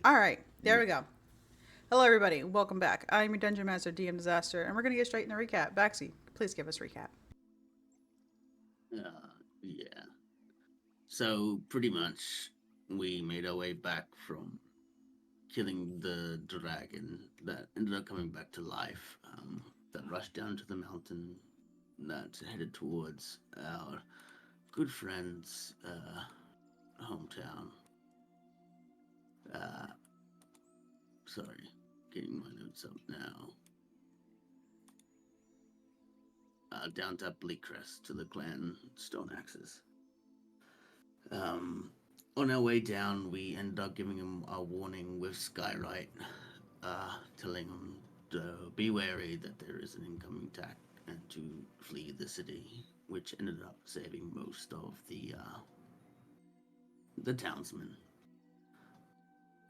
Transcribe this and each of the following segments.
All right, there we go. Hello, everybody. Welcome back. I'm your Dungeon Master, DM Disaster, and we're going to get straight into recap. Baxi, please give us recap. Yeah. So pretty much, we made our way back from killing the dragon that ended up coming back to life. That rushed down to the mountain that headed towards our good friend's hometown. Uh, Sorry, getting my notes up now. Down to Bleakcrest to the clan Stone Axes. Um, on our way down, we ended up giving him a warning with Skywrite, telling him to be wary that there is an incoming attack and to flee the city, which ended up saving most of the townsmen.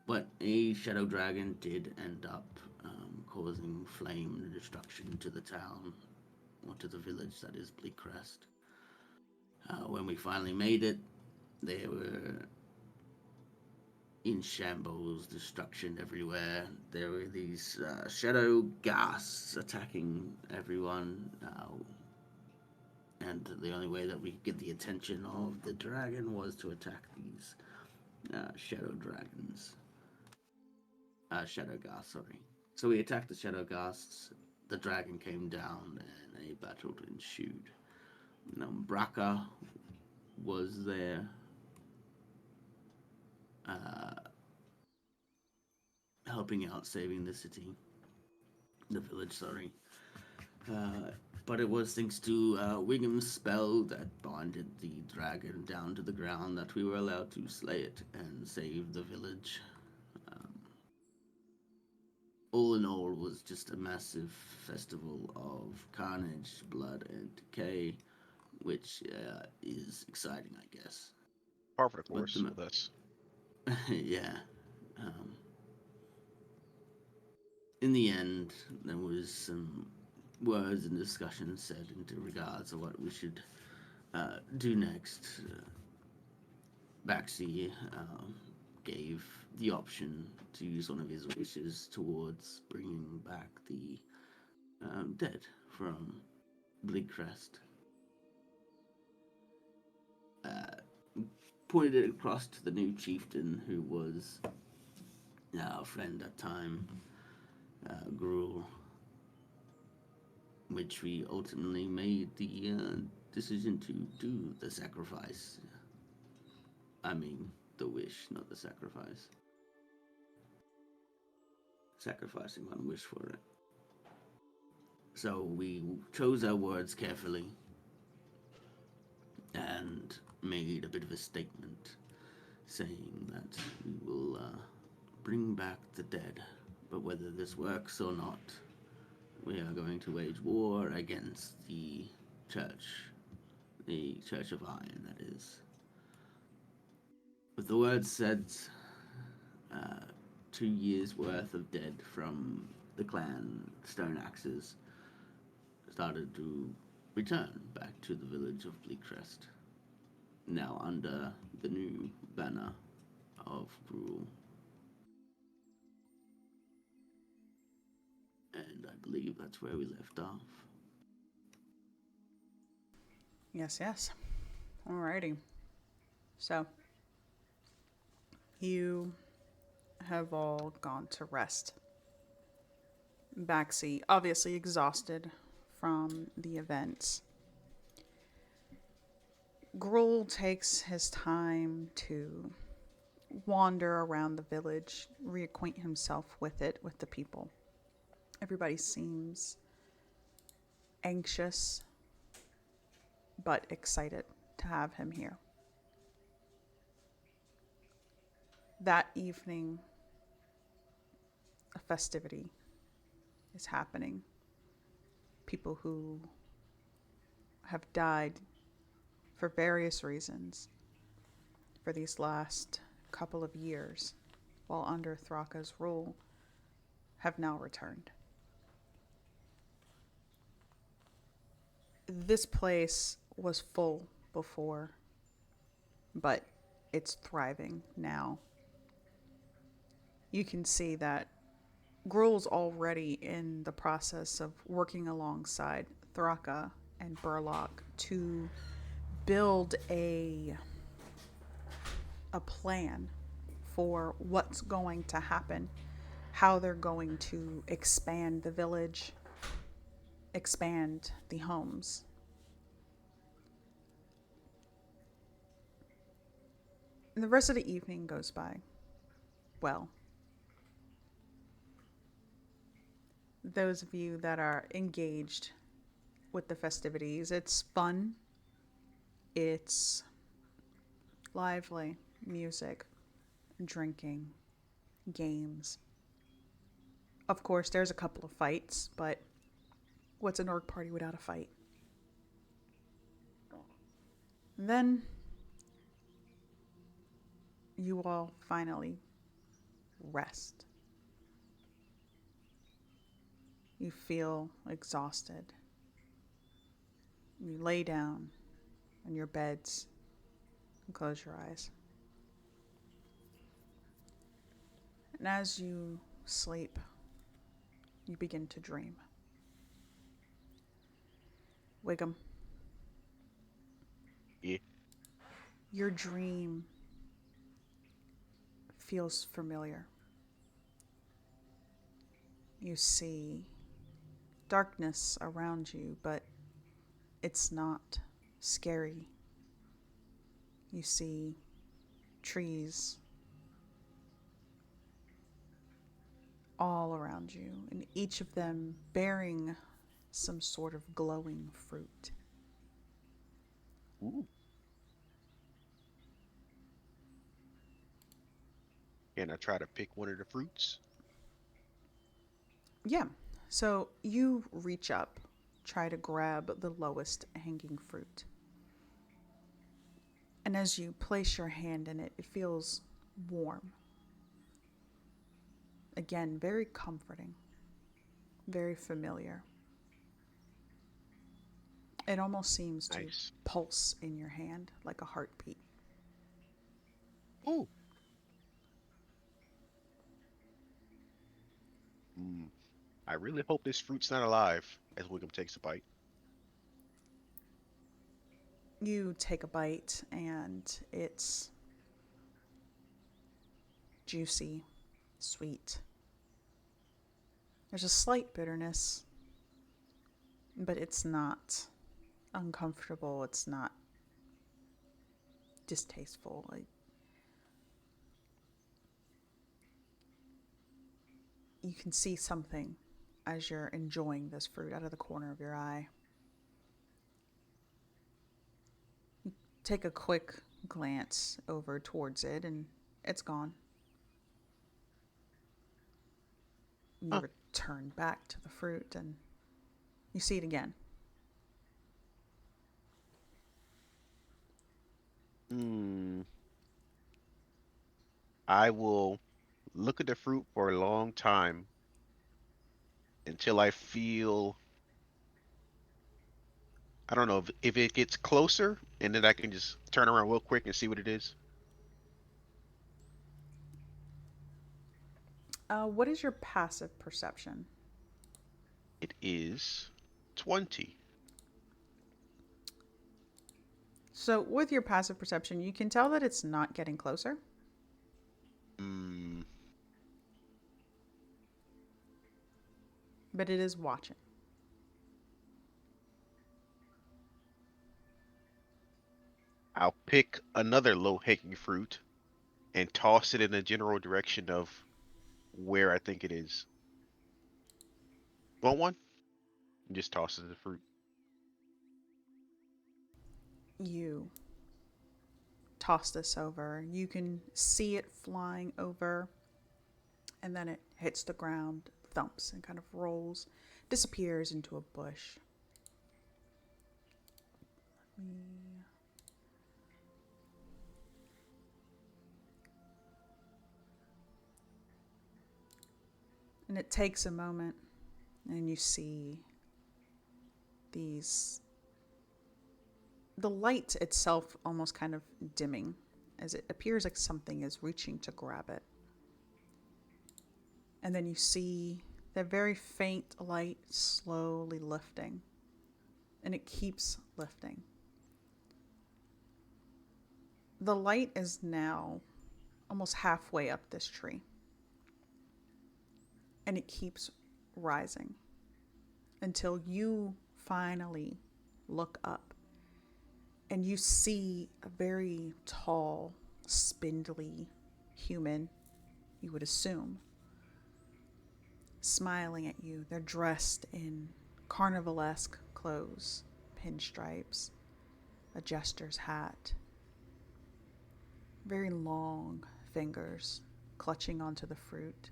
But a shadow dragon did end up causing flame and destruction to the town, or to the village that is Bleakcrest. When we finally made it, there were in shambles, destruction everywhere. There were these shadow ghasts attacking everyone, and the only way that we could get the attention of the dragon was to attack these shadow dragons. Shadow ghasts, sorry. So we attacked the shadow ghasts. The dragon came down, and a battle ensued. Braka was there, uh, helping out, saving the city, the village. Sorry. Uh, but it was thanks to Wiggum's spell that bonded the dragon down to the ground that we were allowed to slay it and save the village. Um, all in all, it was just a massive festival of carnage, blood, and decay, which is exciting, I guess. Par for the But course with us. yeah, um, in the end, there was some words and discussions said into regards of what we should do next. Baxi gave the option to use one of his wishes towards bringing back the dead from Bleakcrest. Pointed it across to the new chieftain, who was our friend at time, Gruel, which we ultimately made the decision to do the sacrifice. I mean, the wish, not the sacrifice. Sacrificing one wish for it. So we chose our words carefully and made a bit of a statement saying that we will bring back the dead. But whether this works or not, we are going to wage war against the Church of Iron, that is. With the words said, uh, 2 years worth of dead from the clan Stone Axes started to return back to the village of Bleakcrest, now under the new banner of Gruel. And I believe that's where we left off. Yes, yes. Alrighty. So, you have all gone to rest. Baxi, obviously exhausted from the events. Gruel takes his time to wander around the village, reacquaint himself with it, with the people. Everybody seems anxious but excited to have him here. That evening, a festivity is happening. People who have died for various reasons for these last couple of years while under Thraka's rule have now returned. This place was full before, but it's thriving now. You can see that Gruel's already in the process of working alongside Thraka and Burlock to build a plan for what's going to happen, how they're going to expand the village, expand the homes. And the rest of the evening goes by. Well, those of you that are engaged with the festivities, it's fun, it's lively, music, drinking, games. Of course, there's a couple of fights, but what's an orc party without a fight? And then you all finally rest. You feel exhausted. You lay down on your beds and close your eyes. And as you sleep, you begin to dream. Wiggum, Yeah. your dream feels familiar. You see darkness around you, but it's not scary. You see trees all around you, and each of them bearing some sort of glowing fruit. Ooh. And I try to pick one of the fruits. Yeah, so you reach up, try to grab the lowest hanging fruit. And as you place your hand in it, it feels warm. Again, very comforting, very familiar. It almost seems to Nice. pulse in your hand like a heartbeat. Ooh. Mm. I really hope this fruit's not alive as Wiggum takes a bite. You take a bite, and it's juicy, sweet. There's a slight bitterness, but it's not uncomfortable. It's not distasteful. You can see something as you're enjoying this fruit out of the corner of your eye. You take a quick glance over towards it, and it's gone. You Huh. return back to the fruit, and you see it again. Hmm. I will look at the fruit for a long time until I feel, I don't know, if it gets closer and then I can just turn around real quick and see what it is. What is your passive perception? It is 20. So, with your passive perception, you can tell that it's not getting closer, Hmm. but it is watching. I'll pick another low-hanging fruit and toss it in the general direction of where I think it is. Want one? And just toss it the fruit. You toss this over. You can see it flying over, and then it hits the ground, thumps, and kind of rolls, disappears into a bush. And it takes a moment, and you see these. The light itself almost kind of dimming as it appears like something is reaching to grab it. And then you see that very faint light slowly lifting. And it keeps lifting. The light is now almost halfway up this tree. And it keeps rising until you finally look up and you see a very tall, spindly human, you would assume, smiling at you. They're dressed in carnivalesque clothes, pinstripes, a jester's hat, very long fingers clutching onto the fruit,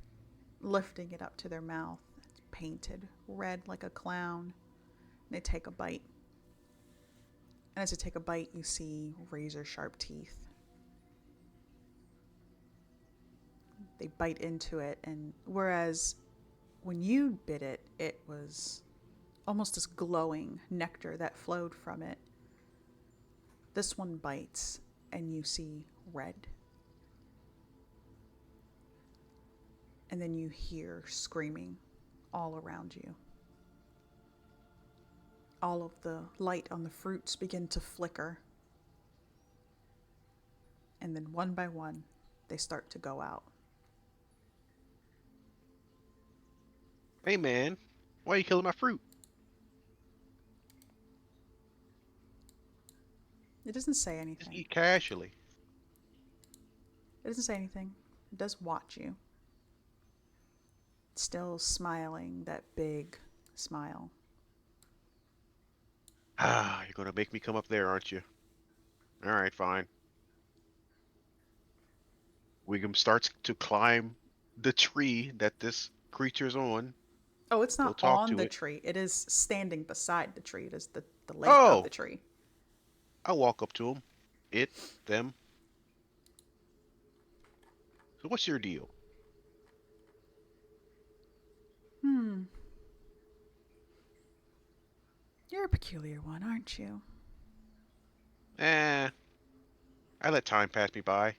lifting it up to their mouth. It's painted red like a clown. They take a bite. And as they take a bite, you see razor sharp teeth. They bite into it, and whereas when you bit it, it was almost this glowing nectar that flowed from it. This one bites, and you see red. And then you hear screaming all around you. All of the light on the fruits begin to flicker. And then one by one, they start to go out. Hey man, why are you killing my fruit? It doesn't say Just anything. eat casually. It doesn't say anything. It does watch you. Still smiling, that big smile. Ah, you're gonna make me come up there, aren't you? All right, fine. Wiggum starts to climb the tree that this creature's on. Oh, it's Go not talk on to the it. tree. It is standing beside the tree. It is the length of the Oh, tree. I walk up to him. It, them. So what's your deal? Hmm. You're a peculiar one, aren't you? Eh, I let time pass me by.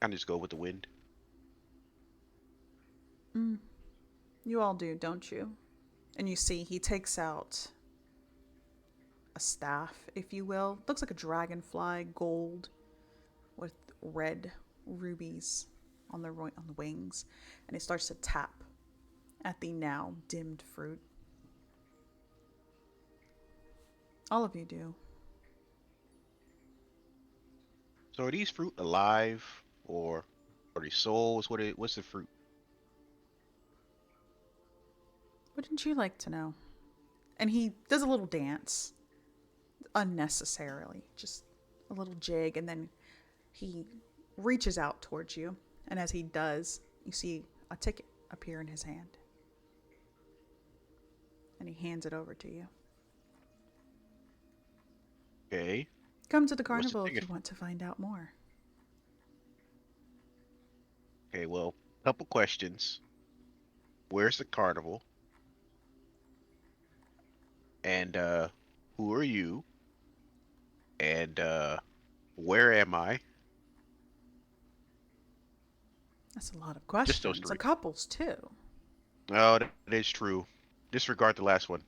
I just go with the wind. Mm. You all do, don't you? And you see he takes out a staff, if you will. Looks like a dragonfly, gold with red rubies on the wings, and he starts to tap at the now dimmed fruit. All of you do. So are these fruit alive, or are they souls? What's the fruit? Wouldn't you like to know? And he does a little dance, unnecessarily, just a little jig, and then he reaches out towards you. And as he does, you see a ticket appear in his hand. And he hands it over to you. Okay. Come to the What's the carnival if ticket you for? want to find out more. Okay, well, couple questions. Where's the carnival? And who are you? And where am I? That's a lot of Just those questions. A three. couple's too. Oh, that is true. Disregard the last one.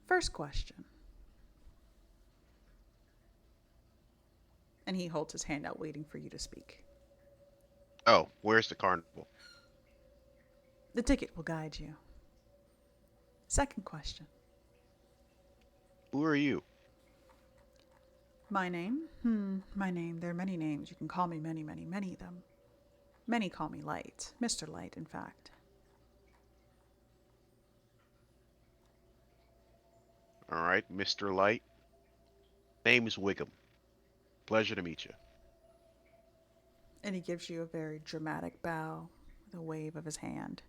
First question. And he holds his hand out, waiting for you to speak. Oh, where's the carnival? The ticket will guide you. Second question. Who are you? My name? My name. There are many names. You can call me many, many, many of them. Many call me Light. Mr. Light, in fact. All right, Mr. Light. Name is Wiggum. Pleasure to meet you. And he gives you a very dramatic bow with a wave of his hand.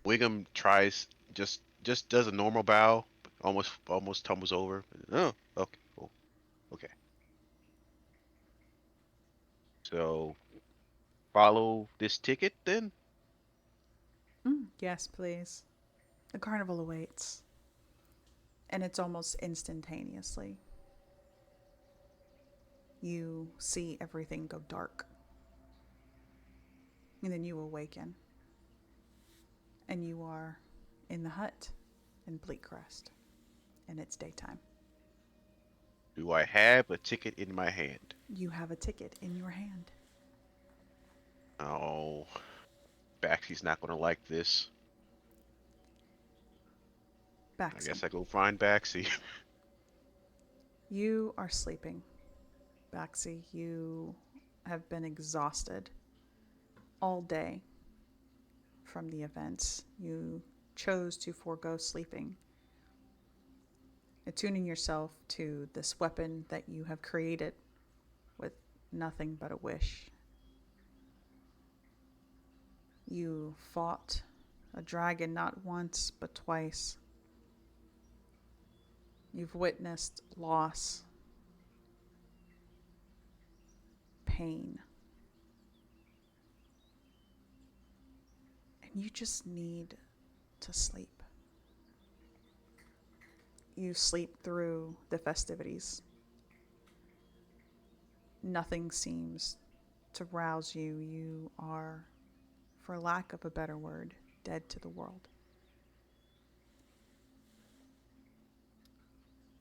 Wiggum tries just does a normal bow, almost tumbles over. Oh, okay, cool. Okay. So follow this ticket then? Yes, please. The carnival awaits. And it's almost instantaneously. You see everything go dark. And then you awaken, and you are in the hut in Bleakcrest, and it's daytime. Do I have a ticket in my hand? You have a ticket in your hand. Oh, Baxy's not gonna like this. I Baxi, guess I go find Baxy. you are sleeping. Baxi, you have been exhausted all day from the events. You chose to forego sleeping, attuning yourself to this weapon that you have created with nothing but a wish. You fought a dragon not once but twice. You've witnessed loss, pain, and you just need to sleep. You sleep through the festivities. Nothing seems to rouse you. You are, for lack of a better word, dead to the world.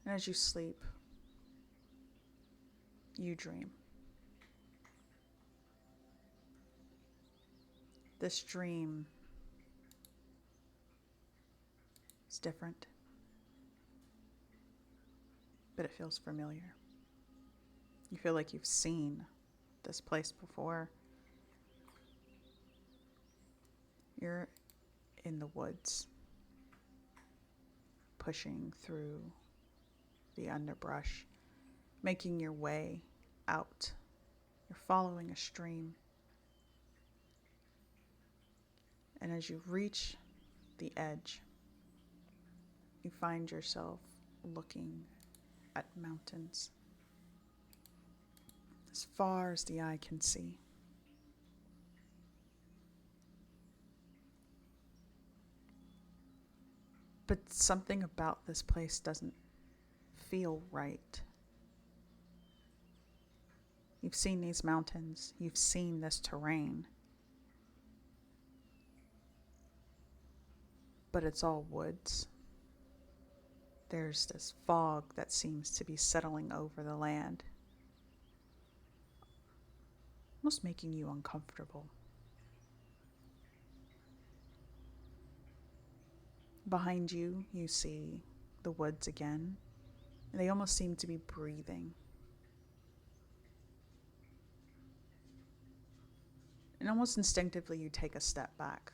And as you sleep, you dream. This dream is different, but it feels familiar. You feel like you've seen this place before. You're in the woods, pushing through the underbrush, making your way out. You're following a stream. And as you reach the edge, you find yourself looking at mountains as far as the eye can see. But something about this place doesn't feel right. You've seen these mountains, you've seen this terrain, but it's all woods. There's this fog that seems to be settling over the land, almost making you uncomfortable. Behind you, you see the woods again, and they almost seem to be breathing. And almost instinctively, you take a step back.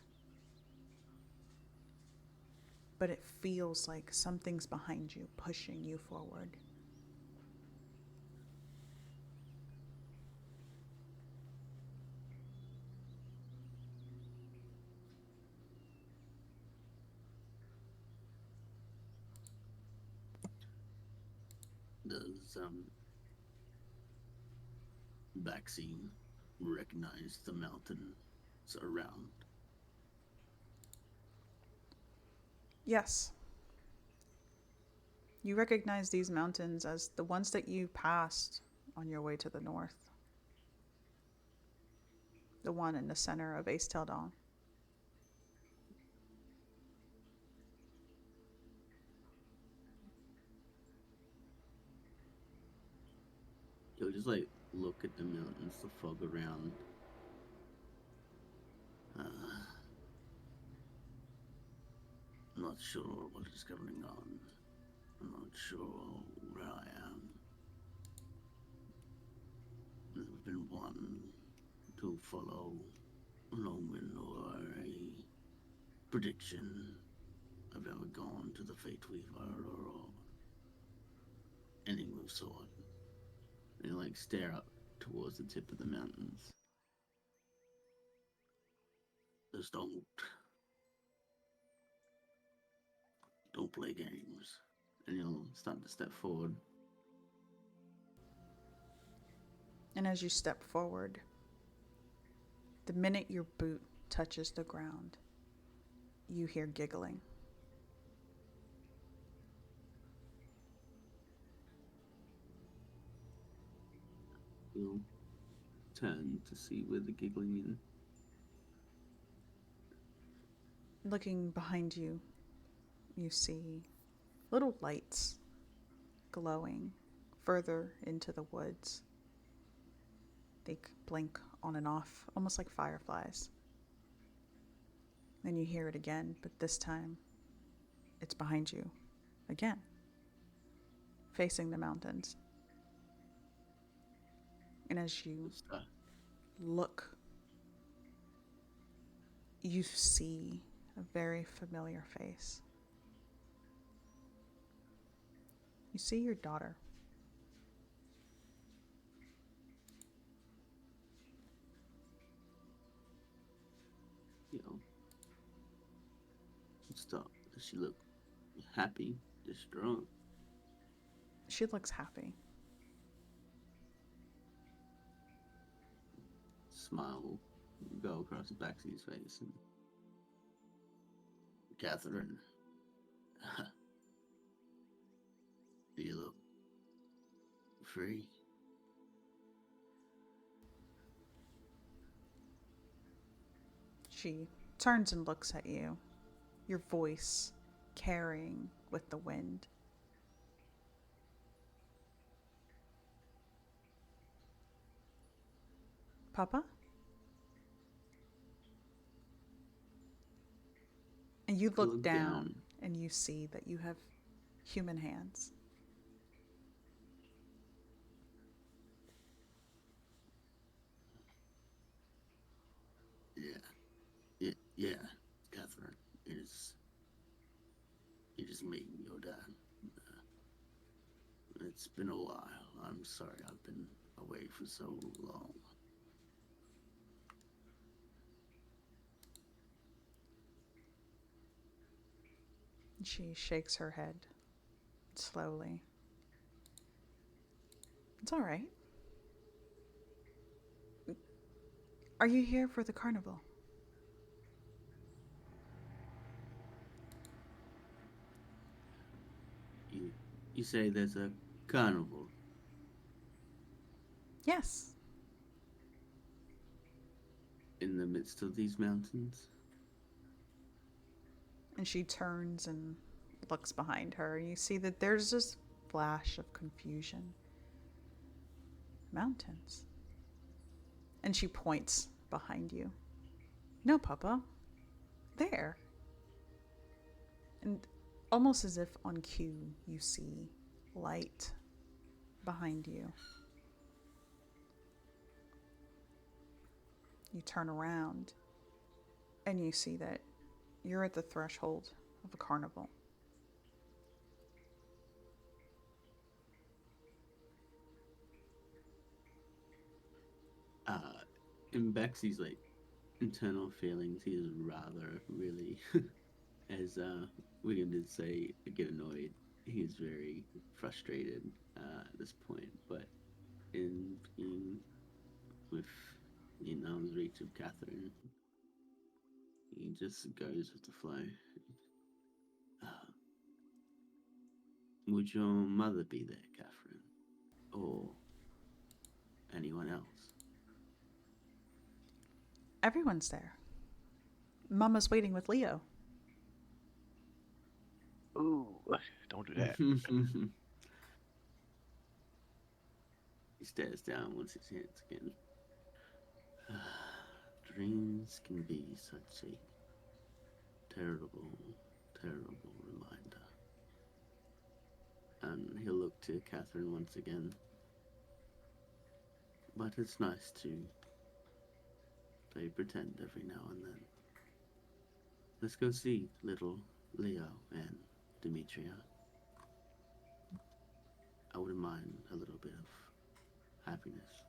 But it feels like something's behind you, pushing you forward. Does Baxi recognize the mountains around? Yes, you recognize these mountains as the ones that you passed on your way to the north. The one in the center of Aes'Taldon. You'll just like look at the mountains, the fog around. I'm not sure what is going on. I'm not sure where I am. There's been one to follow an omen or a prediction. I've never gone to the Fate Weaver or any of the sort. And you like stare up towards the tip of the mountains. Just don't play games. And you'll start to step forward. And as you step forward, the minute your boot touches the ground, you hear giggling. You'll turn to see where the giggling is. Looking behind you, you see little lights glowing further into the woods. They blink on and off, almost like fireflies. Then you hear it again, but this time it's behind you again, facing the mountains. And as you Just, look, you see a very familiar face. You see your daughter. you know, stop. Does she look happy, distraught? She looks happy. Smile will go across Baxy's face, and Catherine, do you look free? She turns and looks at you, your voice carrying with the wind. Papa? And you I look look down down. and you see that you have human hands. Yeah, Catherine. It is me, your dad. It's been a while. I'm sorry I've been away for so long. She shakes her head slowly. It's all right. Are you here for the carnival? You, you say there's a carnival Yes. in the midst of these mountains? And she turns and looks behind her. You see that there's this flash of confusion. Mountains. And she points behind you. No, Papa. There. And almost as if on cue, you see light behind you. You turn around and you see that you're at the threshold of a carnival. Uh, in Baxy's like internal feelings, he is rather really, as William did say, get annoyed. He's very frustrated at this point, but in being in arm's reach of Catherine, he just goes with the flow. Uh, would your mother be there, Catherine, or anyone else? Everyone's there. Mama's waiting with Leo. Ooh, don't do that. He stares down once his hands again. Dreams can be such a terrible, terrible reminder. And he'll look to Catherine once again. But it's nice to play pretend every now and then. Let's go see little Leo and Demetria. I wouldn't mind a little bit of happiness.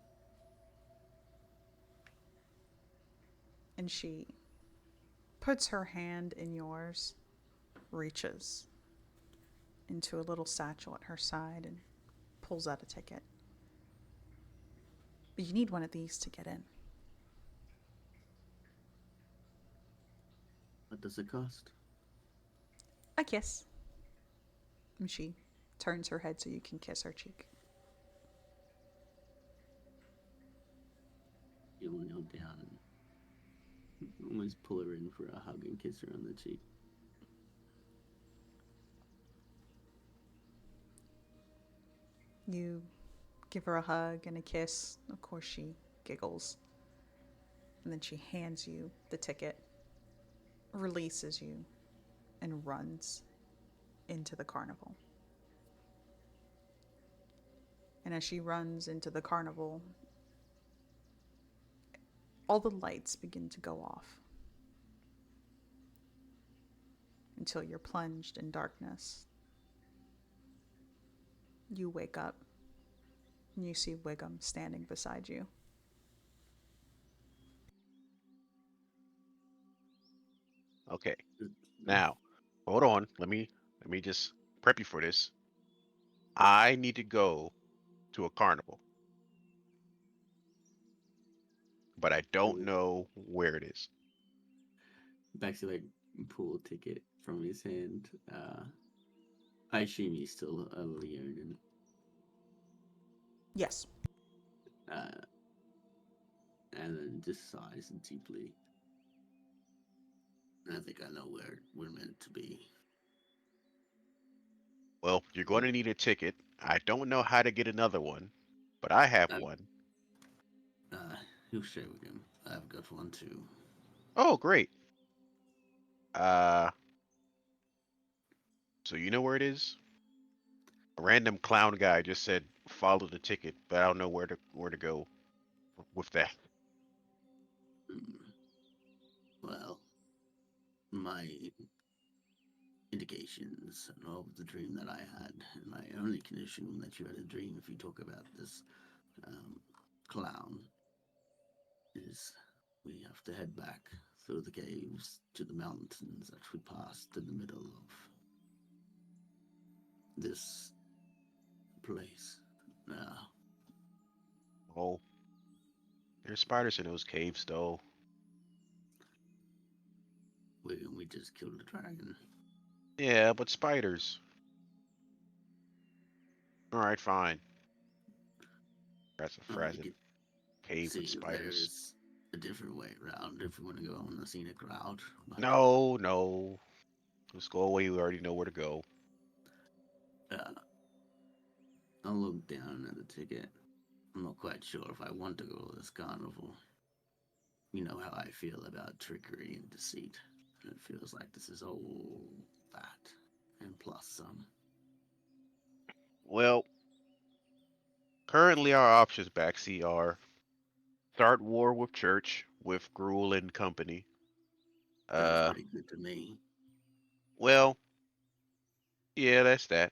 And she puts her hand in yours, reaches into a little satchel at her side, and pulls out a ticket. But you need one of these to get in. What does it cost? A kiss. And she turns her head so you can kiss her cheek. You'll kneel down and Almost pull her in for a hug and kiss her on the cheek. You give her a hug and a kiss. Of course, she giggles. And then she hands you the ticket, releases you, and runs into the carnival. And as she runs into the carnival, all the lights begin to go off until you're plunged in darkness. You wake up and you see Wiggum standing beside you. Okay. Now, hold on. Let me just prep you for this. I need to go to a carnival, but I don't know where it is. Baxter like pull a ticket from his hand. I assume he's still a Leonin. Yes. Uh, and then just sighs deeply. I think I know where we're meant to be. Well, you're going to need a ticket. I don't know how to get another one, but I have Uh, one. he'll share with him. I've got one too. Oh, great. Uh, so you know where it is? A random clown guy just said follow the ticket, but I don't know where to go with that. Hmm. Well, my indications of the dream that I had, and my only condition that you had a dream if you talk about this um, clown is we have to head back through the caves to the mountains that we passed in the middle of this place. Now, Oh, there's spiders in those caves, though. we just killed a dragon. Yeah, but spiders. All right, fine. That's a We frazzled could cave with see if there spiders. is a different way around if we want to go on the scenic route. But No, no. Let's go away. We already know where to go. uh, I'll look down at the ticket. I'm not quite sure if I want to go to this carnival. You know how I feel about trickery and deceit. And it feels like this is all that, and plus some. Well, currently our options, Baxi, are start war with church with Gruel and company. Sounds Uh, pretty good to me. well, yeah, that's that.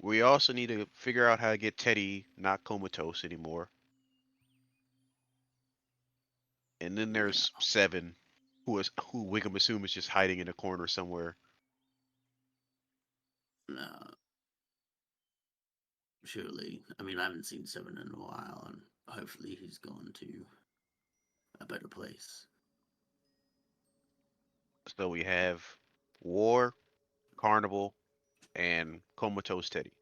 We also need to figure out how to get Teddy not comatose anymore. And then Yeah, there's Seven, who Wiggum assume is just hiding in a corner somewhere. no, surely. I mean, I haven't seen Seven in a while, and hopefully he's gone to a better place. So we have War, Carnival, and Comatose Teddy.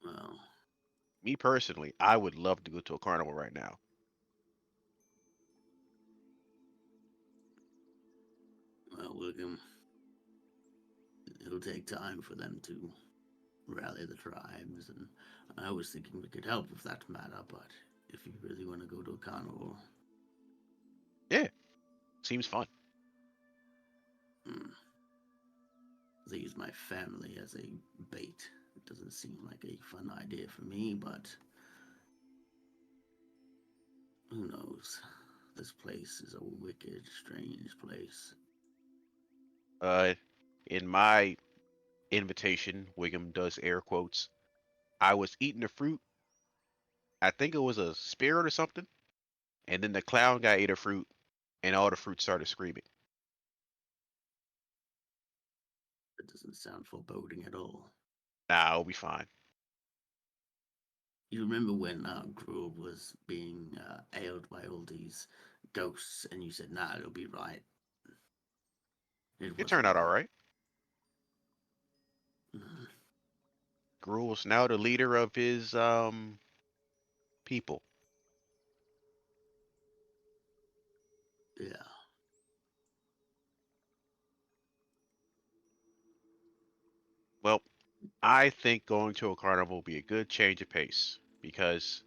Well, Me personally, I would love to go to a carnival right now. William, it'll take time for them to rally the tribes, and I was thinking we could help with that matter, but if you really want to go to a carnival, Yeah, seems fun. hmm, they use my family as a bait. It doesn't seem like a fun idea for me, but who knows? This place is a wicked, strange place. Uh, in my invitation, Wiggum does air quotes. I was eating the fruit. I think it was a spirit or something. And then the clown guy ate a fruit, and all the fruit started screaming. It doesn't sound foreboding at all. Nah, I'll be fine. You remember when Gruel was being ailed by all these ghosts, and you said, "Nah, it'll be right." It It turned wasn't out all right. right. Mm, Gruel's now the leader of his people. Yeah. Well, I think going to a carnival would be a good change of pace because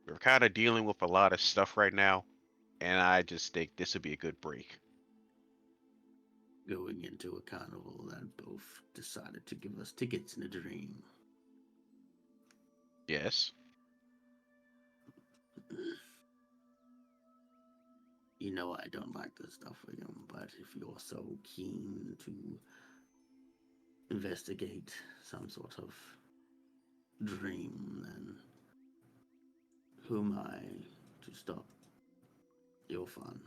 we're kind of dealing with a lot of stuff right now, and I just think this would be a good break. Going into a carnival that both decided to give us tickets in a dream. Yes. You know I don't like this stuff, William, but if you're so keen to investigate some sort of dream, then who am I to stop your fun?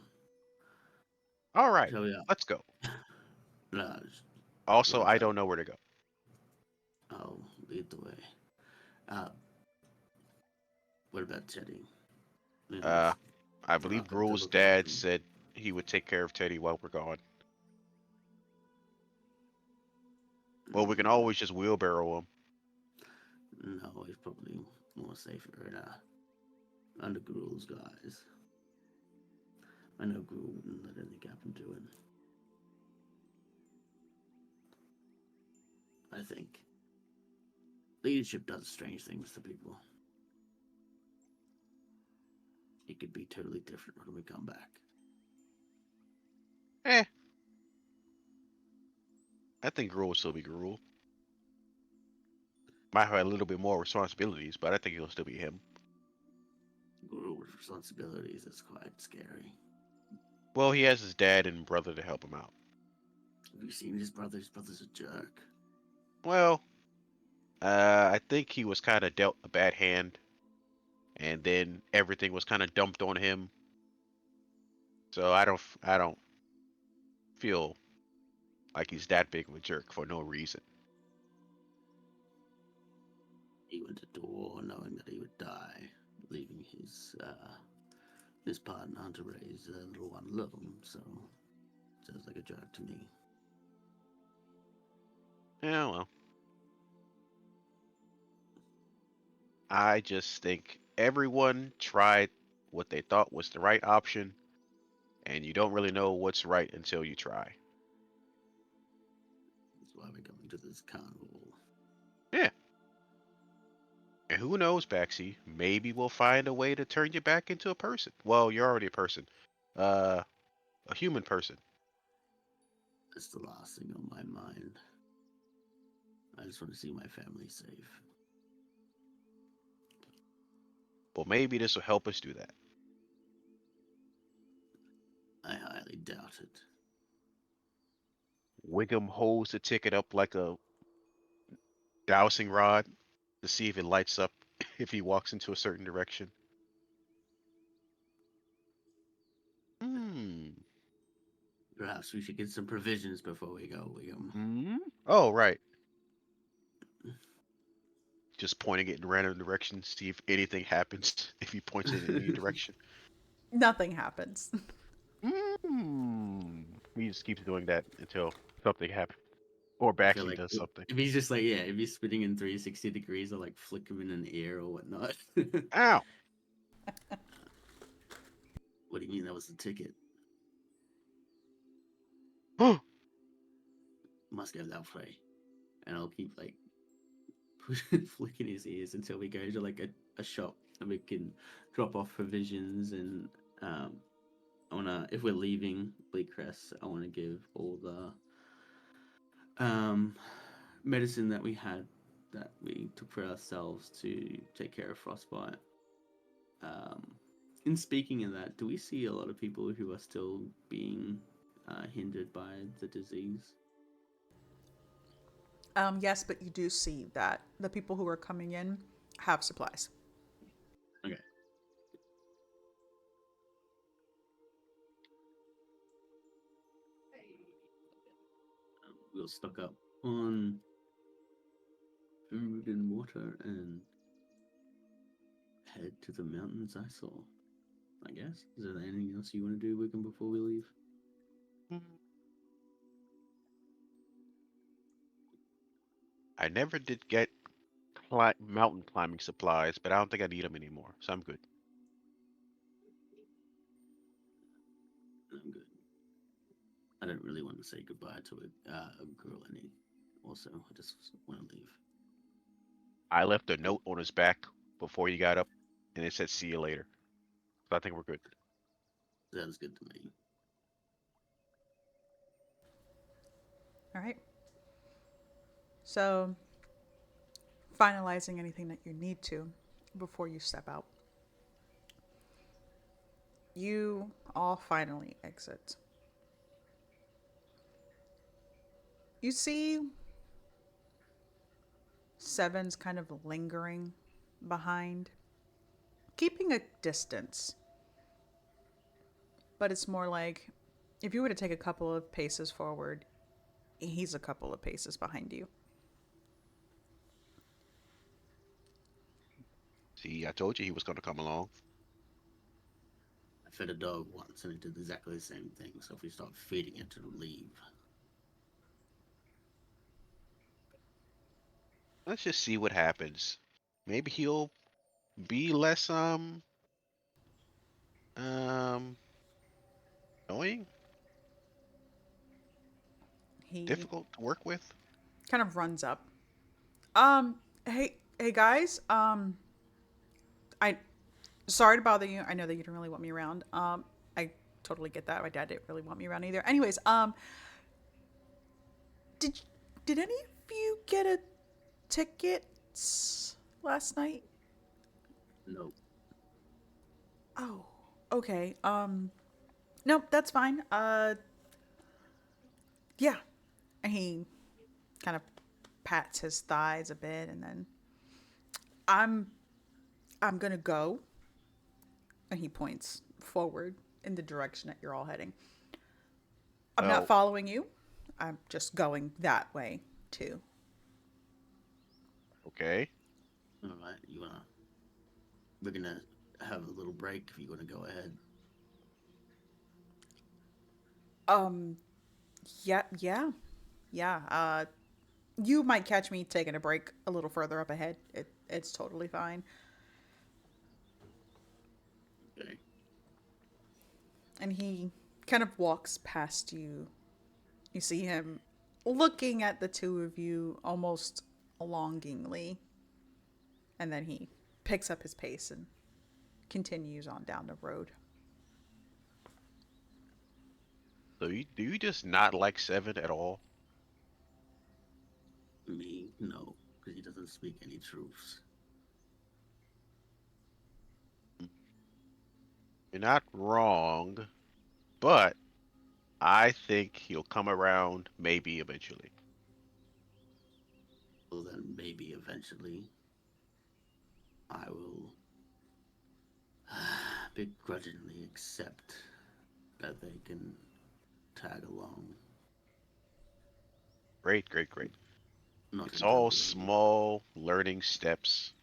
All right, So yeah, let's go. no, Also, what I about? don't know where to go. I'll lead the way. Uh, what about Teddy? Uh, Is I believe Veronica to Gruel's look after dad him? said he would take care of Teddy while we're gone. Well, we can Mm, always just wheelbarrow him. no, he's probably more safer in under Gruel's guys. I know Gruel wouldn't let anything happen to him. I think leadership does strange things to people. It could be totally different when we come back. Eh, I think Gruel will still be Gruel. Might have a little bit more responsibilities, but I think he'll still be him. Gruel with responsibilities is quite scary. Well, he has his dad and brother to help him out. Have you seen his brother? His brother's a jerk. Well, I think he was kind of dealt a bad hand, and then everything was kind of dumped on him. So I don't feel like he's that big of a jerk for no reason. He went to war knowing that he would die, leaving his partner to raise a little one alone. So sounds like a jerk to me. Yeah, well, I just think everyone tried what they thought was the right option, and you don't really know what's right until you try. That's why we're going to this carnival. Yeah. And who knows, Baxi? Maybe we'll find a way to turn you back into a person. Well, you're already a person. Uh, a human person. That's the last thing on my mind. I just want to see my family safe. Well, maybe this will help us do that. I highly doubt it. Wiggum holds the ticket up like a dowsing rod to see if it lights up if he walks into a certain direction. Hmm. Perhaps we should get some provisions before we go, William. Hmm. Oh, right. Just pointing it in random directions, see if anything happens if he points it in any direction. Nothing happens. Hmm. He just keeps doing that until something happens. Or I feel Baxi like does something. if he's just like, yeah, if he's spinning in 360 degrees or like flick him in an ear or whatnot. Ow! What do you mean that was the ticket? Must go that way. And I'll keep like flicking his ears until we go to like a shop and we can drop off provisions and I wanna if we're leaving Bleakcrest, I wanna give all the medicine that we had that we took for ourselves to take care of frostbite. Um, in speaking of that, do we see a lot of people who are still being hindered by the disease? Yes, but you do see that the people who are coming in have supplies. Okay. We'll stock up on food and water and head to the mountains I saw. I guess. Is there anything else you want to do, Wickham, before we leave? I never did get mountain climbing supplies, but I don't think I need them anymore, so I'm good. don't really want to say goodbye to a girl I need. Also, I just want to leave. I left a note on his back before he got up, and it said "See you later." So I think we're good. Sounds good to me. All right. So, finalizing anything that you need to before you step out. You all finally exit. You see Seven's kind of lingering behind, keeping a distance, but it's more like if you were to take a couple of paces forward, he's a couple of paces behind you. See, I told you he was going to come along. I fed a dog once and it did exactly the same thing. So if we start feeding it, it'll leave. Let's just see what happens. Maybe he'll be less um annoying, He difficult to work with. kind of runs up. Hey guys. I sorry to bother you. I know that you didn't really want me around. I totally get that. My dad didn't really want me around either. Anyways, did did any of you get a ticket last night? Nope. Oh, okay. Nope, that's fine. Yeah. And he kind of pats his thighs a bit, and then I'm I'm gonna go. And he points forward in the direction that you're all heading. I'm not Well, following you. I'm just going that way too. okay. All right. You wanna? We're gonna have a little break. If you wanna go ahead. Um, yeah, yeah, yeah. You might catch me taking a break a little further up ahead. It's totally fine. Okay. And he kind of walks past you. You see him looking at the two of you almost longingly, and then he picks up his pace and continues on down the road. So do you just not like Seven at all? Me, no, because he doesn't speak any truths. You're not wrong, but I think he'll come around maybe eventually. Well, then maybe eventually I will begrudgingly accept that they can tag along. Great, great, great. Not It's all entirely. small learning steps.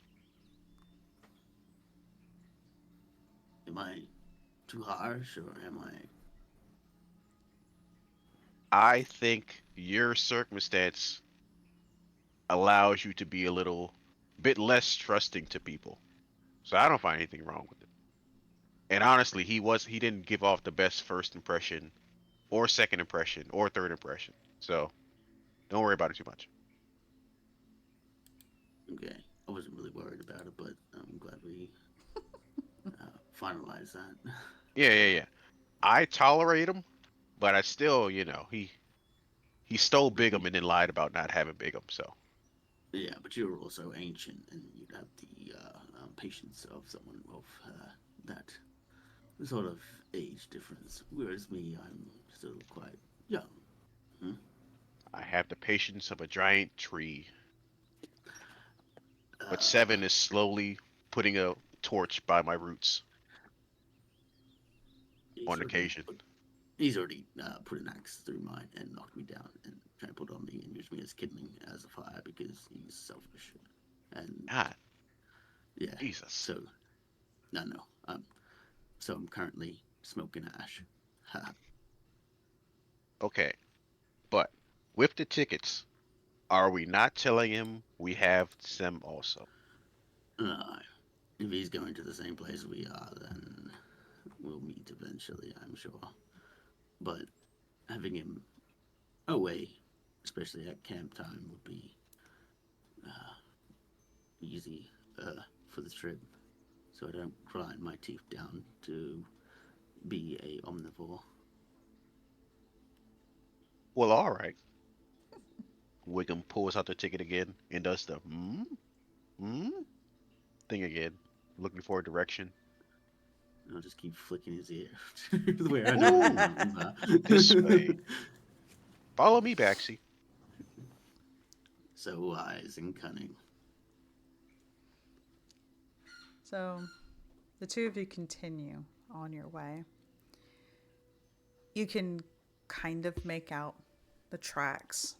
Am I too harsh, or am I? I think your circumstance allows you to be a little bit less trusting to people. So I don't find anything wrong with it. And honestly, he didn't give off the best first impression or second impression or third impression. So don't worry about it too much. Okay, I wasn't really worried about it, but I'm glad we finalized that. Yeah, yeah, yeah. I tolerate him, but I still, he stole But Bigum and then lied about not having Bigum. So yeah, but you're also ancient, and you'd have the patience of someone of that sort of age difference. Whereas me, I'm still quite young. Hmm? I have the patience of a giant tree, but Uh, Seven is slowly putting a torch by my roots he's on already occasion. put, he's already put an axe through mine and knocked me down and trampled on me and used me as kindling as a fire because he's selfish. And God, yeah, Jesus. so no. So I'm currently smoking ash. Okay, but with the tickets, are we not telling him we have them also? uh, if he's going to the same place we are, then we'll meet eventually, I'm sure. But having him away, especially at camp time, would be easy for the trip. So I don't grind my teeth down to be a omnivore. Well, all right. Wiggum pulls out the ticket again and does the hmm thing again, looking for a direction. And I'll just keep flicking his ear to where I know where the Ooh, mountains are. this way. Follow me, Baxi. So wise and cunning. So the two of you continue on your way. You can kind of make out the tracks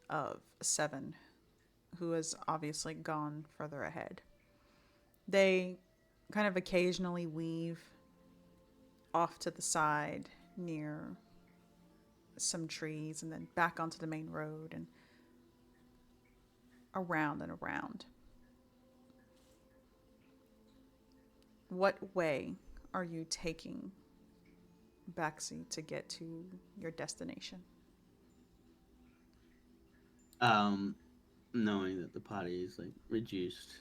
of Seven, who has obviously gone further ahead. They kind of occasionally weave off to the side near some trees and then back onto the main road and around and around. What way are you taking, Baxi, to get to your destination? Um, Knowing that the party is like reduced,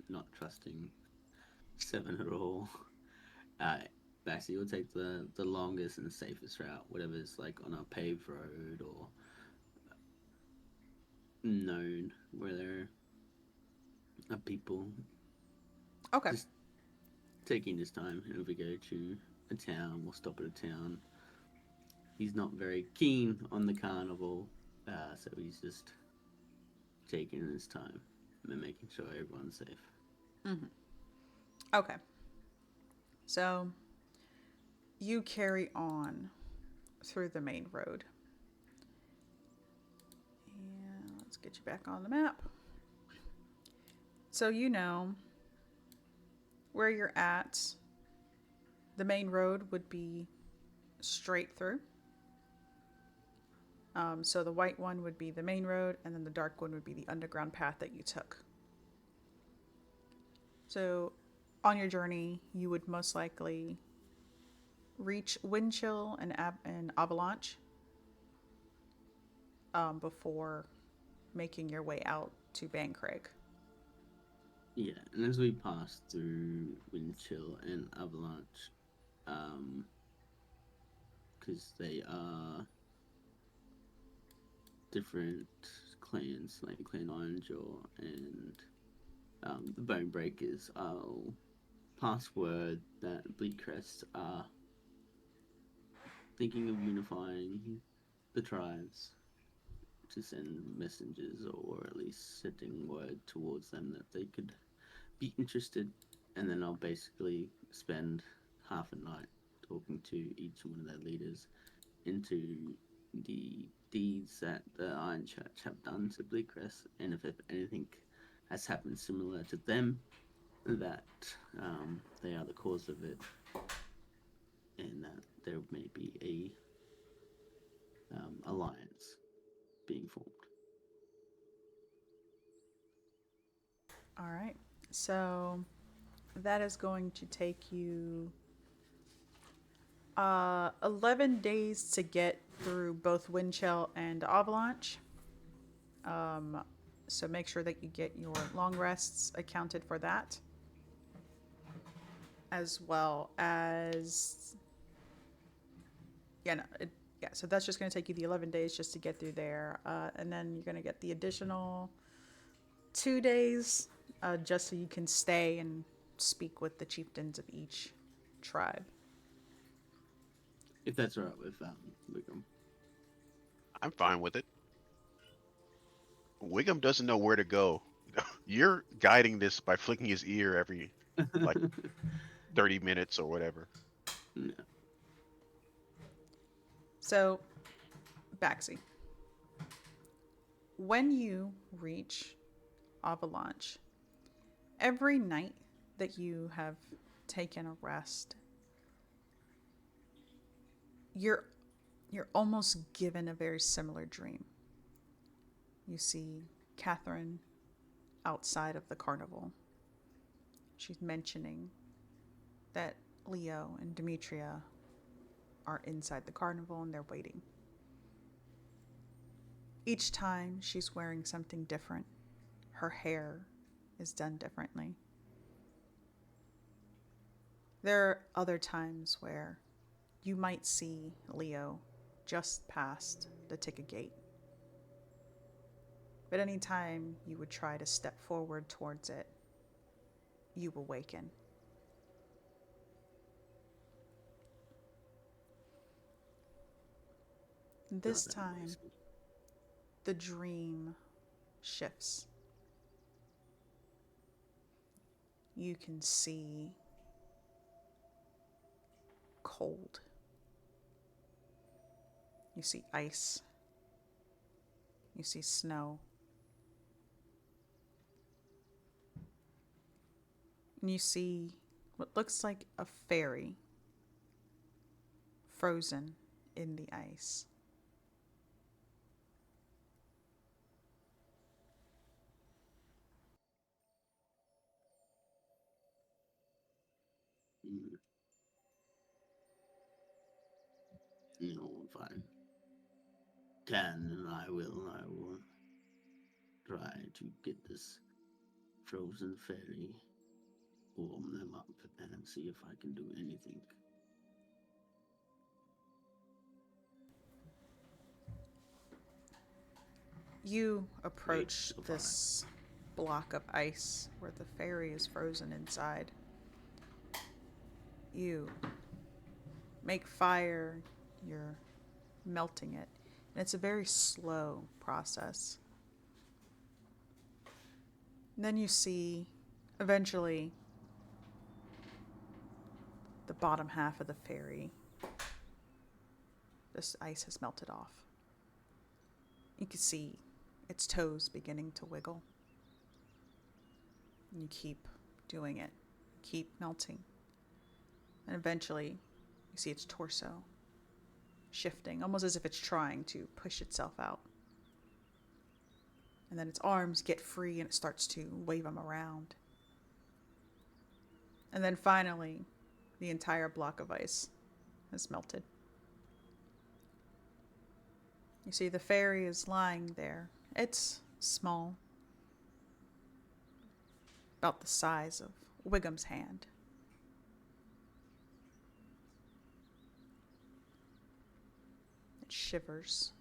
not trusting Seven at all. Uh, Baxi will take the longest and safest route, whatever's like on a paved road or known where there are people. Okay. Just taking his time. And if we go to a town, we'll stop at a town. He's not very keen on the carnival, so he's just taking his time and making sure everyone's safe. Mm-hmm. Okay. So you carry on through the main road. And let's get you back on the map. So you know where you're at. The main road would be straight through. So the white one would be the main road, and then the dark one would be the underground path that you took. So on your journey, you would most likely reach Windchill and Avalanche before making your way out to Bancraig. Yeah, and as we pass through Windchill and Avalanche, because they are different clans, like Clan Ironjaw and the Bone Breakers, I'll pass word that Bleakcrest are thinking of unifying the tribes to send messengers or at least sending word towards them that they could be interested. And then I'll basically spend half a night talking to each one of their leaders into the deeds that the Iron Church have done to Bleakcrest, and if anything has happened similar to them, that they are the cause of it, and that there may be a alliance being formed. All right. So that is going to take you 11 days to get through both Windchill and Avalanche. Um, so make sure that you get your long rests accounted for that, as well as yeah. So that's just going to take you the 11 days just to get through there, and then you're going to get the additional 2 days just so you can stay and speak with the chieftains of each tribe. If that's all right with Wickham. I'm fine with it. Wiggum doesn't know where to go. You're guiding this by flicking his ear every like 30 minutes or whatever. No. So, Baxi, when you reach Avalanche, every night that you have taken a rest, you're almost given a very similar dream. You see Catherine outside of the carnival. She's mentioning that Leo and Demetria are inside the carnival and they're waiting. Each time she's wearing something different. Her hair is done differently. There are other times where you might see Leo just past the ticket gate. But any time you would try to step forward towards it, you awaken. This God, that time, annoys me. the dream shifts. You can see cold. You see ice. You see snow. And you see what looks like a fairy frozen in the ice. Mm. No, fine. I will try to get this frozen fairy, warm them up, and see if I can do anything. You Great approach so far. this block of ice where the fairy is frozen inside. You make fire, you're melting it, and it's a very slow process. And then you see, eventually, the bottom half of the fairy. This ice has melted off. You can see its toes beginning to wiggle. And you keep doing it, keep melting. And eventually, you see its torso shifting, almost as if it's trying to push itself out. And then its arms get free and it starts to wave them around. And then finally, the entire block of ice has melted. You see the fairy is lying there. It's small, about the size of Wiggum's hand. It shivers,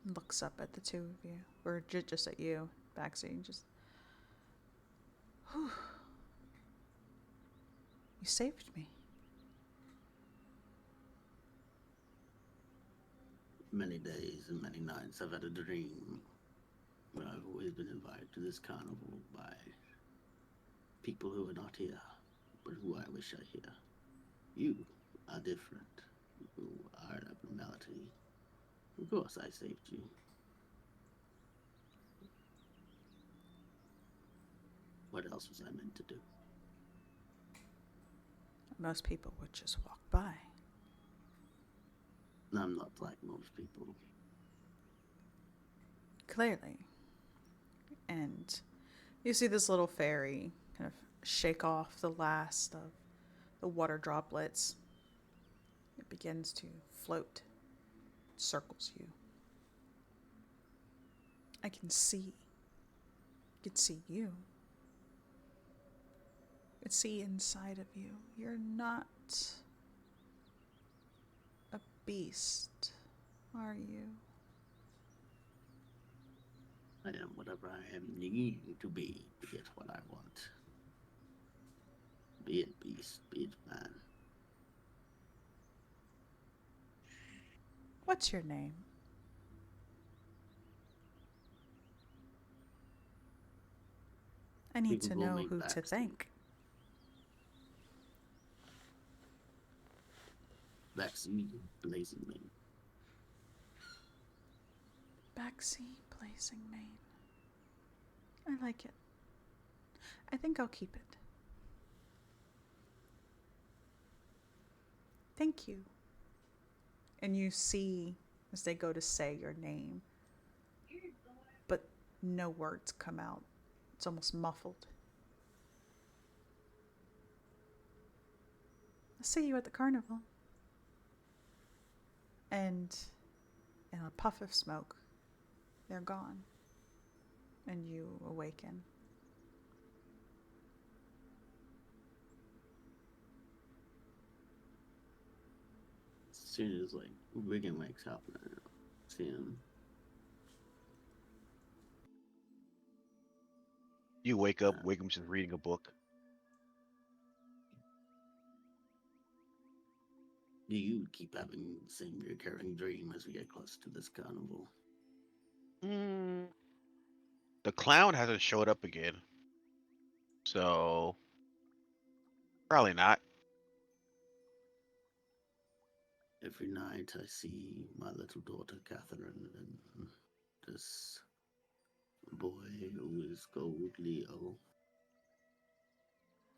and looks up at the two of you, or just at you, Baxi. Just, whew. You saved me. Many days and many nights I've had a dream where I've always been invited to this carnival by people who are not here, but who I wish are here. You are different. You are an abnormality. Of course I saved you. What else was I meant to do? Most people would just walk by. I'm not like most people. Clearly. And you see this little fairy kind of shake off the last of the water droplets. It begins to float, it circles you. I can see. I can see you. I can see inside of you. You're not a beast, are you? I am whatever I am needing to be to get what I want. Be it beast, be it man. What's your name? I need People to call know me who to Baxi. thank. Baxi Blazing Mane. Baxi Blazing Mane. I like it. I think I'll keep it. Thank you. And you see as they go to say your name, but no words come out. It's almost muffled. I'll see you at the carnival. And in a puff of smoke, they're gone. And you awaken. As soon as like Wigan wakes up, I see him. You wake up, Wiggum's just reading a book. Do you keep having the same recurring dream as we get close to this carnival? Mm, the clown hasn't showed up again, so probably not. Every night I see my little daughter Catherine and this boy who is called Leo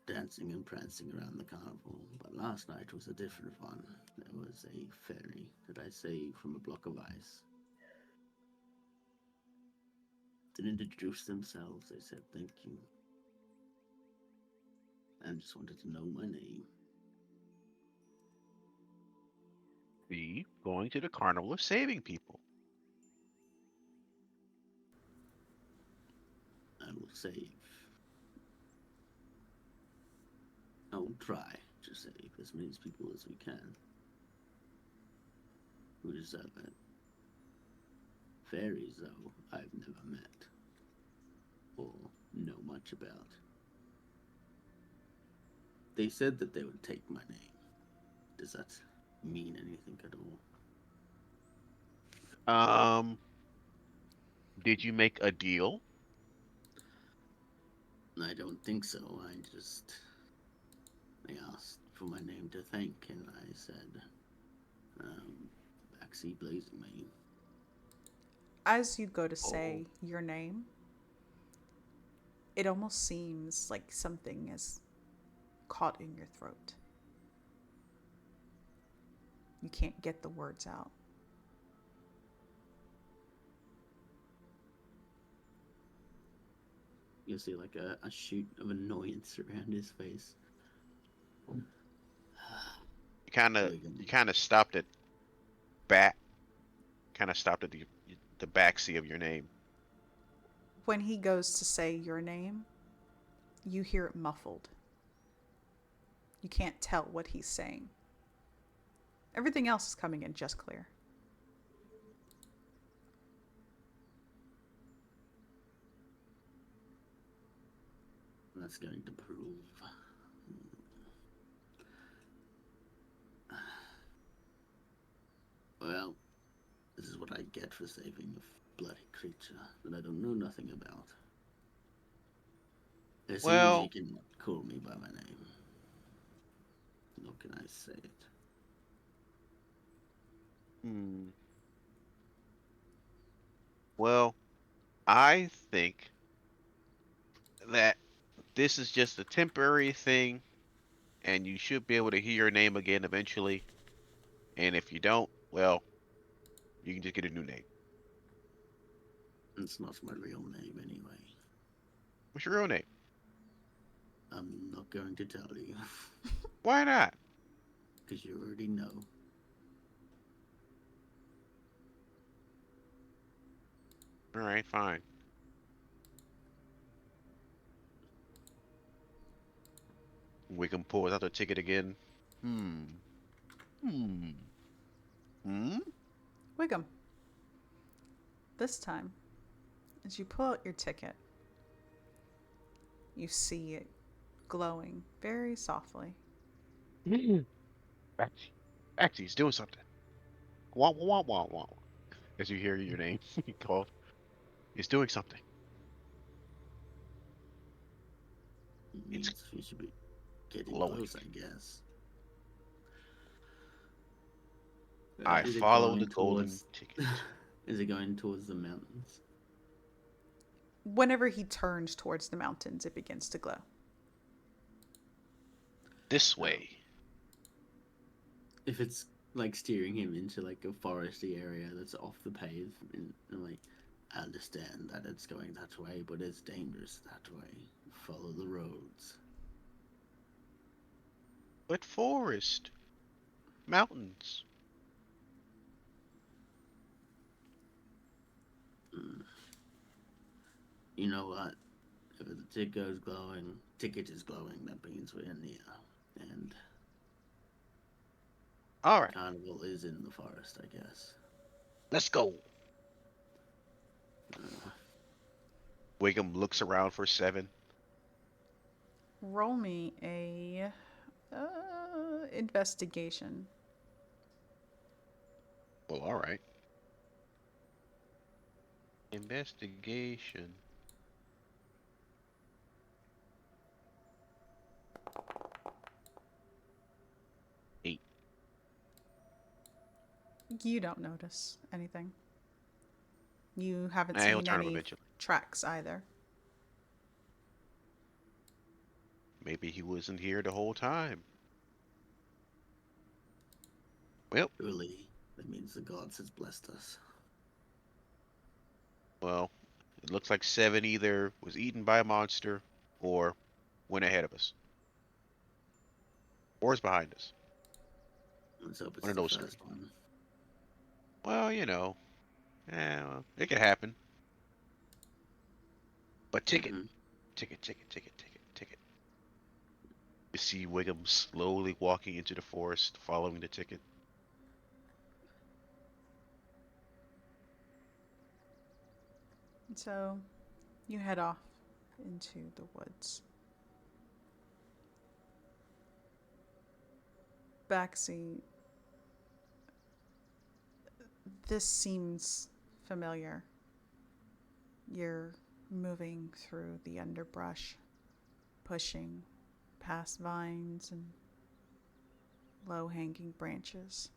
dancing and prancing around the carnival. But last night was a different one. There was a fairy that I saved from a block of ice. Didn't introduce themselves. They said thank you. And just wanted to know my name. The going to the carnival of saving people. I will save. I will try to save as many people as we can who deserve it. Fairies, though, I've never met or know much about. They said that they would take my name. Does that mean anything at all? Did you make a deal? I don't think so. They asked for my name to thank, and I said, Backseat Blazing Mane. As you go to Oh, say your name, it almost seems like something is caught in your throat. You can't get the words out. You'll see like a shoot of annoyance around his face. you kind of stopped at back, kind of stopped at the backseat of your name. When he goes to say your name, you hear it muffled. You can't tell what he's saying. Everything else is coming in just clear. That's going to prove. Well, this is what I get for saving a bloody creature that I don't know nothing about. It seems you Well, can call me by my name. How can I say it? hmm, well, I think that this is just a temporary thing, and you should be able to hear your name again eventually. And if you don't, well, you can just get a new name. It's not my real name anyway. What's your real name? I'm not going to tell you. Why not? Because you already know. All right, fine. Wickham pulls out the ticket again. Hmm. Hmm. Hmm. Wiggum, this time, as you pull out your ticket, you see it glowing very softly. Actually, actually, he's doing something. Wah wah wah wah. As you hear your name called, he's doing something. It It's means we should be getting glowing. close, I guess. I Is it follow the going golden towards? ticket. Is it going towards the mountains? Whenever he turns towards the mountains, it begins to glow. This Oh, way. if it's like steering him into like a foresty area that's off the pavement, and like I understand that it's going that way, but it's dangerous that way. Follow the roads. But forest, mountains. Mm. You know what? If the ticket is glowing, that means we're near. And All right, carnival is in the forest, I guess. let's go. Uh, Wiggum looks around for 7. Roll me a investigation. Well, all right. Investigation. Eight. You don't notice anything. You haven't He'll seen turn up any eventually. tracks either. Maybe he wasn't here the whole time. Well, Truly, that means the gods has blessed us. well, it looks like 7 either was eaten by a monster or went ahead of us or is behind us. Let's hope One it's of the those 3. first one. Well, well, it could happen. But ticket, Mm-hmm. ticket, ticket, ticket, ticket, ticket. You see Wiggum slowly walking into the forest, following the ticket. So you head off into the woods. Backseat, this seems familiar. You're moving through the underbrush, pushing past vines and low hanging branches.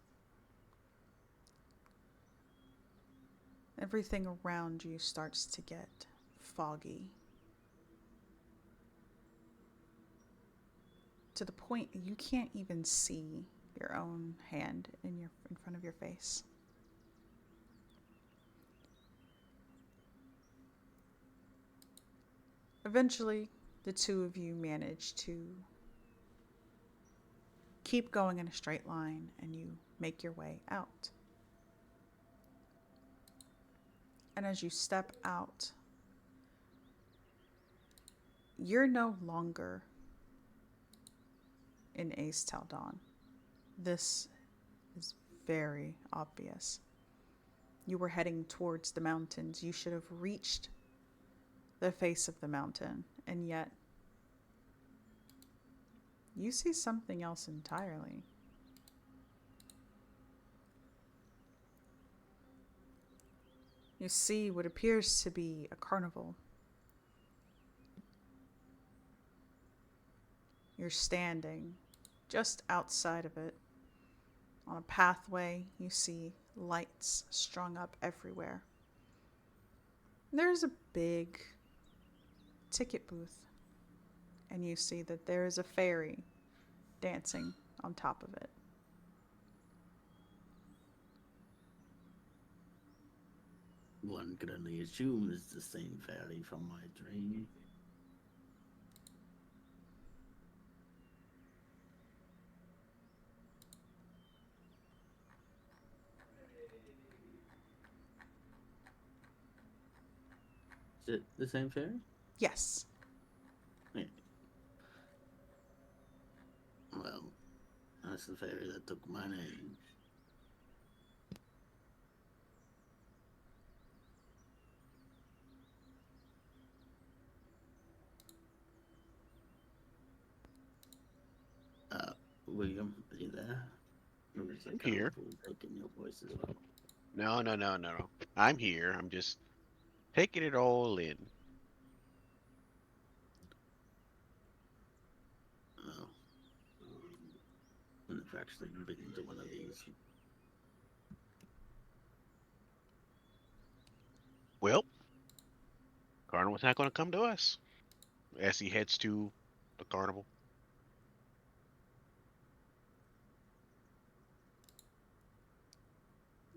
Everything around you starts to get foggy to the point you can't even see your own hand in front of your face. Eventually, the two of you manage to keep going in a straight line and you make your way out. And as you step out, you're no longer in Aes'Taldon. This is very obvious. You were heading towards the mountains. You should have reached the face of the mountain, and yet you see something else entirely. You see what appears to be a carnival. You're standing just outside of it. On a pathway, you see lights strung up everywhere. There's a big ticket booth, and you see that there is a fairy dancing on top of it. One could only assume it's the same fairy from my dream. Is it the same fairy? Yes. Yeah. Well, that's the fairy that took my name. Uh, William, are you there? Or is I'm it here. colorful taking your voice as well? No, no, no, no, no. I'm here. I'm just taking it all in. Oh, I've actually been to one of these. Well, Carnival's not going to come to us as he heads to the carnival.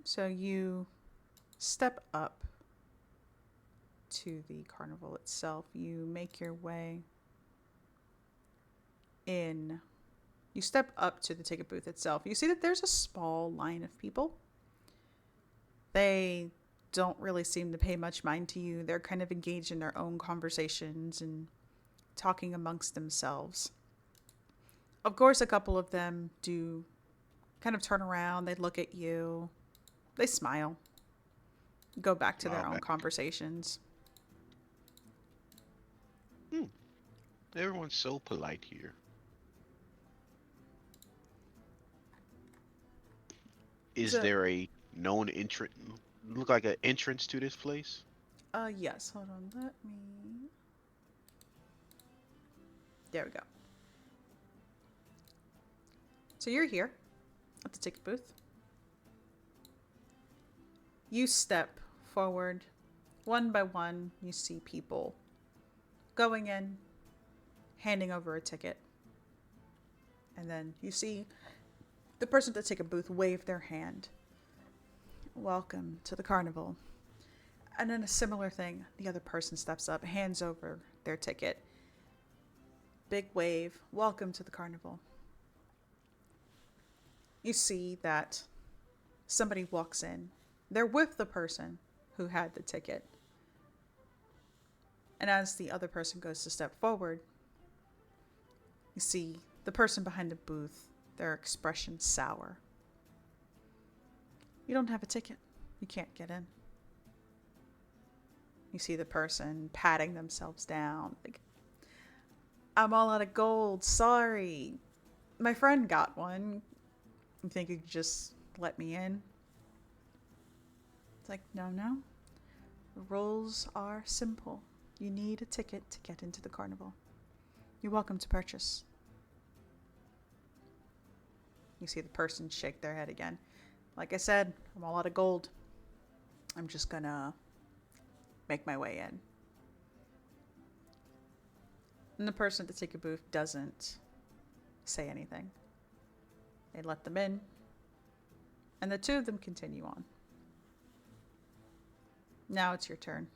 So you step up to the carnival itself. You make your way in, You step up to the ticket booth itself. You see that there's a small line of people. They don't really seem to pay much mind to you. They're kind of engaged in their own conversations and talking amongst themselves. Of course, a couple of them do kind of turn around, they look at you, they smile, go back to their own Okay. conversations. Hmm. Everyone's so polite here. Is So, there a known entrance? Look like an entrance to this place? yes, hold on, let me. There we go. So you're here at the ticket booth. You step forward. One by one, you see people going in, handing over a ticket. And then you see the person at the ticket booth wave their hand. Welcome to the carnival. And then a similar thing, the other person steps up, hands over their ticket. Big wave. Welcome to the carnival. You see that somebody walks in. They're with the person who had the ticket. And as the other person goes to step forward, you see the person behind the booth, their expression sour. You don't have a ticket. You can't get in. You see the person patting themselves down. Like, I'm all out of gold. Sorry. My friend got one. You think you could just let me in? It's like, no, no. The rules are simple. You need a ticket to get into the carnival. You're welcome to purchase. You see the person shake their head again. Like I said, I'm all out of gold. I'm just gonna make my way in. And the person at the ticket booth doesn't say anything. They let them in, and the two of them continue on. Now it's your turn.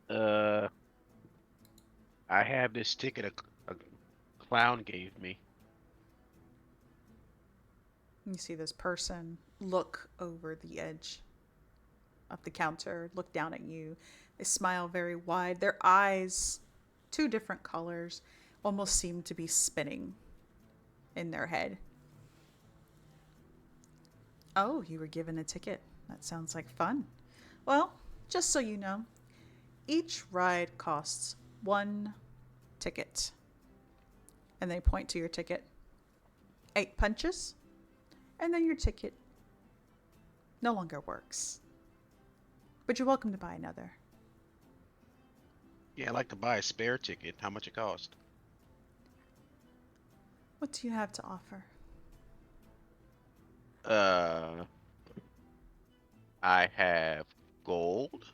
Uh, I have this ticket a clown gave me. You see this person look over the edge of the counter, look down at you. They smile very wide. Their eyes, two different colors, almost seem to be spinning in their head. Oh, you were given a ticket. That sounds like fun. Well, just so you know, each ride costs one ticket. And they point to your ticket. 8 punches, and then your ticket no longer works. But you're welcome to buy another. Yeah, I'd like to buy a spare ticket. How much it cost? What do you have to offer? Uh, I have gold.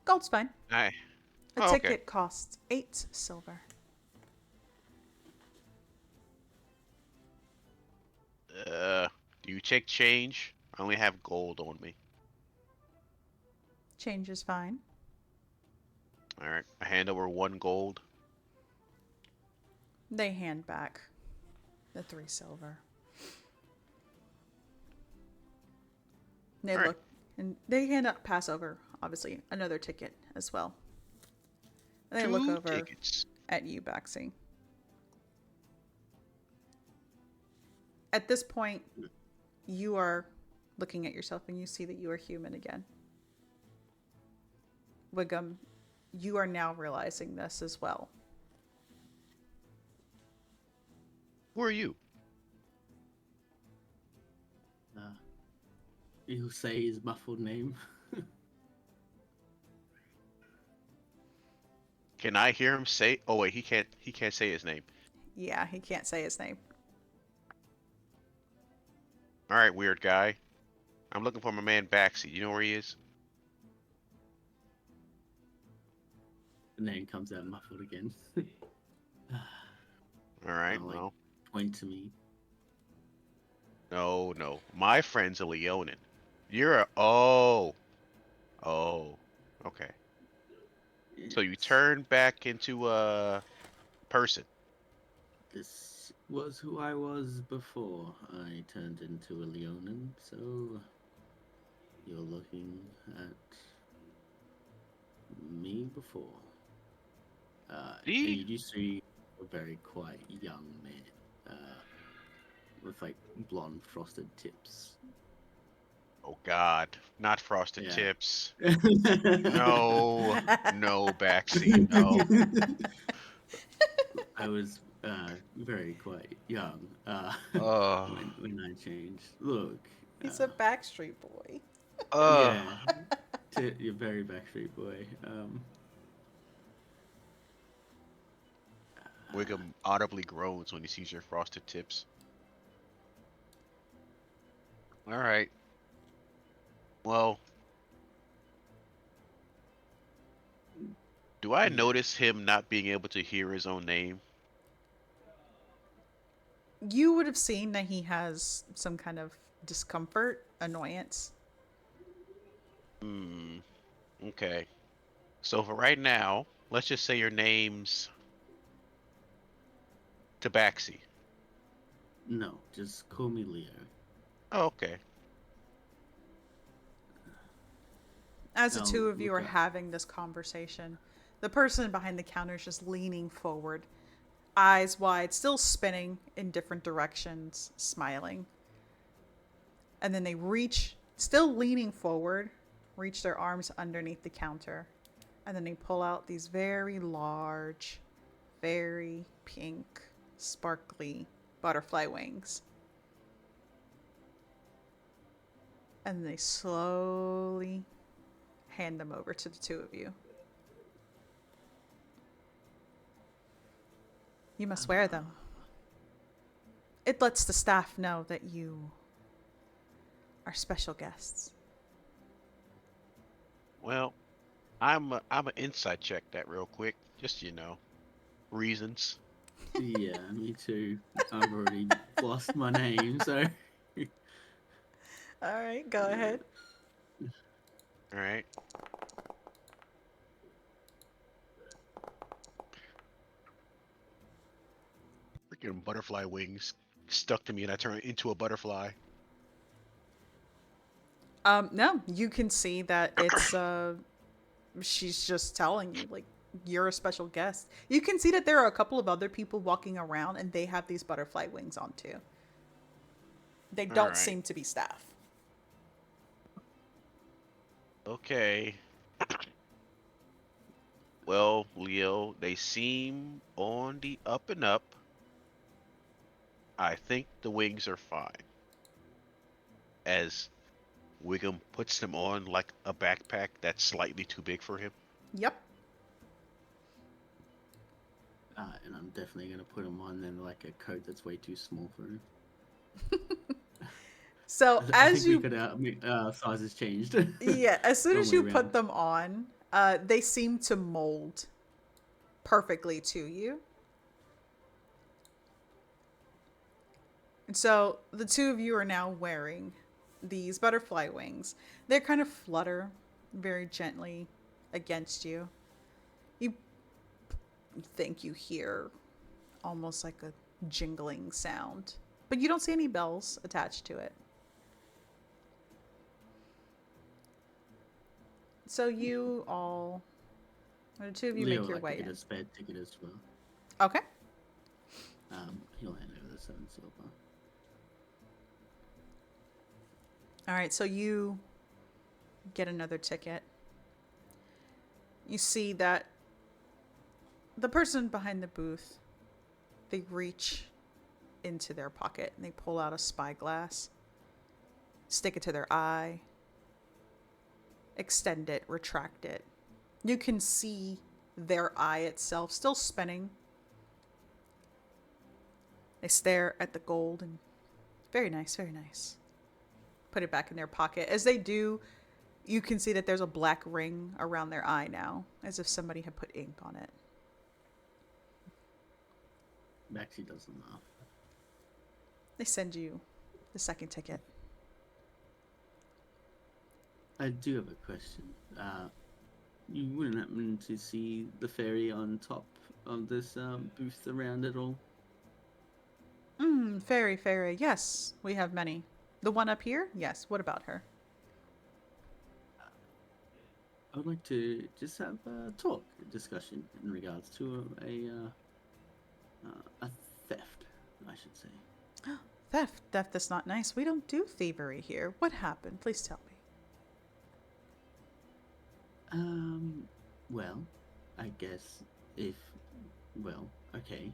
Gold's fine. I A Oh, okay. ticket costs 8 silver. Do you take change? I only have gold on me. Change is fine. All right, I hand over 1 gold. They hand back the 3 silver. They All right, look and they hand up, pass over, obviously, another ticket as well. And they look 2 over tickets. at you, Baxi. At this point, you are looking at yourself and you see that you are human again. Wiggum, you are now realizing this as well. Who are you? Uh, he'll say his muffled name. Can I hear him say? Oh wait, he can't. He can't say his name. Yeah, he can't say his name. All right, weird guy. I'm looking for my man Baxi. You know where he is? The name comes out muffled again. All right. I'll, like, Well, point to me. no, no. My friend's a Leonin. You're a. Oh. Oh. Okay. So you Yes. turn back into a person. This was who I was before I turned into a Leonin, so you're looking at me before. And See? you do see a very quite young man with like blonde frosted tips. Oh God, not frosted Yeah. tips. No, no, backseat, no. I was very quite young Uh, when I changed. Look, He's a Backstreet Boy. uh. yeah, you're very Backstreet Boy. Uh, Wiggum audibly groans when he sees your frosted tips. All right. Well, do I yeah, notice him not being able to hear his own name? You would have seen that he has some kind of discomfort, annoyance. Hmm. Okay. So for right now, let's just say your name's Tabaxi. no, just call me Leo. Oh, okay. As the I'll two of you look are up. having this conversation, the person behind the counter is just leaning forward, eyes wide, still spinning in different directions, smiling. And then they reach, still leaning forward, reach their arms underneath the counter. And then they pull out these very large, very pink, sparkly butterfly wings. And they slowly hand them over to the two of you. You must wear them. It lets the staff know that you are special guests. Well, I'm an inside check that real quick. Just reasons. Yeah, me too. I've already lost my name, so All right, go ahead. All right. Freaking butterfly wings stuck to me and I turn into a butterfly. No, you can see that it's she's just telling you like you're a special guest. You can see that there are a couple of other people walking around and they have these butterfly wings on too. They All don't right. seem to be staff. Okay. Well, Leo, they seem on the up and up. I think the wings are fine. As Wiggum puts them on like a backpack that's slightly too big for him. Yep. and I'm definitely gonna put him on then like a coat that's way too small for him. So I as think we you, could sizes changed. yeah, as soon Wrong as way you put around. them on, they seem to mold perfectly to you. And so the two of you are now wearing these butterfly wings. They kind of flutter very gently against you. You think you hear almost like a jingling sound, but you don't see any bells attached to it. So you all, or the two of you, Leo make would your like to way get a in. spare ticket as well. Okay. He'll hand over the 7 silver. All right. So you get another ticket. You see that the person behind the booth, they reach into their pocket and they pull out a spyglass, stick it to their eye, extend it, retract it. You can see their eye itself still spinning. They stare at the gold and very nice, very nice. Put it back in their pocket. As they do, you can see that there's a black ring around their eye now, as if somebody had put ink on it. Maxie doesn't laugh. They send you the second ticket. I do have a question. You wouldn't happen to see the fairy on top of this booth around it all? Fairy, fairy. Yes, we have many. The one up here? Yes. What about her? I would like to just have a talk, a discussion in regards to a theft, I should say. Theft. Theft is not nice. We don't do thievery here. What happened? Please tell me. Um, well, I guess if, well, okay,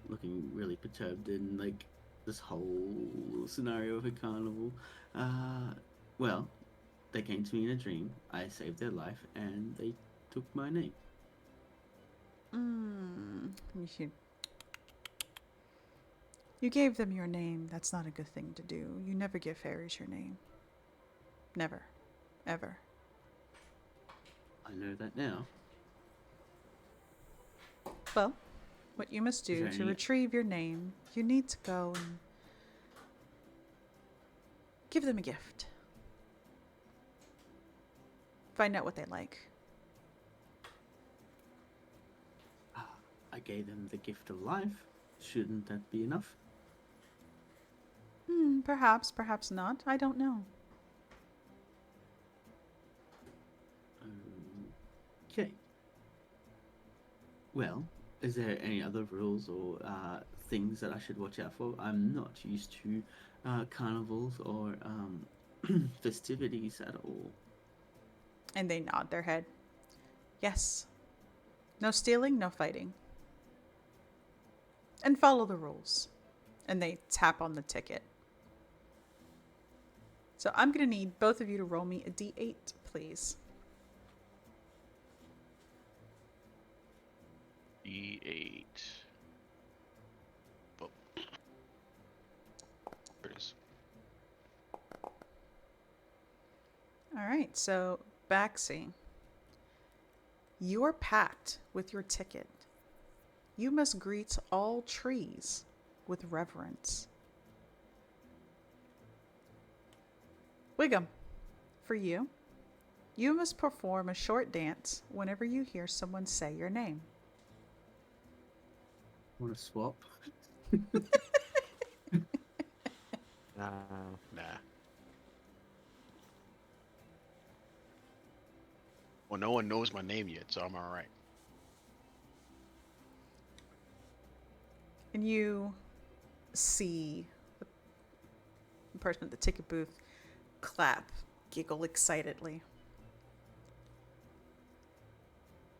looking really perturbed in like this whole scenario of a carnival. Uh, well, they came to me in a dream. I saved their life, and they took my name. You, you gave them your name. That's not a good thing to do. You never give fairies your name. Never. Ever. I know that now. Well, what you must Is do there to any? retrieve your name, you need to go and give them a gift. Find out what they like. I gave them the gift of life. Shouldn't that be enough? Perhaps, perhaps not. I don't know. Okay. Well, is there any other rules or things that I should watch out for? I'm not used to carnivals or festivities at all. And they nod their head. Yes. No stealing, no fighting. And follow the rules. And they tap on the ticket. So I'm going to need both of you to roll me a d8, please. E8. Oh, there it is. All right, so Baxi, you're packed with your ticket. You must greet all trees with reverence. Wiggum, for you, you must perform a short dance whenever you hear someone say your name. Want to swap? Nah. Well, no one knows my name yet, so I'm all right. And you see the person at the ticket booth clap, giggle excitedly.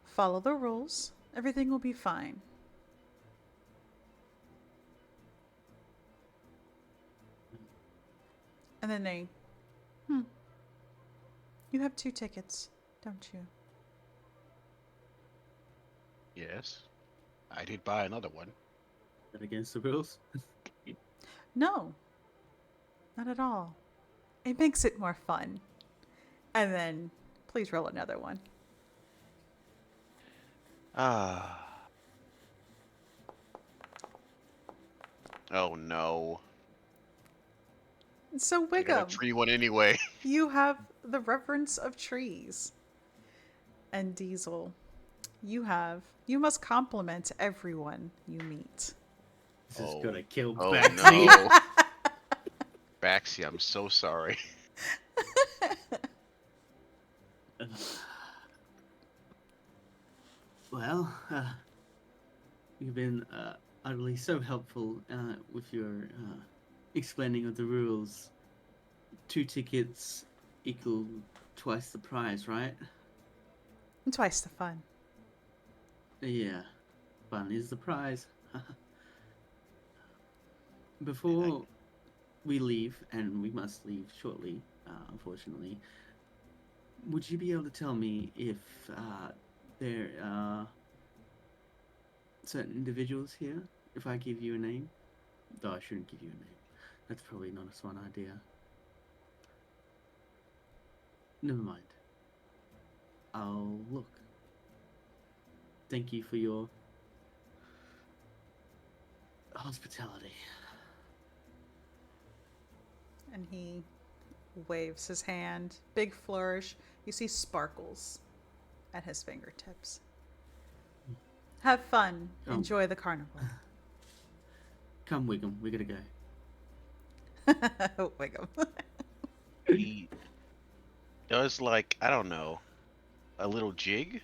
Follow the rules. Everything will be fine. And then they, you have 2 tickets, don't you? Yes, I did buy another one. Is that against the rules? No, not at all. It makes it more fun. And then, please roll another one. Ah. Oh no. So, I got a Wiggum, tree one anyway. you have the reverence of trees. And Diesel, you must compliment everyone you meet. This is Oh. gonna kill Oh Baxi. no. Baxi, I'm so sorry. Well, you've been utterly so helpful with your explaining of the rules. 2 tickets equal twice the price, right? And twice the fun. Yeah, fun is the prize. Before we leave, and we must leave shortly, unfortunately, would you be able to tell me if there are certain individuals here? If I give you a name? Though I shouldn't give you a name. That's probably not a smart idea. Never mind. I'll look. Thank you for your hospitality. And he waves his hand, big flourish. You see sparkles at his fingertips. Have fun. Come. Enjoy the carnival. Come, Wiggum, we gotta go. Wiggum. He does like, I don't know, a little jig.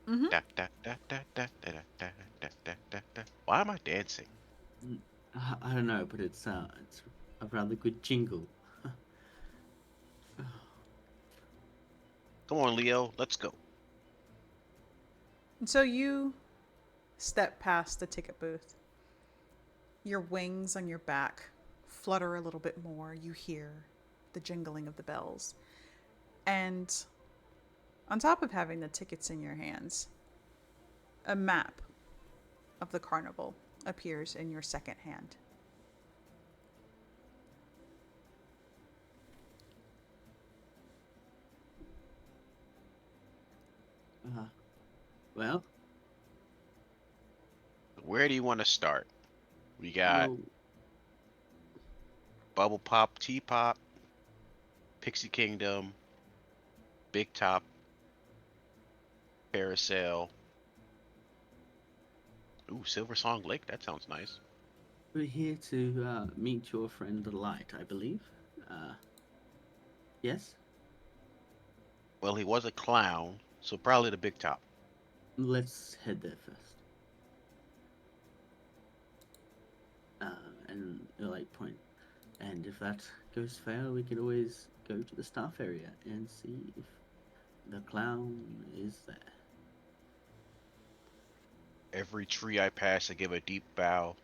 Mm-hmm. Da, da, da, da, da, da, da, da, da, da, da. Why am I dancing? I don't know, but it's a rather good jingle. Come on, Leo, let's go. And so you step past the ticket booth. Your wings on your back flutter a little bit more. You hear the jingling of the bells. And on top of having the tickets in your hands, a map of the carnival appears in your second hand. Well, Where do you want to start? We got well, Bubble Pop, Teapot, Pixie Kingdom, Big Top, Parasail. Ooh, Silver Song Lake. That sounds nice. we're here to meet your friend the Light, I believe. Yes? Well, he was a clown, so probably the Big Top. Let's head there first. And the Light point. And if that goes fail, we could always go to the staff area and see if the clown is there. Every tree I pass, I give a deep bow.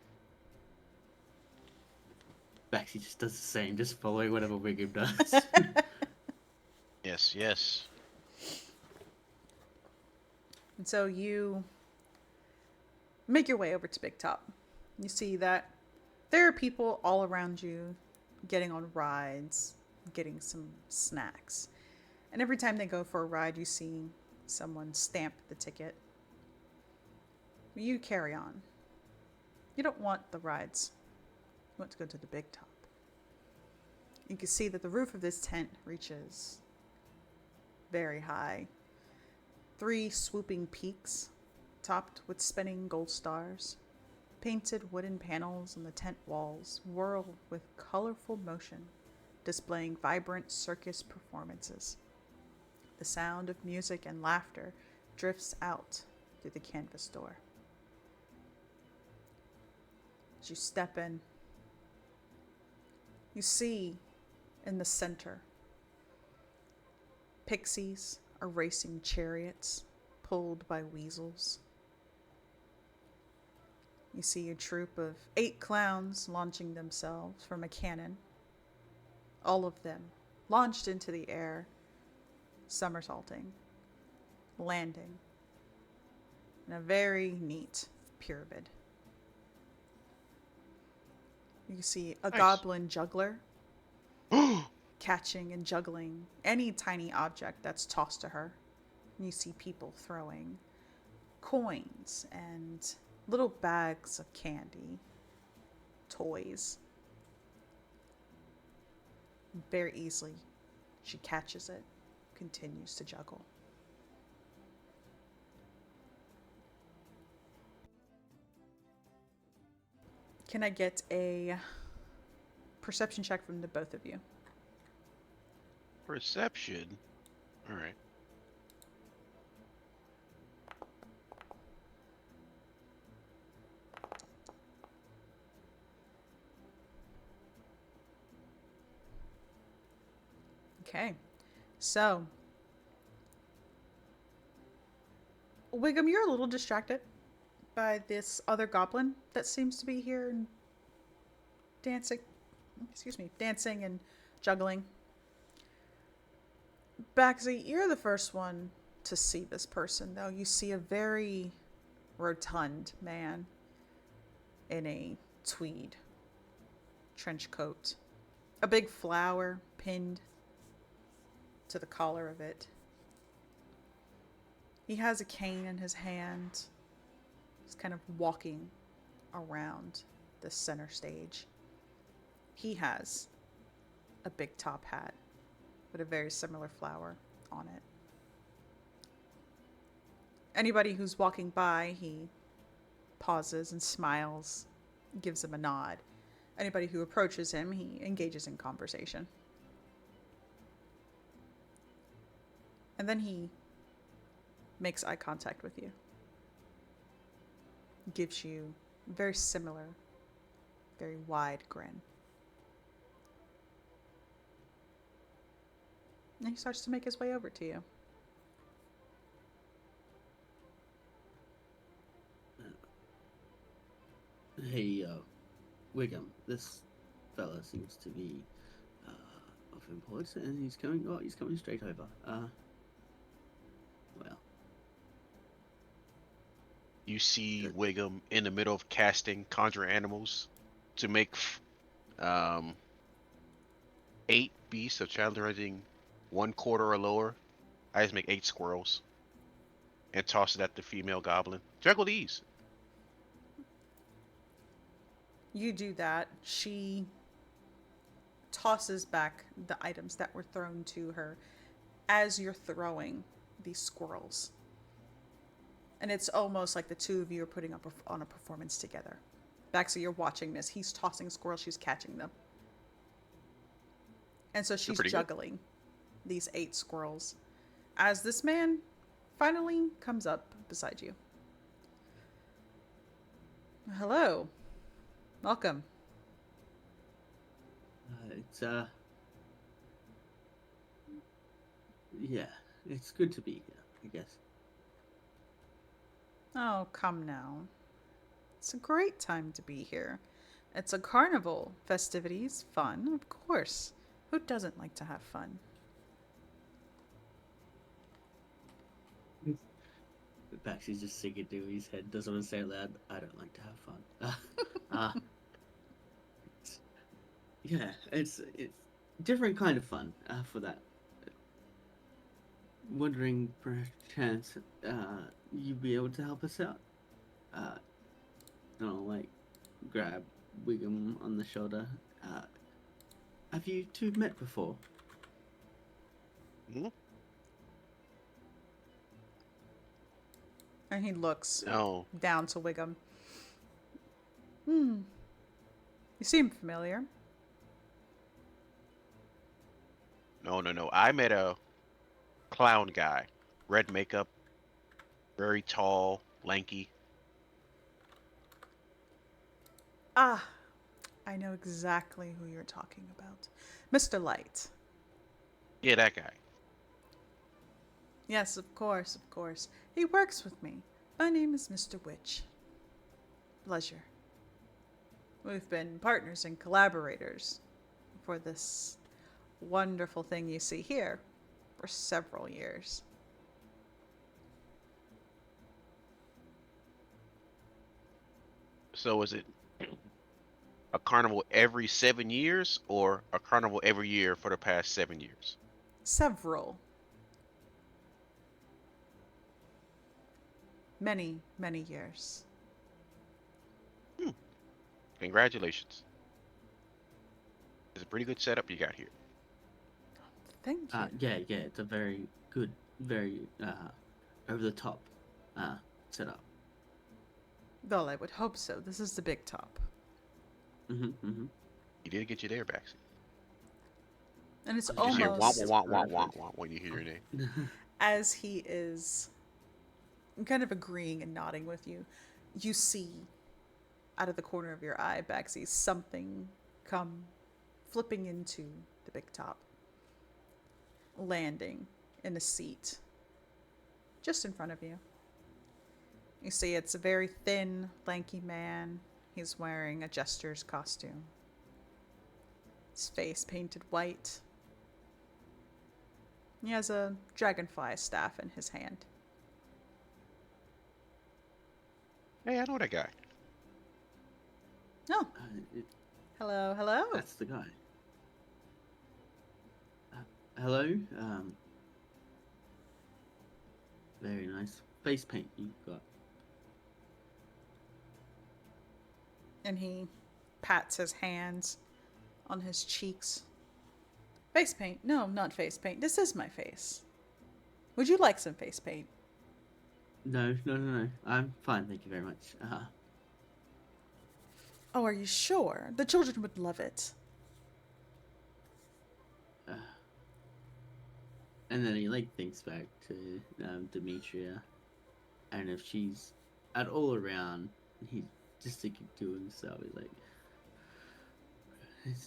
Baxi just does the same, just following whatever Wiggum does. Yes, yes. And so you make your way over to Big Top. You see that there are people all around you getting on rides, getting some snacks. And every time they go for a ride, you see someone stamp the ticket. You carry on. You don't want the rides. You want to go to the Big Top. You can see that the roof of this tent reaches very high. 3 swooping peaks, topped with spinning gold stars. Painted wooden panels on the tent walls whirl with colorful motion, displaying vibrant circus performances. The sound of music and laughter drifts out through the canvas door. As you step in, you see in the center pixies are racing chariots pulled by weasels. You see a troop of 8 clowns launching themselves from a cannon. All of them launched into the air, somersaulting, landing in a very neat pyramid. You see a Nice. goblin juggler catching and juggling any tiny object that's tossed to her. You see people throwing coins and little bags of candy, toys. Very easily, she catches it, continues to juggle. Can I get a perception check from the both of you? Perception. All right. Okay. So, Wiggum, you're a little distracted by this other goblin that seems to be here and dancing and juggling. Baxi, you're the first one to see this person, though. You see a very rotund man in a tweed trench coat, a big flower pinned to the collar of it. He has a cane in his hand. He's kind of walking around the center stage. He has a big top hat with a very similar flower on it. Anybody who's walking by, he pauses and smiles, gives him a nod. Anybody who approaches him, he engages in conversation. And then he makes eye contact with you. Gives you a very similar, very wide grin. And he starts to make his way over to you. Hey, Wiggum, this fella seems to be of importance, and he's coming. Oh, he's coming straight over. Well, You see Good. Wiggum in the middle of casting Conjure Animals to make 8 beasts of challenging 1/4 or lower. I just make 8 squirrels and toss it at the female goblin. Juggle these. You do that. She tosses back the items that were thrown to her as you're throwing these squirrels. And it's almost like the two of you are putting up on a performance together. Baxter, you're watching this. He's tossing squirrels, she's catching them. And so she's juggling these 8 squirrels as this man finally comes up beside you. Hello. Welcome. it's yeah, it's good to be here, I guess. Oh, come now. It's a great time to be here. It's a carnival. Festivities, fun, of course. Who doesn't like to have fun? Baxy's just sinking to his head. Doesn't want to say it loud. I don't like to have fun. Yeah, it's different kind of fun for that. Wondering, perchance, you'd be able to help us out. Like grab Wiggum on the shoulder. Have you two met before? Hmm? And he looks No. down to Wiggum. You seem familiar. No. I met a clown guy. Red makeup. Very tall. Lanky. Ah, I know exactly who you're talking about. Mr. Light. Yeah, that guy. Yes, of course, of course. He works with me. My name is Mr. Witch. Pleasure. We've been partners and collaborators for this wonderful thing you see here for several years. So is it a carnival every 7 years or a carnival every year for the past 7 years? Several. Many, many years. Congratulations. It's a pretty good setup you got here. Thank you. Yeah, it's a very good, very over the top setup. Well, I would hope so. This is the big top. He did get you there, Baxi. And it's You just hear wah almost wah wah wah wah when you hear your name. as he is kind of agreeing and nodding with you, you see out of the corner of your eye, Baxi, something come flipping into the big top, landing in a seat just in front of you. You see it's a very thin, lanky man. He's wearing a jester's costume. His face painted white. He has a dragonfly staff in his hand. Hey, I know that guy. Oh, hello, hello. That's the guy. Hello. Very nice face paint you've got. And he pats his hands on his cheeks. Face paint? No, not face paint. This is my face. Would you like some face paint? No, no, no, no. I'm fine, thank you very much. Oh, are you sure? The children would love it. Uh, and then he like thinks back to Demetria, and if she's at all around, he's just thinking to himself, he's like,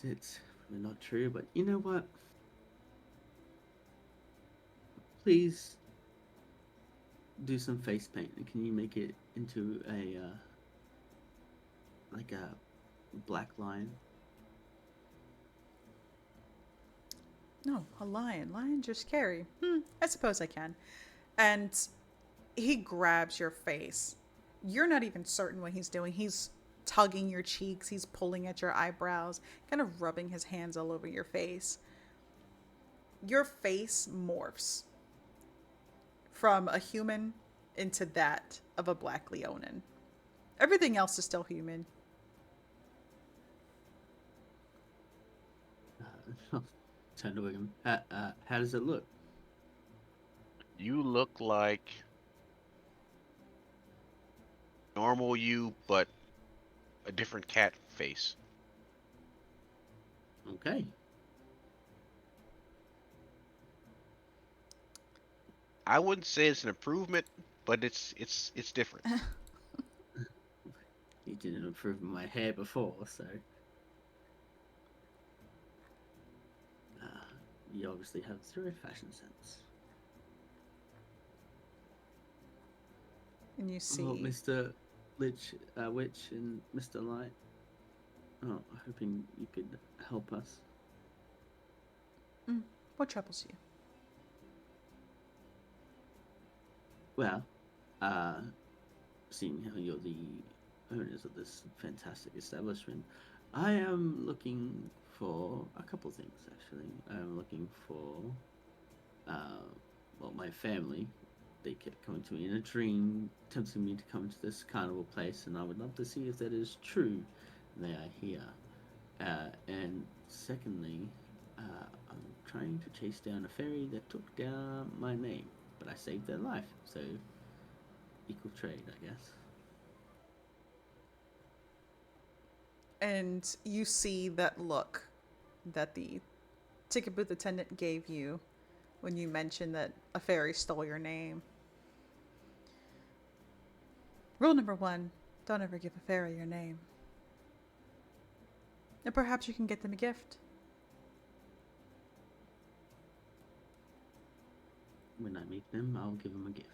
it's probably not true, but you know what? Please do some face paint, and can you make it into a like a black line? No, a lion. Lions are scary. I suppose I can. And he grabs your face. You're not even certain what he's doing. He's tugging your cheeks, he's pulling at your eyebrows, kind of rubbing his hands all over your face. Your face morphs from a human into that of a black Leonin. Everything else is still human. Turn to him. How does it look? You look like normal you, but a different cat face. Okay. I wouldn't say it's an improvement, but it's different. You didn't improve my hair before, so you obviously have zero fashion sense. And you Well, see. Mr. Witch and Mr. Light. Oh, hoping you could help us. What troubles you? Well, seeing how you're the owners of this fantastic establishment, I am looking for a couple things actually. I'm looking for, uh, well, my family. They kept coming to me in a dream, tempting me to come to this carnival place, and I would love to see if that is true. They are here. And secondly, I'm trying to chase down a fairy that took down my name, but I saved their life, so equal trade, I guess. And you see that look that the ticket booth attendant gave you when you mentioned that a fairy stole your name. Rule number one, don't ever give a fairy your name. And perhaps you can get them a gift. When I meet them, I'll give them a gift.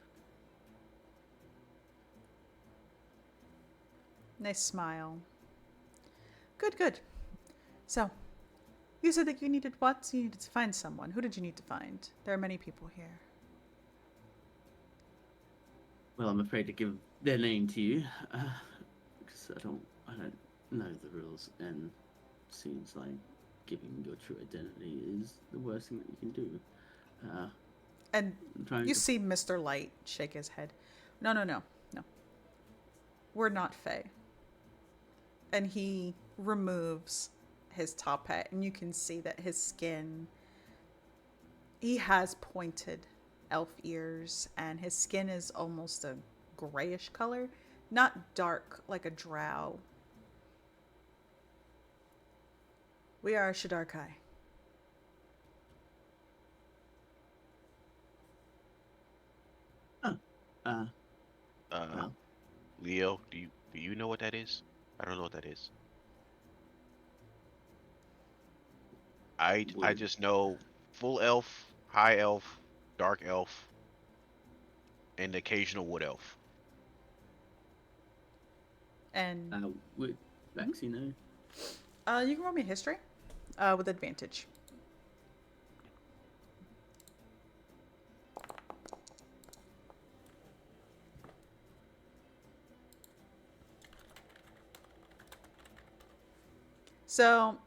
Nice smile. Good, good. So, you said that you needed what? You needed to find someone. Who did you need to find? There are many people here. Well, I'm afraid to give their name to you, because I don't know the rules, and seems like giving your true identity is the worst thing that you can do. Uh, And I'm trying you to. see Mr. Light shake his head. No, no, no, no. We're not Fae. And he removes his top hat, and you can see that his skin. He has pointed elf ears, and his skin is almost a grayish color, not dark like a drow. We are Shadarkai. Oh, uh, Uh, well, Leo, do you know what that is? I don't know what that is. I would just know full elf, high elf, dark elf, and the occasional wood elf. And would mhm. Baxi know? You can roll me a history with advantage. So,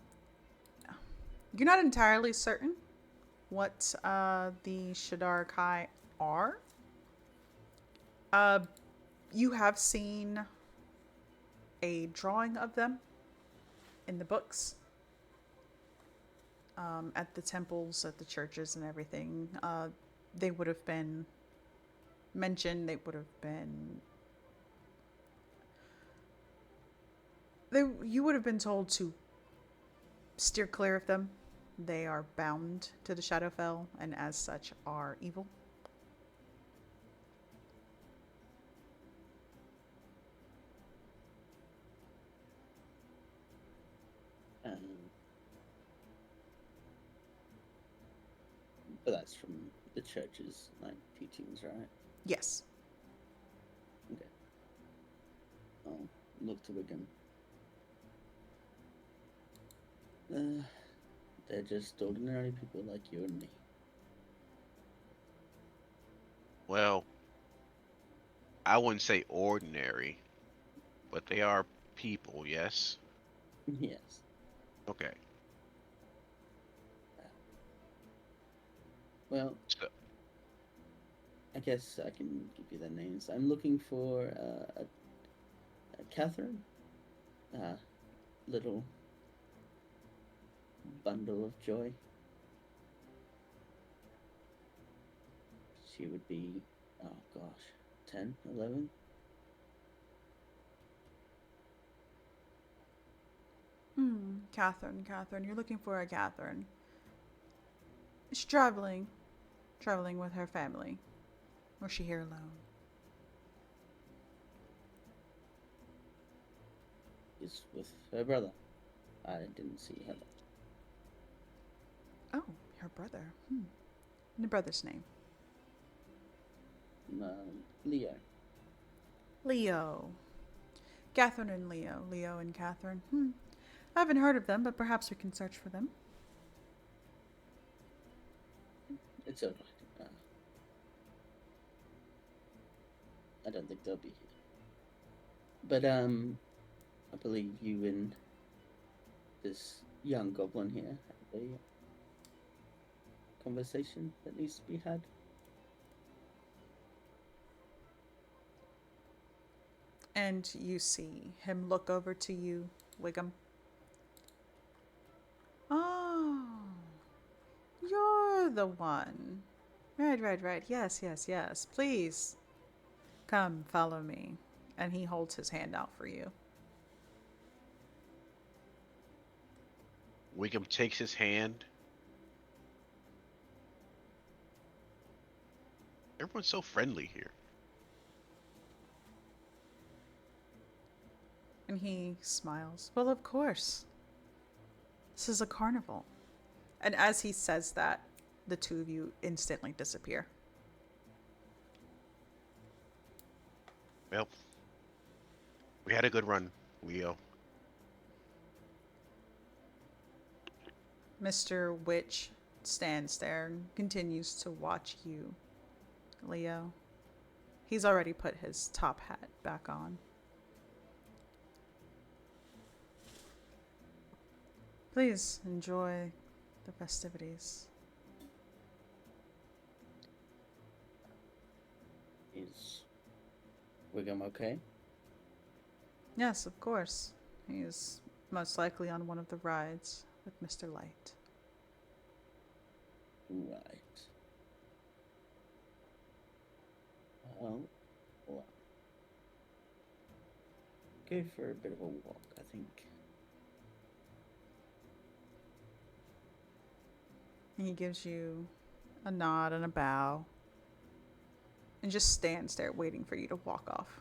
you're not entirely certain what the Shadar Kai are. Uh, you have seen a drawing of them in the books, at the temples, at the churches, and everything. They would have been mentioned, they would have been. You would have been told to steer clear of them. They are bound to the Shadowfell and as such are evil. Um, but that's from the church's like teachings, right? Yes. Okay. I'll look to Wigan. They're just ordinary people like you and me. Well, I wouldn't say ordinary, but they are people, yes? Yes. Okay. Well, So, I guess I can give you their names. I'm looking for a Catherine, a little bundle of joy. She would be, oh gosh, 10, 11. Catherine. You're looking for a Catherine. She's traveling with her family. Or is she here alone? Is with her brother. I didn't see her. Oh, her brother. And the brother's name? Leo. Leo. Catherine and Leo. Leo and Catherine. I haven't heard of them, but perhaps we can search for them. It's alright. I don't think they'll be here. But I believe you and this young goblin here have a conversation that needs to be had. And you see him look over to you, Wiggum. Oh, you're the one. Right. Yes. Please, come, follow me. And he holds his hand out for you. Wiggum takes his hand. Everyone's so friendly here. And he smiles. Well, of course. This is a carnival. And as he says that, the two of you instantly disappear. Well, we had a good run, Leo. Mr. Witch stands there and continues to watch you, Leo. He's already put his top hat back on. Please enjoy the festivities. Is Wiggum okay? Yes, of course. He's most likely on one of the rides with Mr. Light. Right. Well, go for a bit of a walk, I think. He gives you a nod and a bow and just stands there waiting for you to walk off.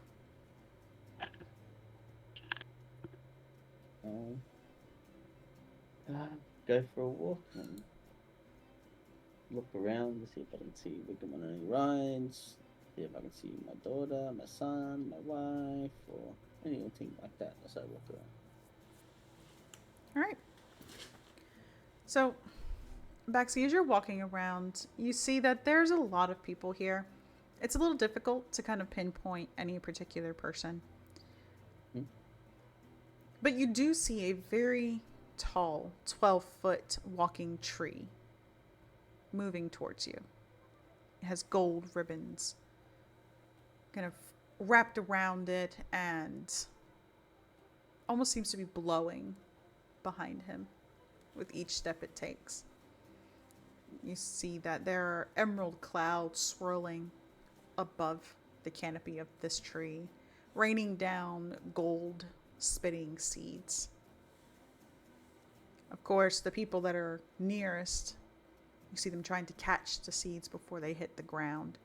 Go for a walk and look around to see if I can see Wiggum on any rides, see if I can see my daughter, my son, my wife, or anything like that as I walk around. All right. So, Baxi, as you're walking around, you see that there's a lot of people here. It's a little difficult to kind of pinpoint any particular person. But you do see a very tall, 12-foot walking tree moving towards you. It has gold ribbons kind of wrapped around it and almost seems to be blowing behind him with each step it takes. You see that there are emerald clouds swirling above the canopy of this tree, raining down gold spitting seeds. Of course, the people that are nearest, you see them trying to catch the seeds before they hit the ground.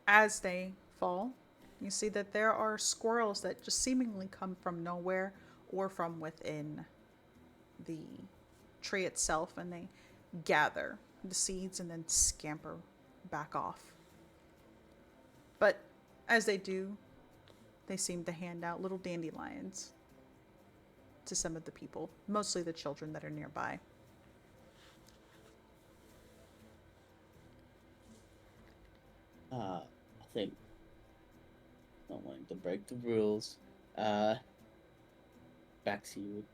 As they fall, you see that there are squirrels that just seemingly come from nowhere or from within the tree itself, and they gather the seeds and then scamper back off. But as they do, they seem to hand out little dandelions to some of the people, mostly the children that are nearby. I think, not wanting to break the rules, uh, Baxi would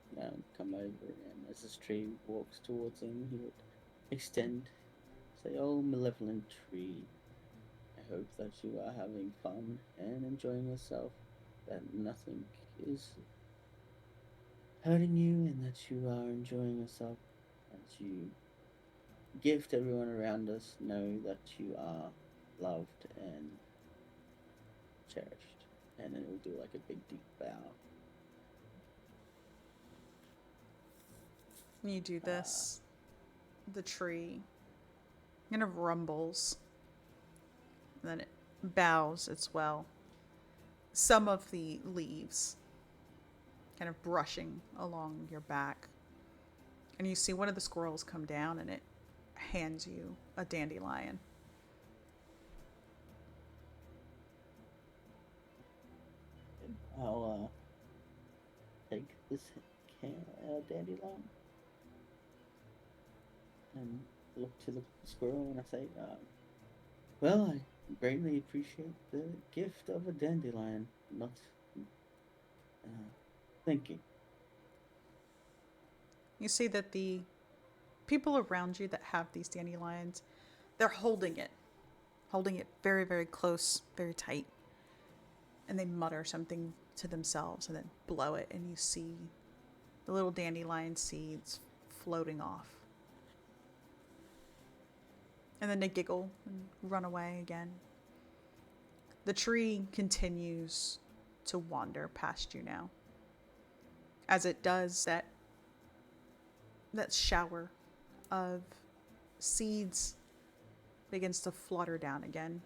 come over, and as this tree walks towards him, he would extend, say, "Oh, malevolent tree, I hope that you are having fun and enjoying yourself, that nothing is hurting you, and that you are enjoying yourself, as you give to everyone around us. Know that you are loved and cherished." And then it will do like a big deep bow. When you do this, the tree kind of rumbles, and then it bows as well. Some of the leaves kind of brushing along your back. And you see one of the squirrels come down, and it hands you a dandelion. I'll take this dandelion and look to the squirrel and I say, "Well, I greatly appreciate the gift of a dandelion. Not thank you." You see that the people around you that have these dandelions, they're holding it very, very close, very tight. And they mutter something to themselves and then blow it, and you see the little dandelion seeds floating off. And then they giggle and run away again. The tree continues to wander past you now. As it does, that shower of seeds begins to flutter down again.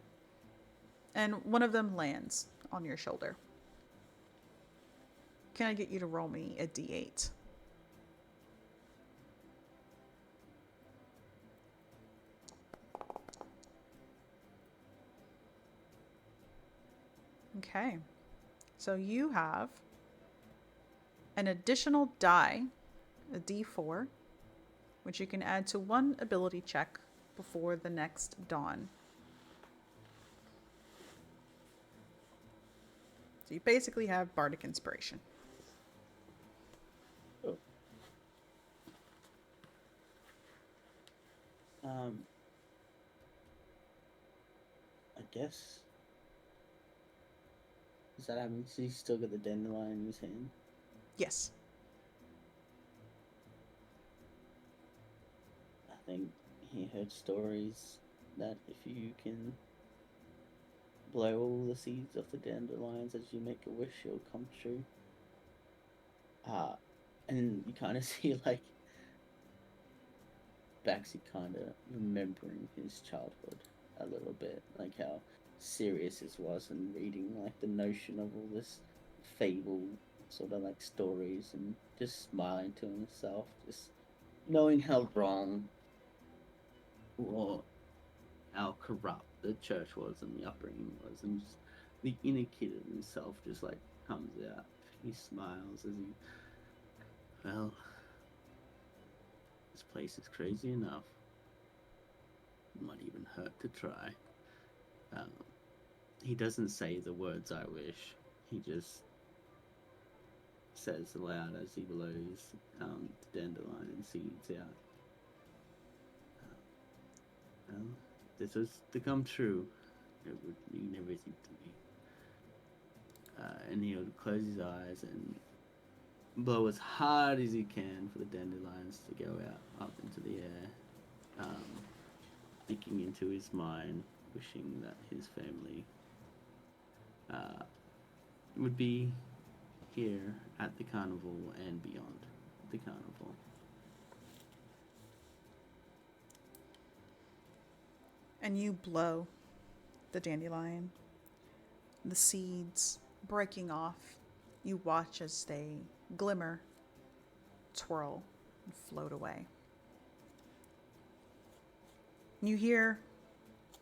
And one of them lands on your shoulder. Can I get you to roll me a d8? Okay. So you have an additional die, a d4, which you can add to one ability check before the next dawn. So you basically have bardic inspiration. Oh. I guess. Does that happen? So he's still got the dandelion in his hand? Yes. I think he heard stories that if you can blow all the seeds off the dandelions as you make a wish, it'll come true. And you kind of see like Baxi kind of remembering his childhood a little bit, like how serious this was, and reading like the notion of all this fable sort of like stories, and just smiling to himself, just knowing how wrong Or how corrupt the church was and the upbringing was, and just the inner kid in himself just like comes out. He smiles as he, well, this place is crazy enough. It might even hurt to try. He doesn't say the words "I wish." He just says aloud as he blows the dandelion seeds out. Well, this was to come true. It would mean everything to me. And he'll close his eyes and blow as hard as he can for the dandelions to go out up into the air, thinking into his mind wishing that his family would be here at the carnival and beyond the carnival. And you blow the dandelion, the seeds breaking off. You watch as they glimmer, twirl, and float away. You hear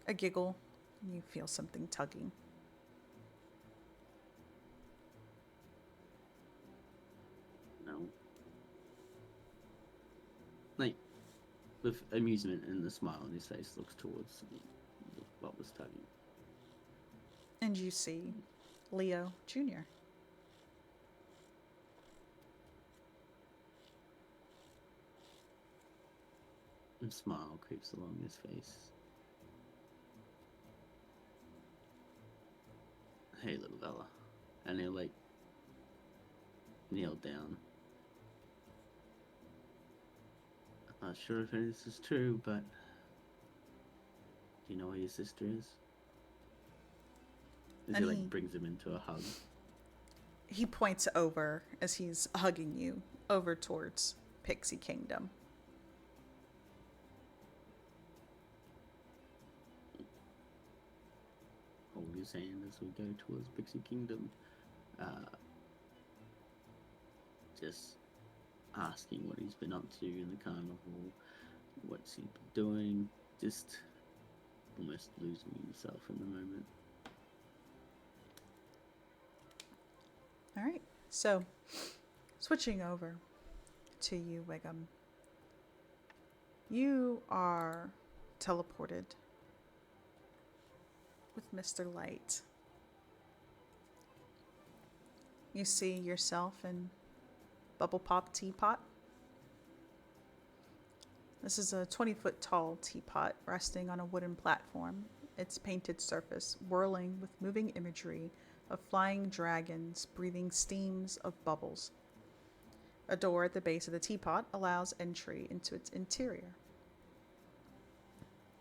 a giggle, and you feel something tugging. No. Like, with amusement and the smile on his face, looks towards what was tugging. And you see Leo Jr. A smile creeps along his face. Hey, little fella. And he'll, like, kneel down. I'm not sure if this is true, but do you know where your sister is? As he, like, brings him into a hug. He points over as he's hugging you over towards Pixie Kingdom. Hold his hand as we go towards Pixie Kingdom. Just asking what he's been up to in the carnival, what's he been doing, just almost losing himself in the moment. All right, so switching over to you, Wiggum. You are teleported with Mr. Light. You see yourself in Bubble Pop Teapot. This is a 20-foot tall teapot resting on a wooden platform, its painted surface whirling with moving imagery of flying dragons breathing steams of bubbles. A door at the base of the teapot allows entry into its interior.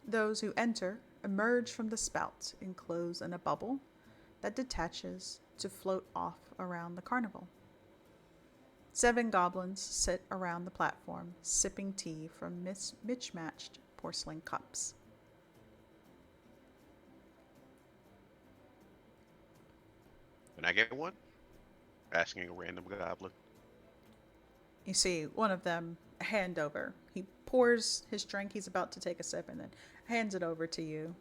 Those who enter emerge from the spout enclosed in a bubble that detaches to float off around the carnival. 7 goblins sit around the platform, sipping tea from mismatched porcelain cups. Can I get one? Asking a random goblin. You see one of them hand over. He pours his drink. He's about to take a sip and then hands it over to you.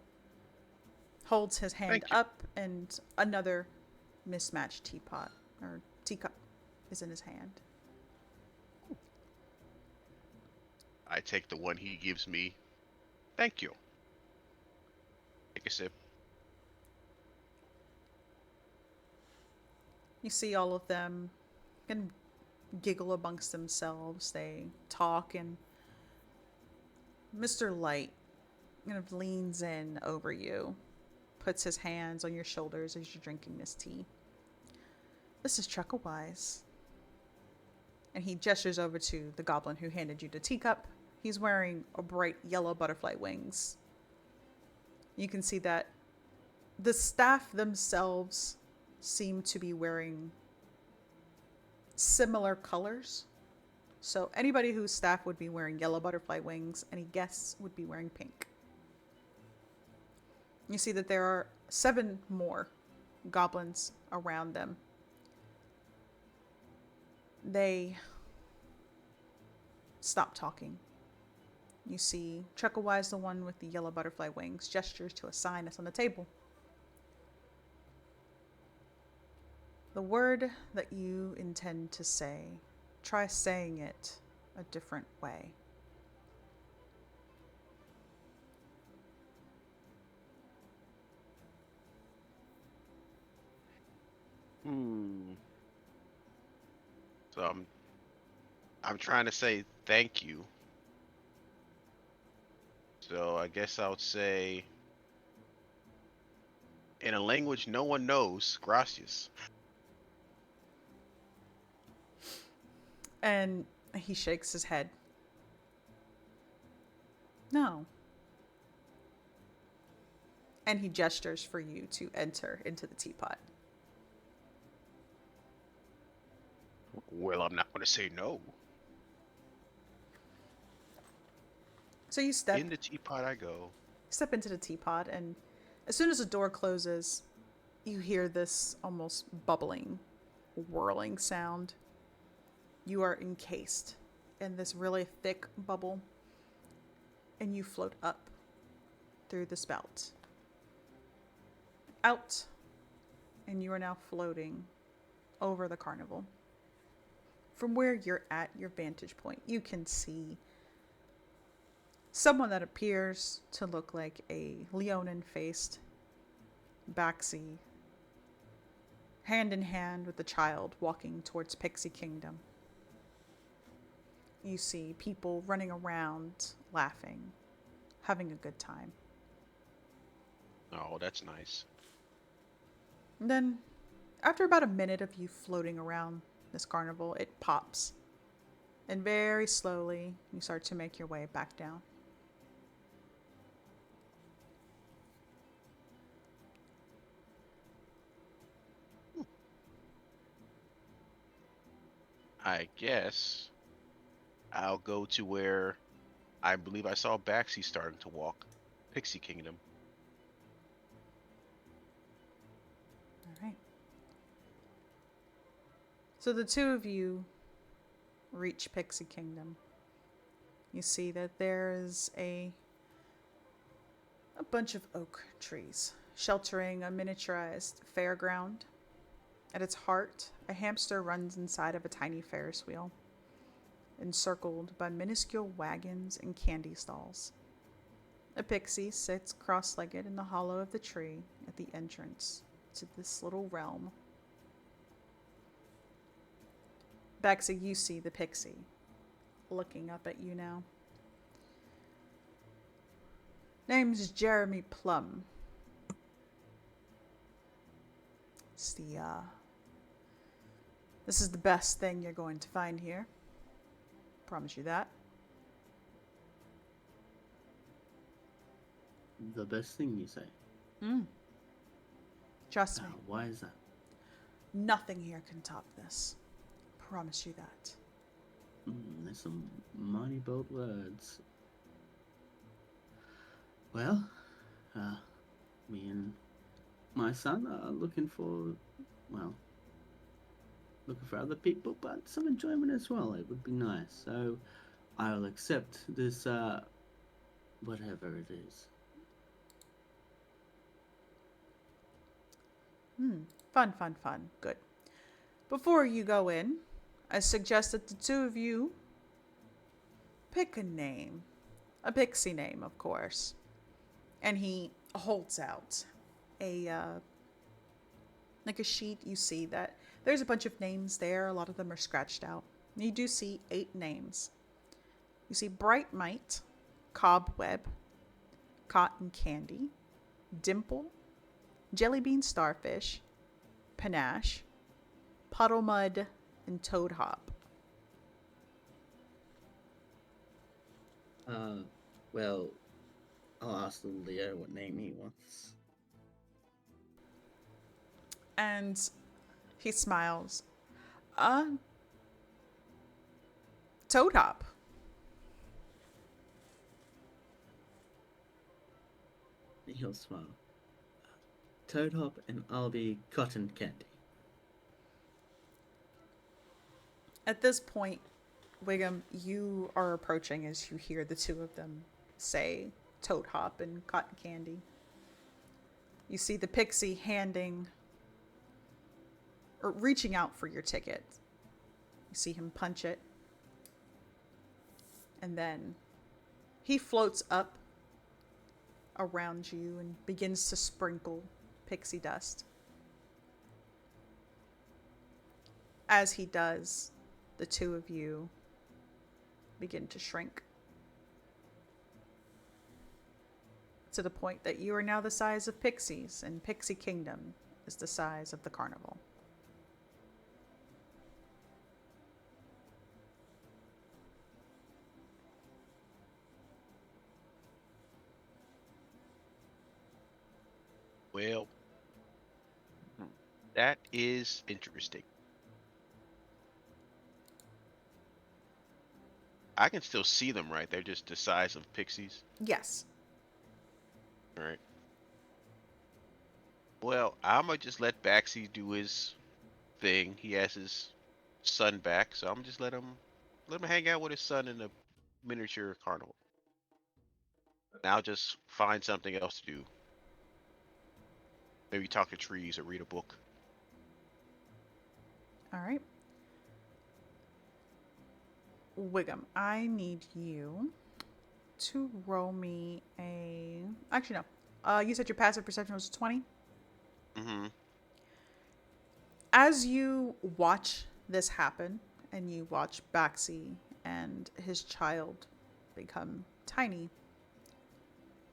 Holds his hand Thank you. up, and another mismatched teapot or teacup is in his hand. I take the one he gives me. Thank you. Take a sip. You see all of them kind of giggle amongst themselves. They talk, and Mr. Light kind of leans in over you, puts his hands on your shoulders as you're drinking this tea. This is Chuckawise. And he gestures over to the goblin who handed you the teacup. He's wearing a bright yellow butterfly wings. You can see that the staff themselves seem to be wearing similar colors. So anybody whose staff would be wearing yellow butterfly wings, any guests would be wearing pink. You see that there are 7 more goblins around them. They stop talking. You see Chuckawise, the one with the yellow butterfly wings, gestures to a sign that's on the table. The word that you intend to say, try saying it a different way. So I'm trying to say thank you. So I guess I would say in a language no one knows, gracias. And he shakes his head. No. And he gestures for you to enter into the teapot. Well, I'm not going to say no. So you In the teapot I go. step into the teapot, and as soon as the door closes, you hear this almost bubbling, whirling sound. You are encased in this really thick bubble, and you float up through the spout. Out, and you are now floating over the carnival. From where you're at your vantage point, you can see someone that appears to look like a Leonin-faced Baxi, hand in hand with the child walking towards Pixie Kingdom. You see people running around, laughing, having a good time. Oh, that's nice. And then, after about a minute of you floating around this carnival, it pops. And very slowly, you start to make your way back down. I guess I'll go to where I believe I saw Baxi starting to walk. Pixie Kingdom. All right. So the two of you reach Pixie Kingdom. You see that there is a bunch of oak trees sheltering a miniaturized fairground. At its heart, a hamster runs inside of a tiny Ferris wheel, encircled by minuscule wagons and candy stalls. A pixie sits cross-legged in the hollow of the tree at the entrance to this little realm. Baxi, you see the pixie looking up at you now. Name's Jeremy Plum. This is the best thing you're going to find here. Promise you that. The best thing, you say? Trust me. Why is that? Nothing here can top this. Promise you that. There's some mighty bold words. Well, me and my son are looking for other people, but some enjoyment as well. It would be nice. So I'll accept this, whatever it is. Fun. Good. Before you go in, I suggest that the two of you pick a name. A pixie name, of course. And he holds out a sheet. You see that there's a bunch of names there. A lot of them are scratched out. You do see 8 names. You see Bright Mite, Cobweb, Cotton Candy, Dimple, Jellybean Starfish, Panache, Puddle Mud, and Toad Hop. Well, I'll ask little Leo what name he wants. And he smiles. Toad Hop. He'll smile. Toad Hop, and I'll be Cotton Candy. At this point, Wiggum, you are approaching as you hear the two of them say Toad Hop and Cotton Candy. You see the pixie handing or reaching out for your ticket. You see him punch it. And then he floats up around you and begins to sprinkle pixie dust. As he does, the two of you begin to shrink to the point that you are now the size of pixies, and Pixie Kingdom is the size of the carnival. Well, hmm, that is interesting. I can still see them, right? They're just the size of pixies. Yes. All right. Well, I'm gonna just let Baxi do his thing. He has his son back, so I'm just let him hang out with his son in the miniature carnival. And I'll just find something else to do. Maybe talk to trees or read a book. All right. Wiggum, I need you to roll me a. Actually, no. You said your passive perception was 20. Mm-hmm. As you watch this happen, and you watch Baxi and his child become tiny,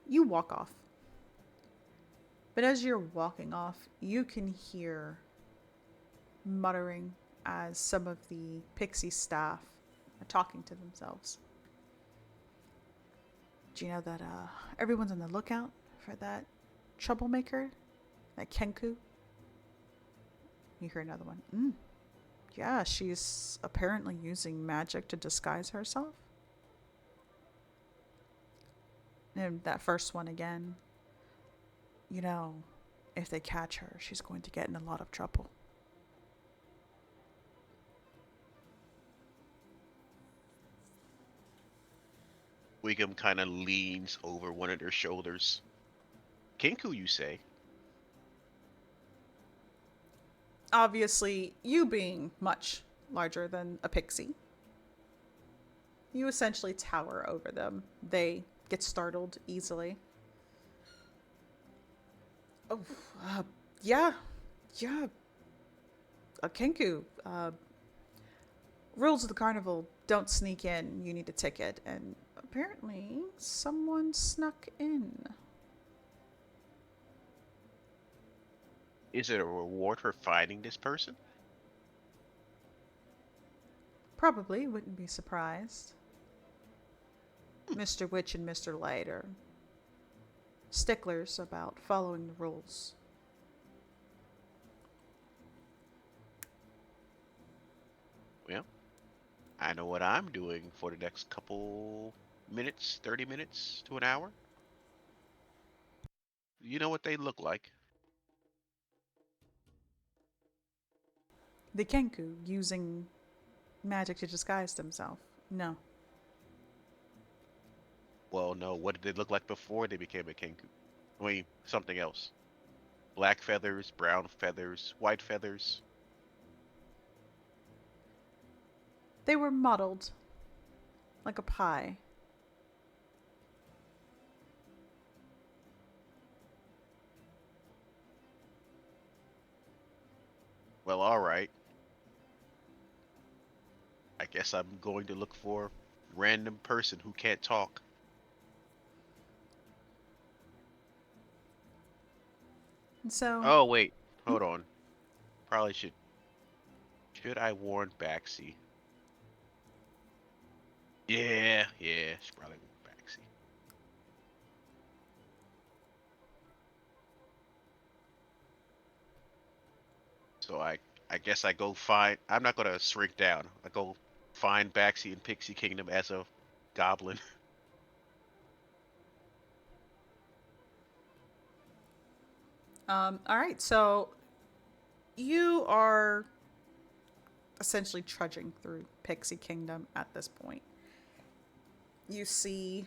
you walk off. But as you're walking off, you can hear muttering as some of the pixie staff are talking to themselves. Do you know that everyone's on the lookout for that troublemaker, that Kenku? You hear another one. Yeah, she's apparently using magic to disguise herself. And that first one again. You know, if they catch her, she's going to get in a lot of trouble. Wiggum kind of leans over one of their shoulders. Kinku, you say? Obviously, you being much larger than a pixie, you essentially tower over them. They get startled easily. Oh, uh, yeah, yeah. Kenku, rules of the carnival don't sneak in. You need a ticket. And apparently, someone snuck in. Is it a reward for finding this person? Probably, wouldn't be surprised. Mr. Witch and Mr. Light are sticklers about following the rules. Well, I know what I'm doing for the next couple minutes, 30 minutes to an hour. You know what they look like. The Kenku using magic to disguise themselves. No. Well, no, what did they look like before they became a kenku? I mean, something else. Black feathers, brown feathers, white feathers. They were muddled like a pie. Well, all right. I guess I'm going to look for random person who can't talk. And so, Oh, wait. Hold on. Probably should I warn Baxi? Yeah, should probably warn Baxi. So I guess I go find. I'm not gonna shrink down. I go find Baxi in Pixie Kingdom as a goblin. all right. So you are essentially trudging through Pixie Kingdom at this point. You see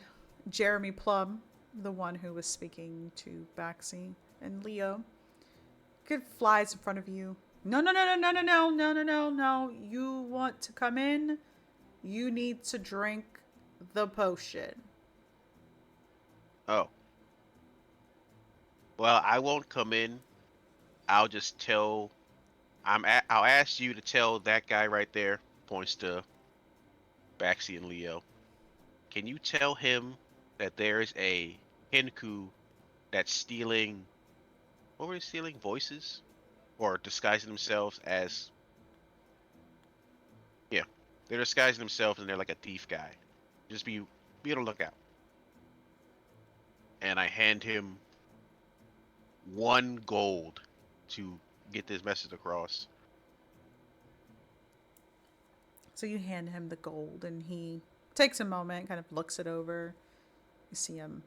Jeremy Plum, the one who was speaking to Baxi and Leo. Kid flies in front of you. No, no, no, no, no, no, no, no, no, no, no. You want to come in? You need to drink the potion. Oh, well, I won't come in. I'll just tell. I'll ask you to tell that guy right there. Points to Baxi and Leo. Can you tell him that there's a Hinku that's stealing? What were they stealing? Voices or disguising themselves as? Yeah, they're disguising themselves and they're like a thief guy. Just be on the lookout. And I hand him 1 gold to get this message across. So you hand him the gold, and he takes a moment, kind of looks it over. You see him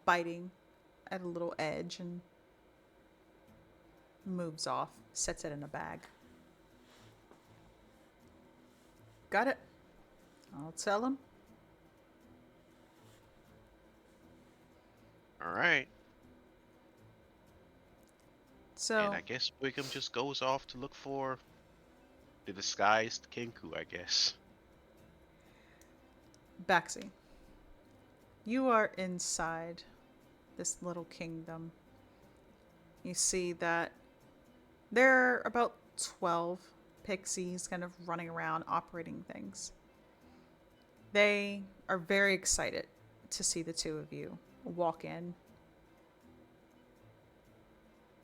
biting at a little edge and moves off, sets it in a bag. Got it. I'll tell him. All right. And So, I guess Wiggum just goes off to look for the disguised Kenku, I guess. Baxi, you are inside this little kingdom. You see that there are about 12 pixies kind of running around operating things. They are very excited to see the two of you walk in.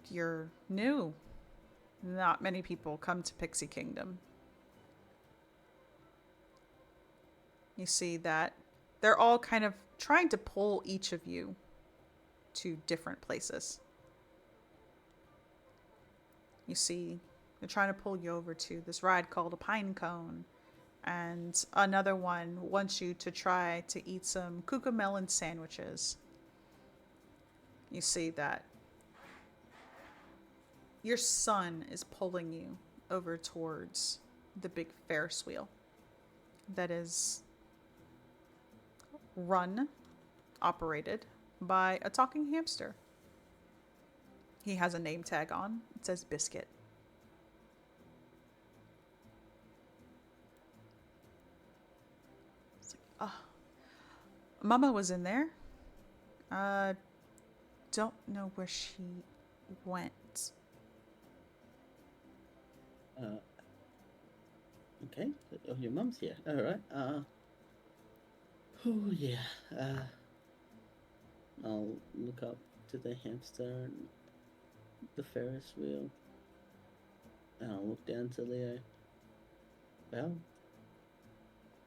You're new. Not many people come to Pixie Kingdom. You see that they're all kind of trying to pull each of you to different places. You see, they're trying to pull you over to this ride called a pine cone. And another one wants you to try to eat some cucamelon sandwiches. You see that your son is pulling you over towards the big Ferris wheel that is run, operated by a talking hamster. He has a name tag on. It says Biscuit. It's like, oh, Mama was in there. Don't know where she went. Okay. Oh, your mum's here. All right. Oh yeah. I'll look up to the hamster and the Ferris wheel, and I'll look down to Leo. Well,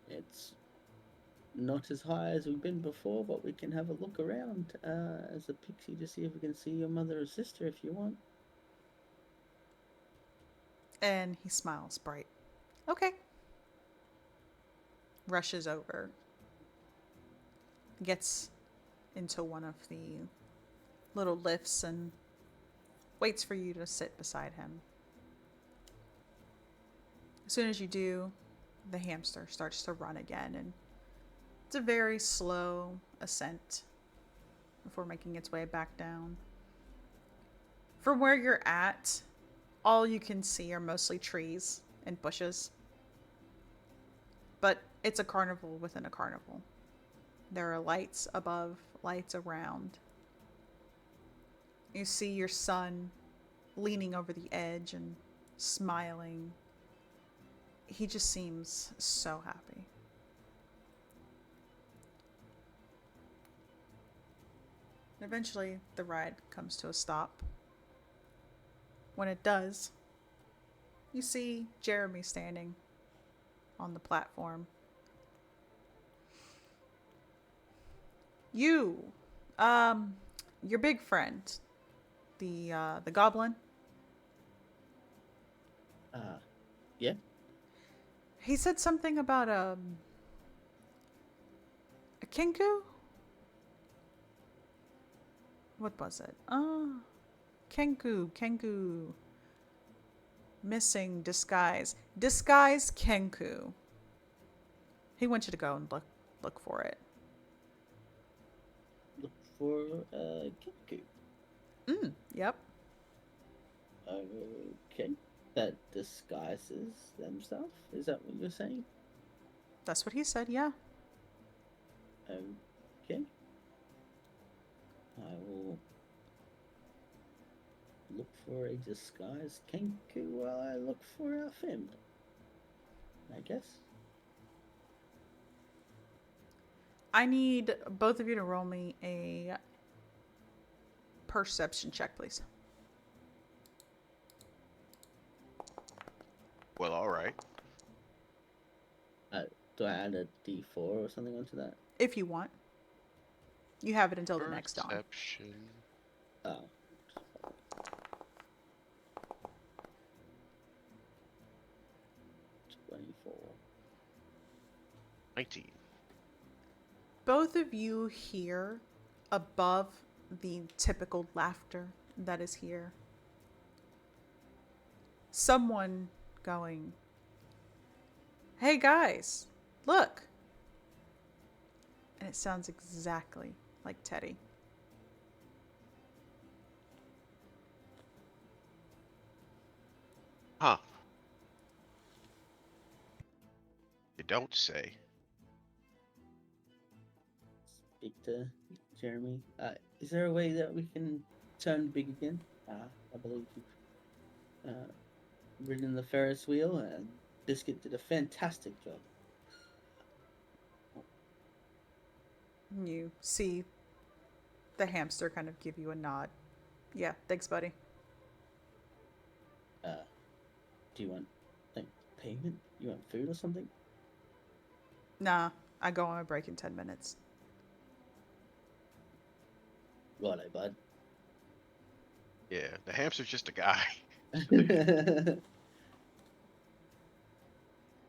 it's not as high as we've been before, but we can have a look around as a pixie to see if we can see your mother or sister if you want. And he smiles bright. Okay. Rushes over. Gets into one of the little lifts and waits for you to sit beside him. As soon as you do, the hamster starts to run again, and it's a very slow ascent before making its way back down. From where you're at, all you can see are mostly trees and bushes. But it's a carnival within a carnival. There are lights above, lights around. You see your son leaning over the edge and smiling. He just seems so happy. And eventually, the ride comes to a stop. When it does, you see Jeremy standing on the platform. You, your big friend, the goblin. Yeah. He said something about a kinku. What was it? Kenku. Missing disguise. Disguise Kenku. He wants you to go and look for it. Look for Kenku. Yep. Okay. That disguises themselves? Is that what you're saying? That's what he said, yeah. Okay. I will look for a disguised Kenku while I look for our family. I guess. I need both of you to roll me a perception check, please. Well, all right. Do I add a D4 or something onto that? If you want. You have it until the next dawn. Perception. Oh, 19. Both of you hear above the typical laughter that is here someone going, "Hey guys, look." And it sounds exactly like Teddy. Huh. You don't say. Speak to Jeremy. Is there a way that we can turn big again? I believe you've ridden the Ferris wheel, and Biscuit did a fantastic job. You see the hamster kind of give you a nod. Yeah, thanks, buddy. Uh, do you want like payment? You want food or something? Nah, I go on a break in 10 minutes. Righto, bud. Yeah, the hamster's just a guy.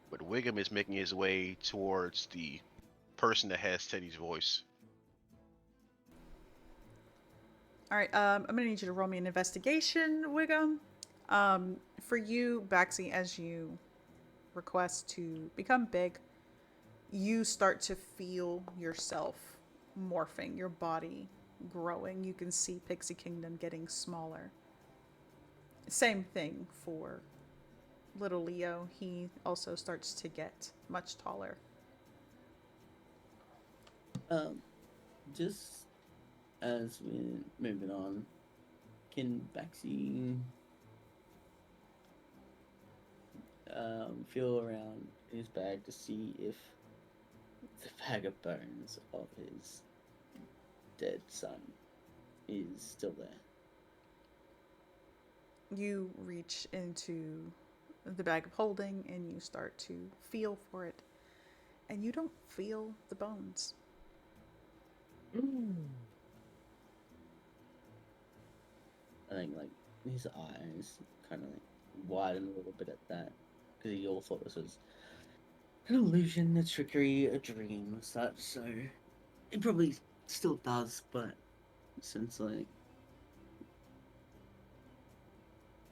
But Wiggum is making his way towards the person that has Teddy's voice. All right, I'm gonna need you to roll me an investigation, Wiggum. For you, Baxi, as you request to become big, you start to feel yourself morphing, your body growing. You can see Pixie Kingdom getting smaller. Same thing for little Leo. He also starts to get much taller. um, just as we're moving on, can Baxi feel around in his bag to see if the bag of bones of his dead son is still there? You reach into the bag of holding and you start to feel for it, and you don't feel the bones. I think like his eyes kind of like widen a little bit at that because he all thought this was an illusion, a trickery, a dream, or such. So it probably still does, but since like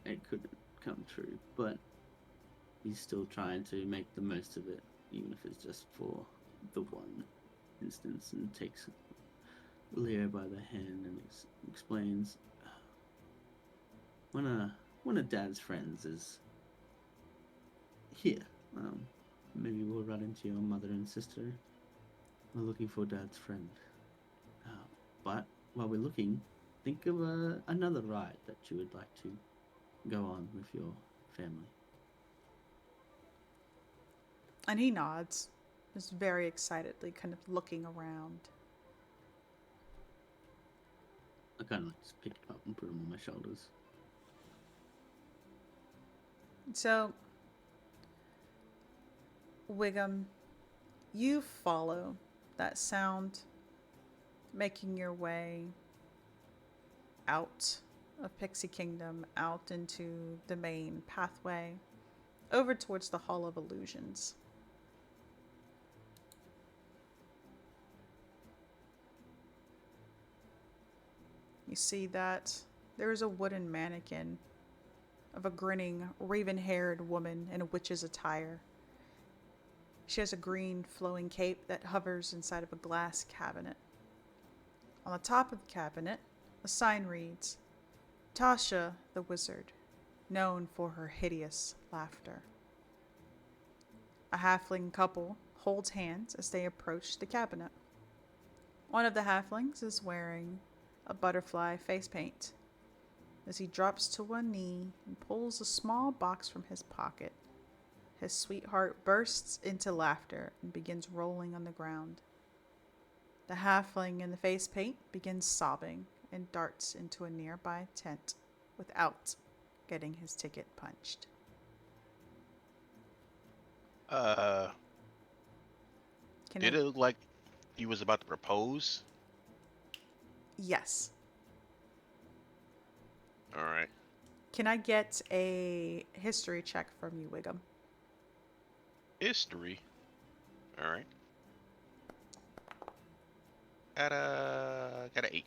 it couldn't come true, but he's still trying to make the most of it, even if it's just for the one instance, and takes Leo by the hand and explains one of Dad's friends is here. Maybe we'll run into your mother and sister. We're looking for Dad's friend. But while we're looking, think of another ride that you would like to go on with your family. And he nods, just very excitedly, kind of looking around. I kind of like just pick him up and put him on my shoulders. So, Wiggum, you follow that sound, making your way out of Pixie Kingdom, out into the main pathway, over towards the Hall of Illusions. You see that there is a wooden mannequin of a grinning, raven-haired woman in a witch's attire. She has a green flowing cape that hovers inside of a glass cabinet. On the top of the cabinet, a sign reads, "Tasha the Wizard, known for her hideous laughter." A halfling couple holds hands as they approach the cabinet. One of the halflings is wearing a butterfly face paint. As he drops to one knee and pulls a small box from his pocket, his sweetheart bursts into laughter and begins rolling on the ground. The halfling in the face paint begins sobbing and darts into a nearby tent without getting his ticket punched. Can Did I? it look like he was about to propose? Yes. All right. Can I get a history check from you, Wiggum? History. All right. Got a 8.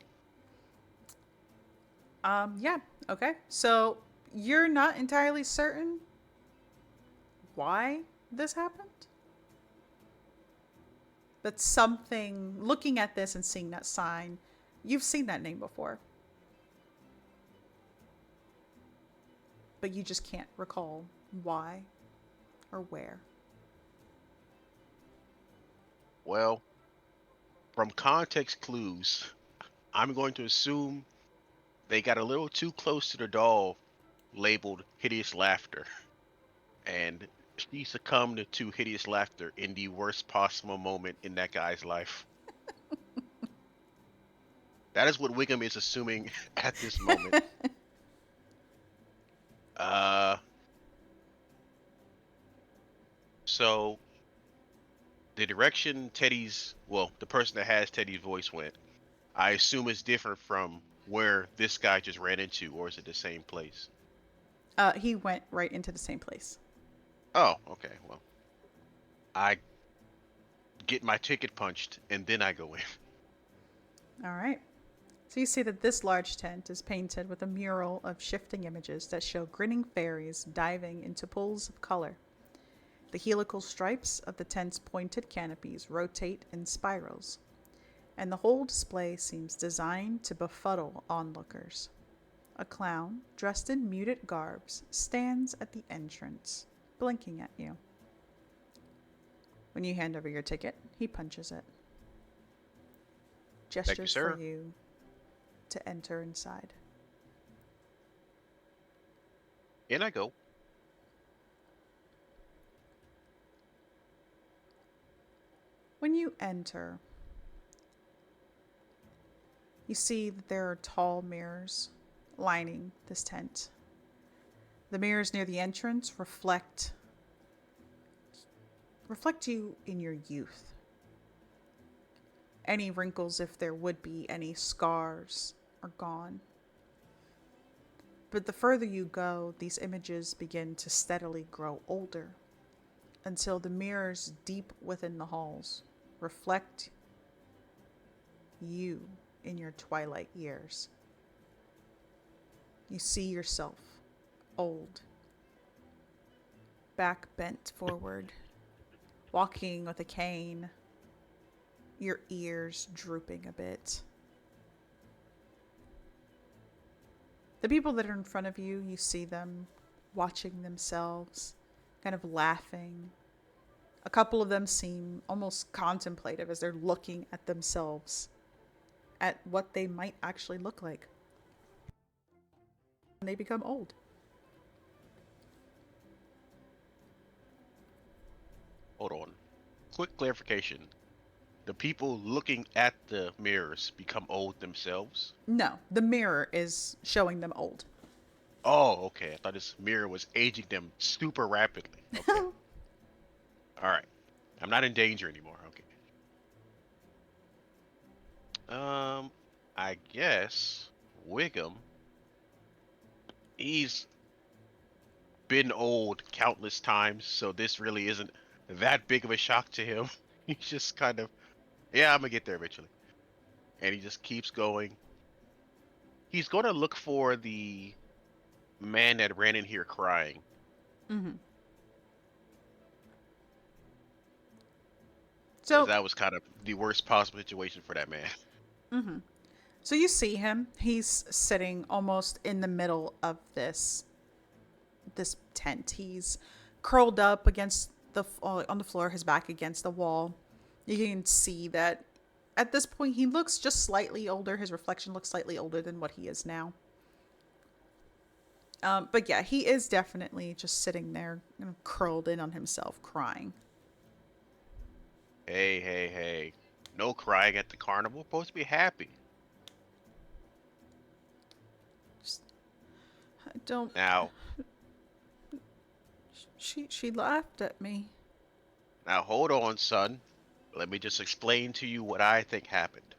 Yeah, okay. So you're not entirely certain why this happened? But something, looking at this and seeing that sign, you've seen that name before. But you just can't recall why or where. Well, from context clues, I'm going to assume they got a little too close to the doll labeled hideous laughter, and she succumbed to hideous laughter in the worst possible moment in that guy's life. That is what Wiggum is assuming at this moment. Uh, so the direction the person that has Teddy's voice went, I assume is different from where this guy just ran into, or is it the same place? He went right into the same place. Oh, okay. Well, I get my ticket punched and then I go in. All right. So you see that this large tent is painted with a mural of shifting images that show grinning fairies diving into pools of color. The helical stripes of the tent's pointed canopies rotate in spirals, and the whole display seems designed to befuddle onlookers. A clown, dressed in muted garbs, stands at the entrance, blinking at you. When you hand over your ticket, he punches it. Thank you, Gestures for sir. you to enter inside. In I go. When you enter, you see that there are tall mirrors lining this tent. The mirrors near the entrance reflect you in your youth. Any wrinkles, if there would be any scars, are gone. But the further you go, these images begin to steadily grow older until the mirrors deep within the halls reflect you in your twilight years. You see yourself old, back bent forward, walking with a cane, your ears drooping a bit. The people that are in front of you, you see them watching themselves, kind of laughing. A couple of them seem almost contemplative as they're looking at themselves, at what they might actually look like when they become old. Hold on. Quick clarification. The people looking at the mirrors become old themselves? No, the mirror is showing them old. Oh, okay. I thought this mirror was aging them super rapidly. Okay. All right. I'm not in danger anymore. Okay. Um, I guess Wiggum, he's been old countless times, so this really isn't that big of a shock to him. He's just kind of, yeah, I'm gonna get there eventually. And he just keeps going. He's gonna look for the man that ran in here crying, Mm-hmm. because So, that was kind of the worst possible situation for that man. mm-hmm. So you see him. He's sitting almost in the middle of this tent. He's curled up against on the floor, his back against the wall. You can see that at this point he looks just slightly older. His reflection looks slightly older than what he is now. But yeah, he is definitely just sitting there, curled in on himself, crying. Hey, hey, hey. No crying at the carnival. We're supposed to be happy. Just, I don't. Now, She laughed at me. now hold on, son. Let me just explain to you what I think happened.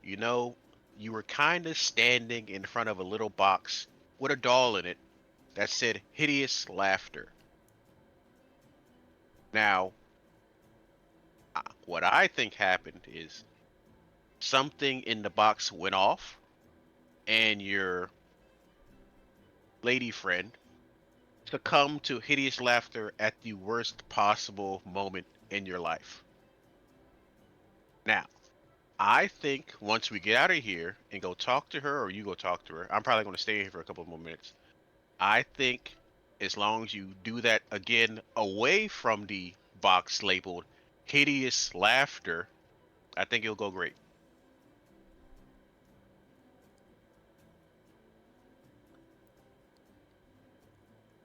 You know, you were kind of standing in front of a little box with a doll in it that said hideous laughter. Now, what I think happened is something in the box went off, and your lady friend succumbed to hideous laughter at the worst possible moment in your life. Now, I think once we get out of here and go talk to her, or you go talk to her, I'm probably going to stay here for a couple more minutes. I think as long as you do that again away from the box labeled hideous laughter, I think it'll go great.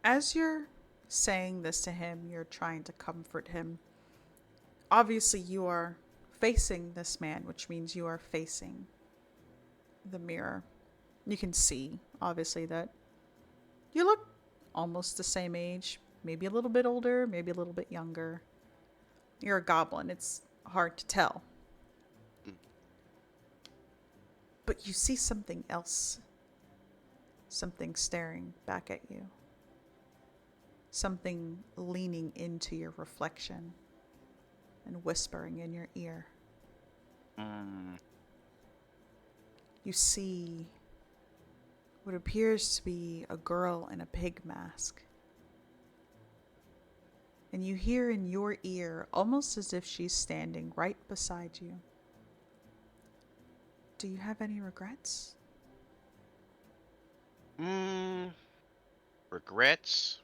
As you're saying this to him, you're trying to comfort him. Obviously, you are facing this man, which means you are facing the mirror. You can see, obviously, that you look almost the same age, maybe a little bit older, maybe a little bit younger. You're a goblin, it's hard to tell. Mm. But you see something else, something staring back at you, something leaning into your reflection and whispering in your ear. Mm. You see what appears to be a girl in a pig mask. And you hear in your ear, almost as if she's standing right beside you. Do you have any regrets? Mm. Regrets?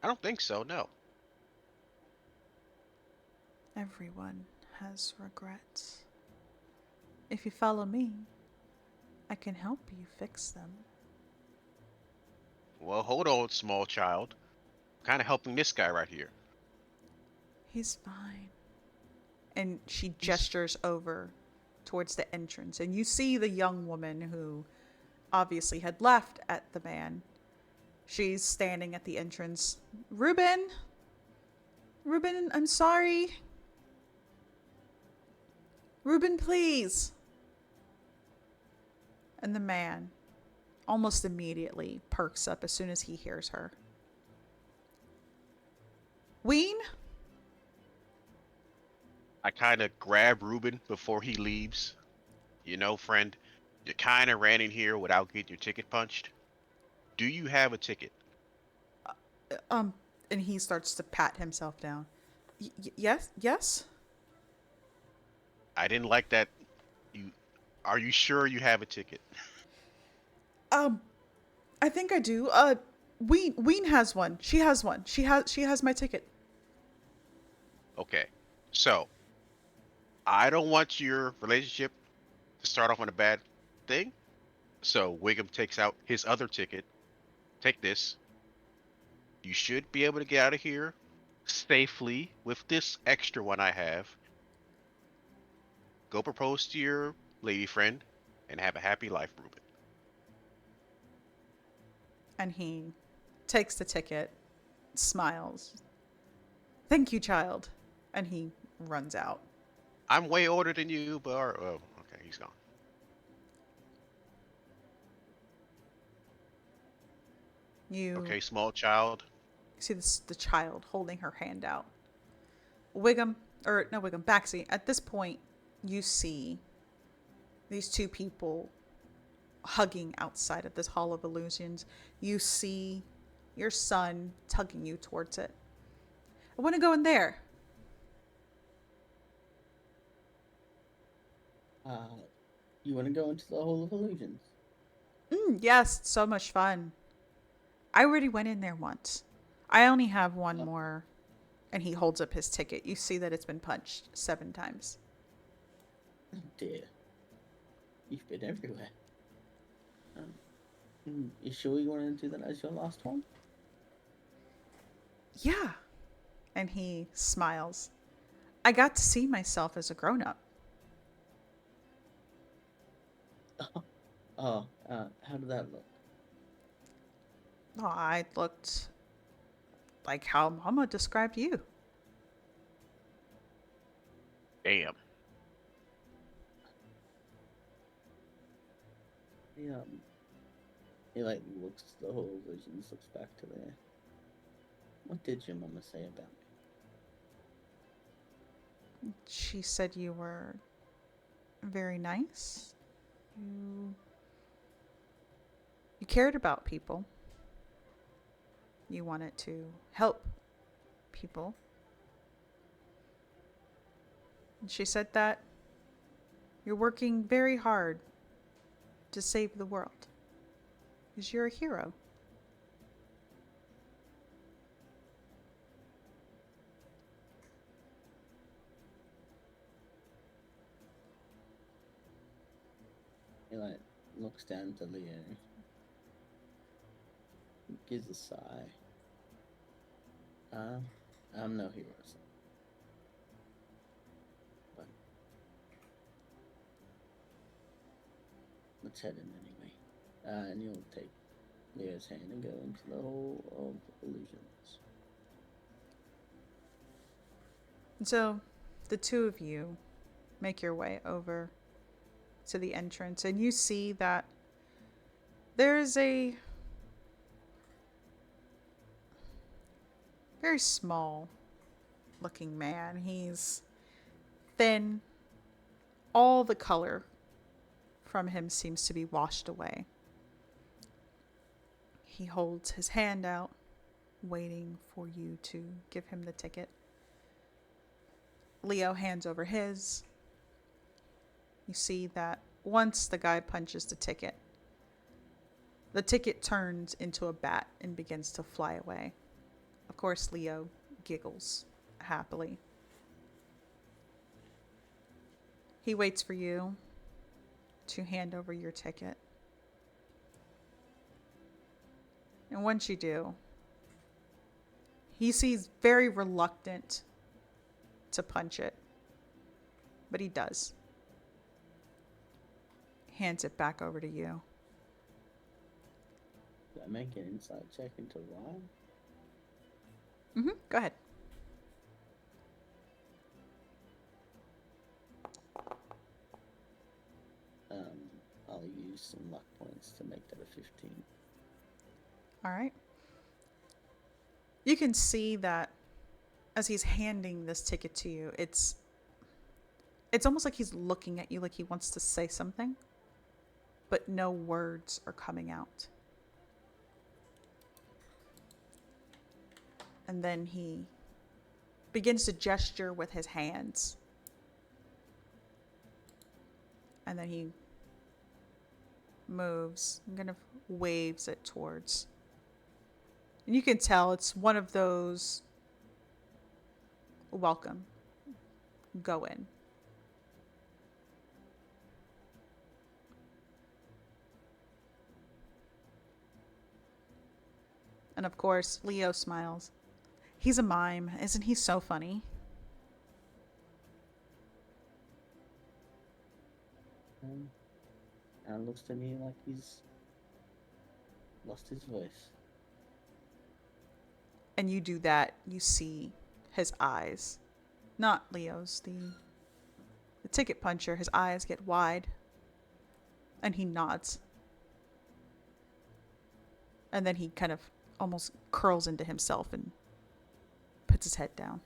I don't think so. No. Everyone has regrets. If you follow me, I can help you fix them. Well, hold on, small child. Kind of helping this guy right here. He's fine. And she He's gestures over towards the entrance, and you see the young woman who obviously had left at the man. She's standing at the entrance. Reuben! Reuben, I'm sorry. Reuben, please. And the man almost immediately perks up as soon as he hears her. Ween? I kind of grab Ruben before he leaves. You know, friend, you kind of ran in here without getting your ticket punched. Do you have a ticket? Um, and he starts to pat himself down. Yes, yes. I didn't like that. You are you sure you have a ticket? Um, I think I do. Ween has one. She has one. She has my ticket. Okay. So, I don't want your relationship to start off on a bad thing. So, Wiggum takes out his other ticket. Take this. You should be able to get out of here safely with this extra one I have. Go propose to your lady friend and have a happy life, Ruben. And he takes the ticket, smiles. Thank you, child. And he runs out. I'm way older than you, but oh, okay, he's gone. You Okay, small child. see the child holding her hand out. Wiggum, or no Wiggum, Baxi. At this point, you see these two people hugging outside of this Hall of Illusions. You see your son tugging you towards it. I want to go in there. Uh, you want to go into the Hall of Illusions? Yes, so much fun. I already went in there once. I only have one Oh, more. And he holds up his ticket. You see that it's been punched 7 times. oh dear. You've been everywhere. You sure you want to do that as your last one? Yeah. And he smiles. I got to see myself as a grown up. How did that look? Oh, I looked like how Mama described you. Damn. He, he like looks at the Hall of Illusions, looks back to there. What did your mama say about me? She said you were very nice. You you cared about people. You wanted to help people. And she said that you're working very hard to save the world. Because you're a hero. He like looks down to Leo, gives a sigh. I'm no hero, son. But let's head in anyway. And you'll take Leo's hand and go into the Hall of Illusions. And so the two of you make your way over to the entrance, and you see that there is a very small looking man. He's thin. All the color from him seems to be washed away. He holds his hand out, waiting for you to give him the ticket. Leo hands over his. You see that once the guy punches the ticket turns into a bat and begins to fly away. Of course, Leo giggles happily. He waits for you to hand over your ticket. And once you do, he seems very reluctant to punch it, but he does. Hands it back over to you. Do I make an insight check into why? Go ahead. I'll use some luck points to make that a 15. All right. You can see that as he's handing this ticket to you, it's almost like he's looking at you like he wants to say something, but no words are coming out. And then he begins to gesture with his hands. And then he moves and kind of waves it towards. And you can tell it's one of those welcome, go in. And of course, Leo smiles. He's a mime. Isn't he so funny? And looks to me like he's lost his voice. And you do that, you see his eyes. Not Leo's, the ticket puncher. His eyes get wide. And he nods. And then he kind of almost curls into himself and puts his head down.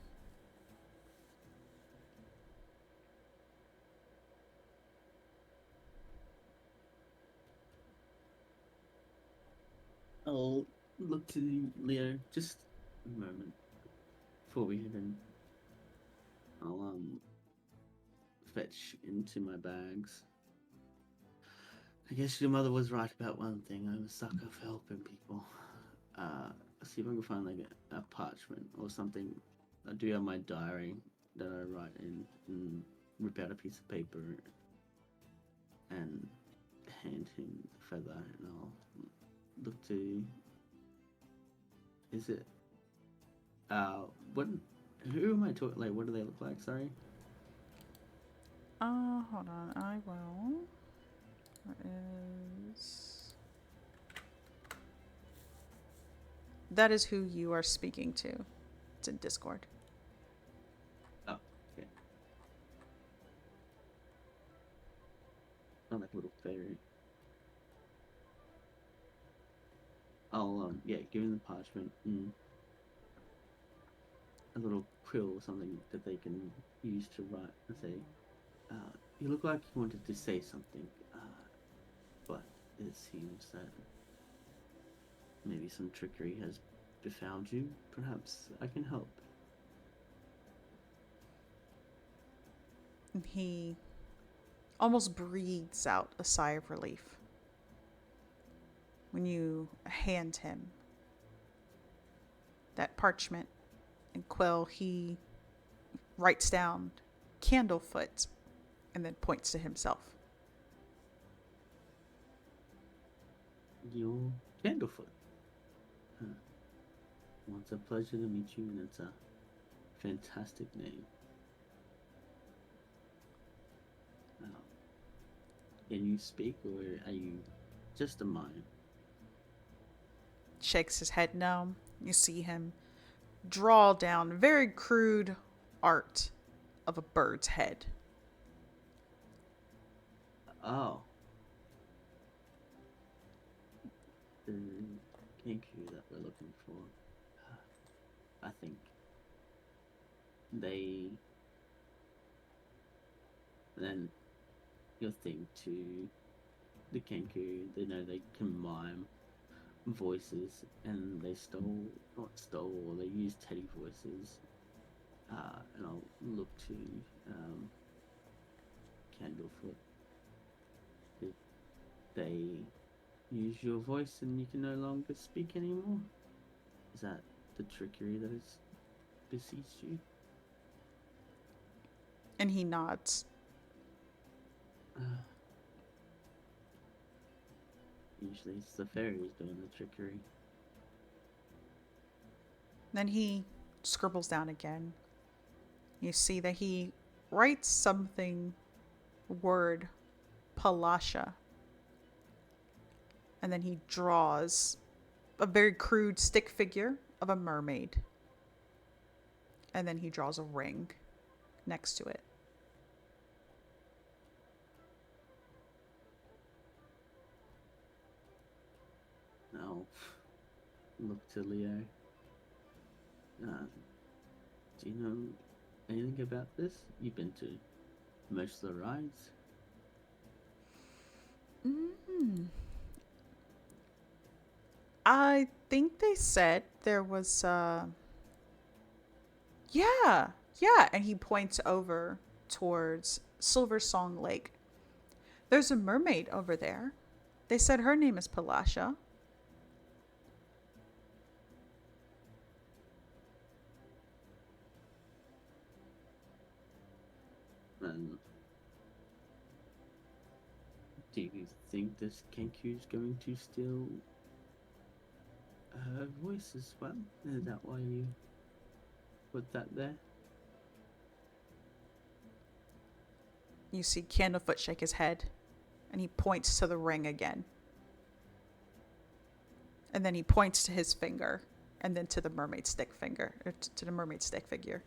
I'll look to Leo just a moment before we head in. I'll fetch into my bags. I guess your mother was right about one thing. I'm a sucker for helping people. See if I can find like a parchment or something. I do have my diary that I write in and rip out a piece of paper and hand him the feather, and I'll look to. Is it? What? Who am I talking? Like, what do they look like? Sorry. Hold on. I will. That is who you are speaking to. It's in Discord. Oh, okay. Not like a little fairy. I'll give him the parchment. a little quill or something that they can use to write and say, "You look like you wanted to say something, but it seems that maybe some trickery has befound you. Perhaps I can help." And he almost breathes out a sigh of relief when you hand him that parchment and quill. He writes down Candlefoot and then points to himself. You're Candlefoot. Huh. Well, it's a pleasure to meet you, and it's a fantastic name. Can you speak, or are you just a mime? Shakes his head no. You see him draw down very crude art of a bird's head. Oh. The Kenku that we're looking for. I think they then your thing to the Kenku, they know they can mime voices, and they or they use Teddy voices. And I'll look to Candlefoot. Did they use your voice and you can no longer speak anymore? Is that the trickery that has besieged you? And he nods. Usually it's the fairies doing the trickery. Then he scribbles down again. You see that he writes something, word, Palasha. And then he draws a very crude stick figure of a mermaid. And then he draws a ring next to it. I'll look to Leo. Do you know anything about this? You've been to most of the rides. I think they said there was yeah, and he points over towards Silver Song Lake. There's a mermaid over there. They said her name is Palasha. And do you think this Kenku's going to steal her voice as well? Is that why you put that there? You see Candlefoot shake his head, and he points to the ring again. And then he points to his finger, and then to the mermaid stick finger, or to the mermaid stick figure.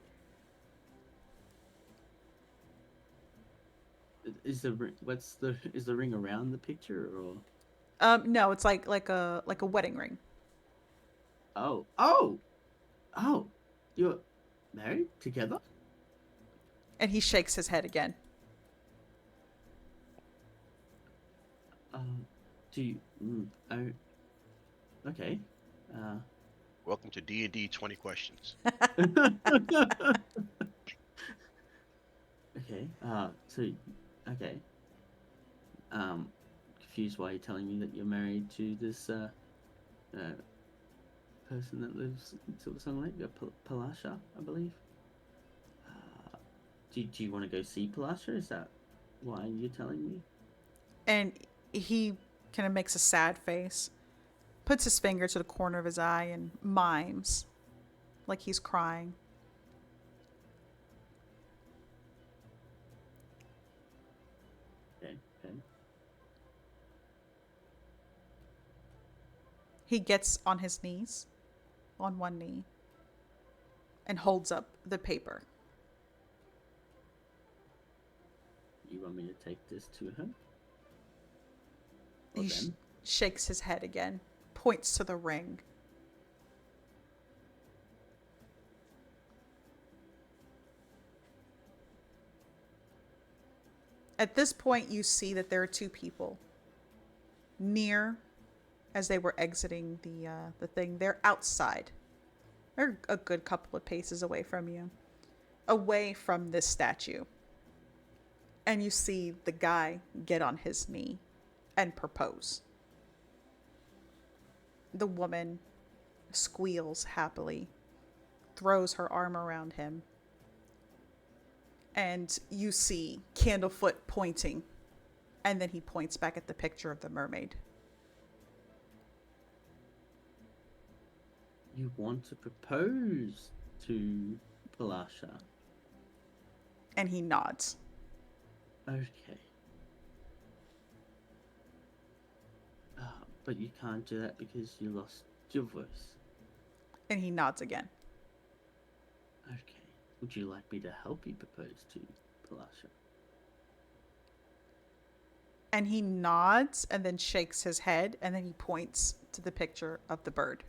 Is the ring around the picture, or? No, it's like a wedding ring. Oh, you're married together? And he shakes his head again. Do you? Oh, okay. Welcome to D&D 20 questions. Okay. Okay. Confused why you're telling me that you're married to this person that lives in Silver Song Lake, Palasha, I believe. Do you want to go see Palasha? Is that why you're telling me? And he kind of makes a sad face, puts his finger to the corner of his eye, and mimes like he's crying. Okay. He gets on his knees, on one knee, and holds up the paper. You want me to take this to her? Or He them? shakes his head again, points to the ring. At this point, you see that there are two people near as they were exiting the thing. They're outside. They're a good couple of paces away from you, away from this statue. And you see the guy get on his knee and propose. The woman squeals happily, throws her arm around him, and you see Candlefoot pointing, and then he points back at the picture of the mermaid. You want to propose to Palasha? And he nods. Okay. But you can't do that because you lost your voice. And he nods again. Okay. Would you like me to help you propose to Palasha? And he nods and then shakes his head, and then he points to the picture of the bird.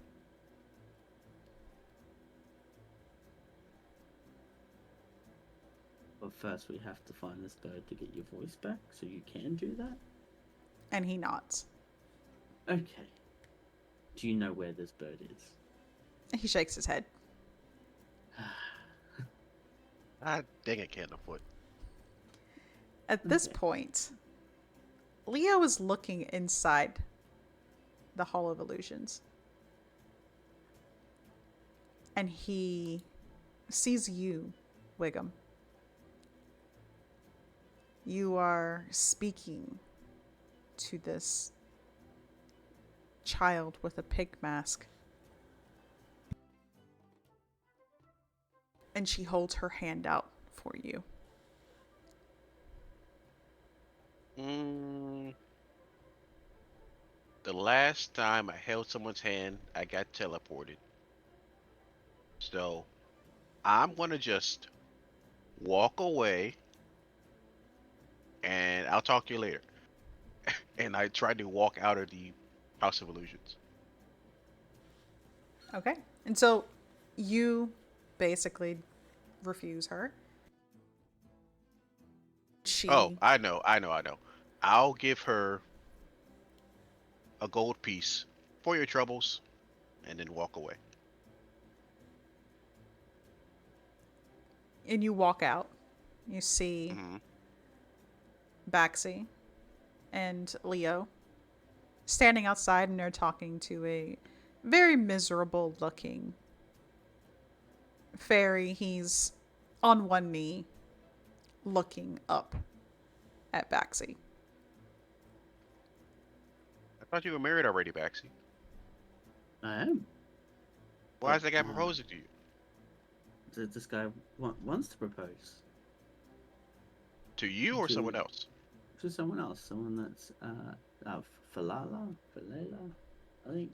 But first we have to find this bird to get your voice back, so you can do that? And he nods. Okay. Do you know where this bird is? He shakes his head. Ah, dang it, Candlefoot. At this Okay. point, Leo is looking inside the Hall of Illusions. And he sees you, Wiggum. You are speaking to this child with a pig mask. And she holds her hand out for you. The last time I held someone's hand, I got teleported. So I'm gonna just walk away, and I'll talk to you later. And I tried to walk out of the House of Illusions. Okay. And so you basically refuse her. She Oh, I know. I'll give her a gold piece for your troubles, and then walk away. and you walk out. You see Hmm. Baxi and Leo standing outside, and they're talking to a very miserable looking fairy. He's on one knee looking up at Baxi. I thought you were married already, Baxi. I am. Why is that guy But, proposing to you? This guy wants to propose To you or to someone else? someone else, someone that's Falala, I think.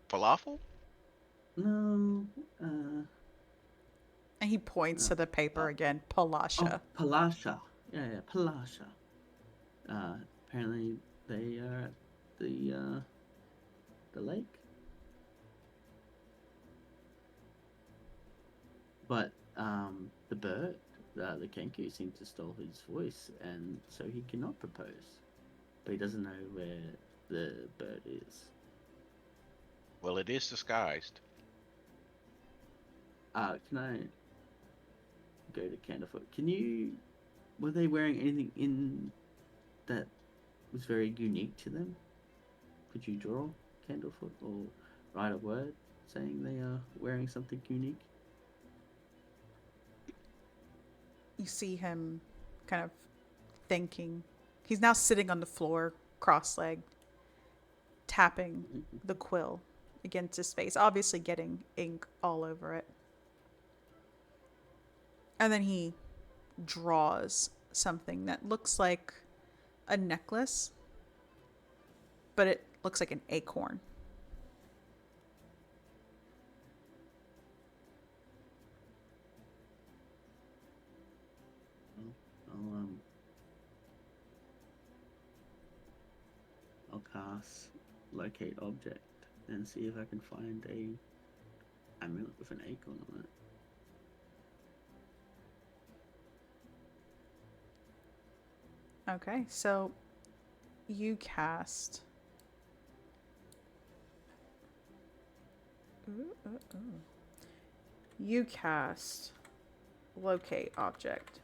Falafel? No, And he points to the paper uh, again. Palasha. Palasha. Yeah, Palasha. Apparently they are at the lake. But the bird, the Kenku, seems to stole his voice, and so he cannot propose. But he doesn't know where the bird is. Well, it is disguised. Can I go to Candlefoot? Were they wearing anything in that was very unique to them? Could you draw Candlefoot or write a word saying they are wearing something unique? You see him kind of thinking. He's now sitting on the floor, cross-legged, tapping the quill against his face, obviously getting ink all over it. And then he draws something that looks like a necklace, but it looks like an acorn. I'll cast locate object and see if I can find a amulet with an acorn on it. Okay, so you cast. Ooh. You cast locate object.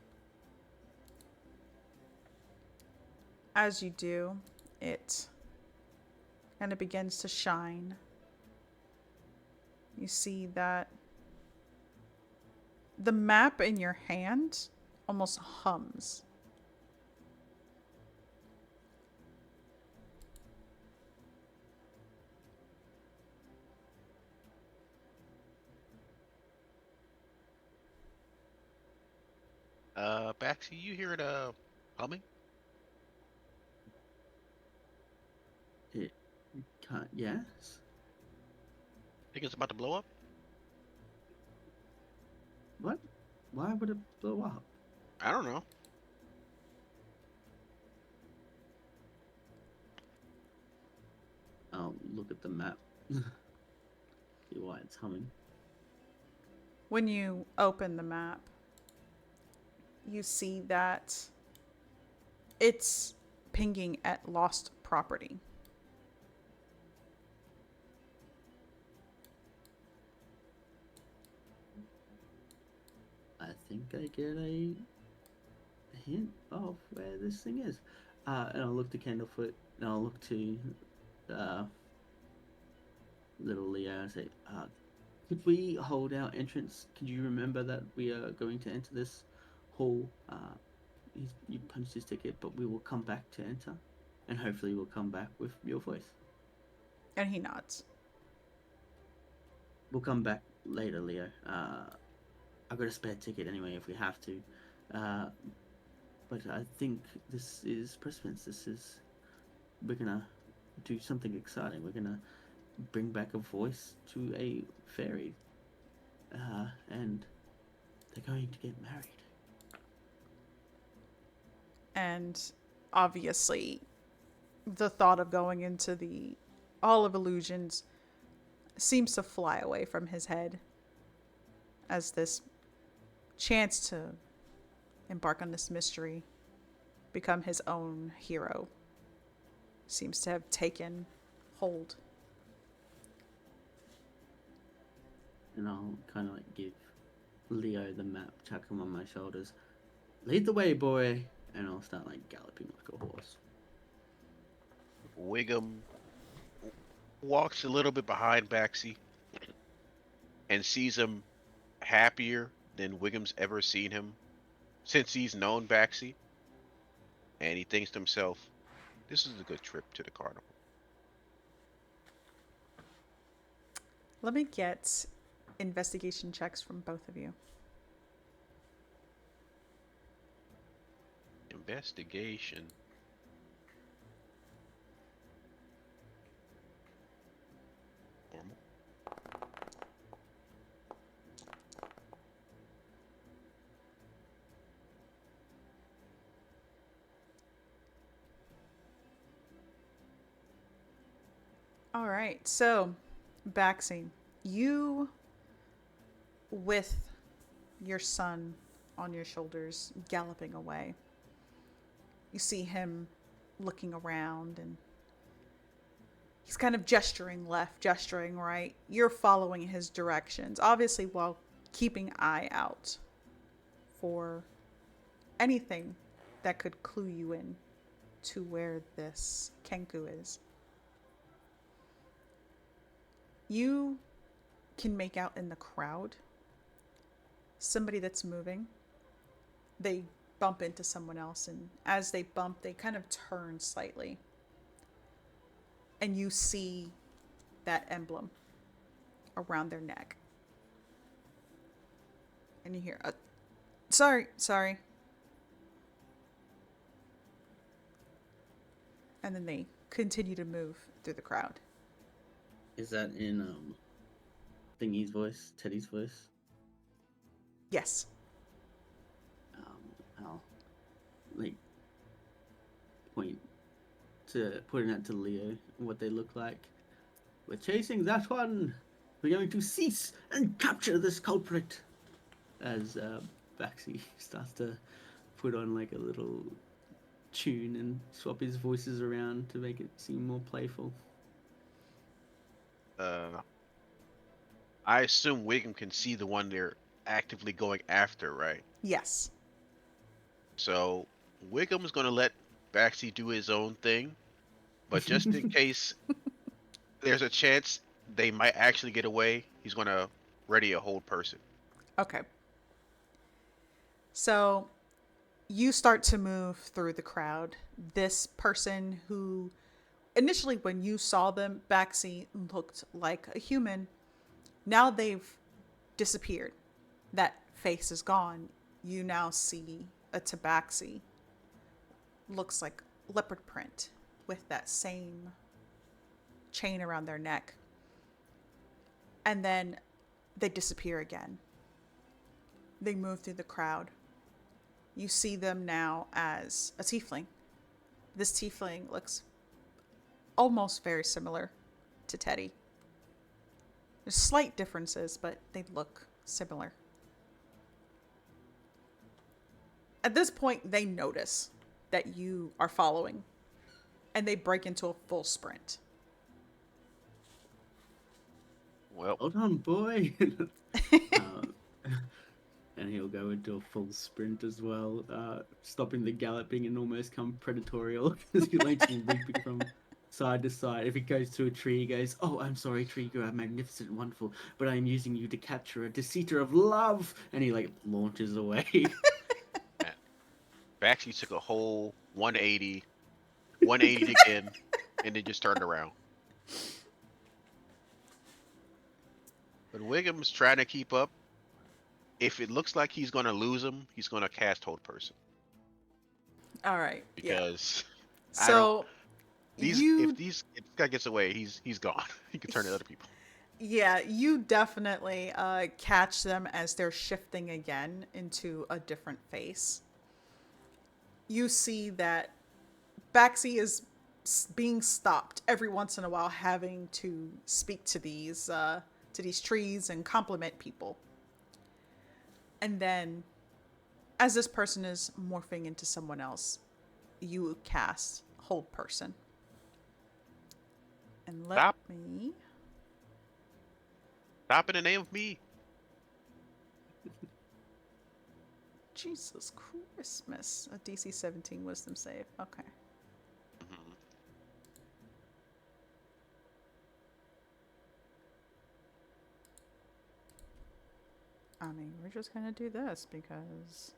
As you do, it and it begins to shine. You see that the map in your hand almost hums. Baxi, you hear it humming? It can't. Yes. Think it's about to blow up? What? Why would it blow up? I don't know. I'll look at the map. See why it's humming. When you open the map, you see that it's pinging at lost property. I think I get a hint of where this thing is. And I'll look to Candlefoot, and I'll look to little Leo and say, could we hold our entrance? Could you remember that we are going to enter this hall? You punched his ticket, but we will come back to enter. And hopefully we'll come back with your voice. And he nods. We'll come back later, Leo. I've got a spare ticket anyway if we have to. But I think this is precedence. We're gonna do something exciting. We're gonna bring back a voice to a fairy. And they're going to get married. And obviously, the thought of going into the Hall of Illusions seems to fly away from his head as this chance to embark on this mystery, become his own hero, seems to have taken hold. And I'll kind of like give Leo the map, chuck him on my shoulders. Lead the way, boy. And I'll start like galloping like a horse. Wiggum walks a little bit behind Baxi and sees him happier than Wiggum's ever seen him since he's known Baxi. And he thinks to himself, this is a good trip to the carnival. Let me get investigation checks from both of you. Investigation. Normal. All right, so Baxi, you with your son on your shoulders galloping away. You see him looking around and he's kind of gesturing left, gesturing right. You're following his directions, obviously while keeping eye out for anything that could clue you in to where this Kenku is. You can make out in the crowd somebody that's moving. They bump into someone else, and as they bump, they kind of turn slightly. And you see that emblem around their neck. And you hear, sorry. And then they continue to move through the crowd. Is that in Thingy's voice, Teddy's voice? Yes. I'll like pointing out to Leo what they look like. We're chasing that one. We're going to cease and capture this culprit. As Baxi starts to put on like a little tune and swap his voices around to make it seem more playful. I assume Wiggum can see the one they're actively going after, right? Yes. So Wiggum's gonna let Baxi do his own thing, but just in case there's a chance they might actually get away, he's gonna ready a hold person. Okay. So you start to move through the crowd. This person who initially, when you saw them, Baxi looked like a human. Now they've disappeared. That face is gone. You now see a tabaxi. Looks like leopard print with that same chain around their neck. And then they disappear again. They move through the crowd. You see them now as a tiefling. This tiefling looks almost very similar to Teddy. There's slight differences, but they look similar. At this point, they notice that you are following, and they break into a full sprint. Well, Hold on, boy. um, and he'll go into a full sprint as well, stopping the galloping and almost come predatorial as he likes to leaping from side to side. If he goes to a tree, he goes, "Oh, I'm sorry, tree, you are magnificent and wonderful, but I am using you to capture a deceiver of love," and he like launches away. man, Baxi took a whole 180, 180 again, and then just turned around. But Wiggum's trying to keep up. If it looks like he's gonna lose him, he's gonna cast hold person All right. Yeah. because I don't. So These if you, this guy gets away, he's gone. He can turn to other people. yeah, you definitely catch them as they're shifting again into a different face. You see that Baxi is being stopped every once in a while, having to speak to these trees and compliment people. And then, as this person is morphing into someone else, you cast hold person. And let Stop! me. Stop in the name of me. Jesus Christmas. A DC 17 wisdom save. Okay. Mhm. I mean, we're just gonna do this because.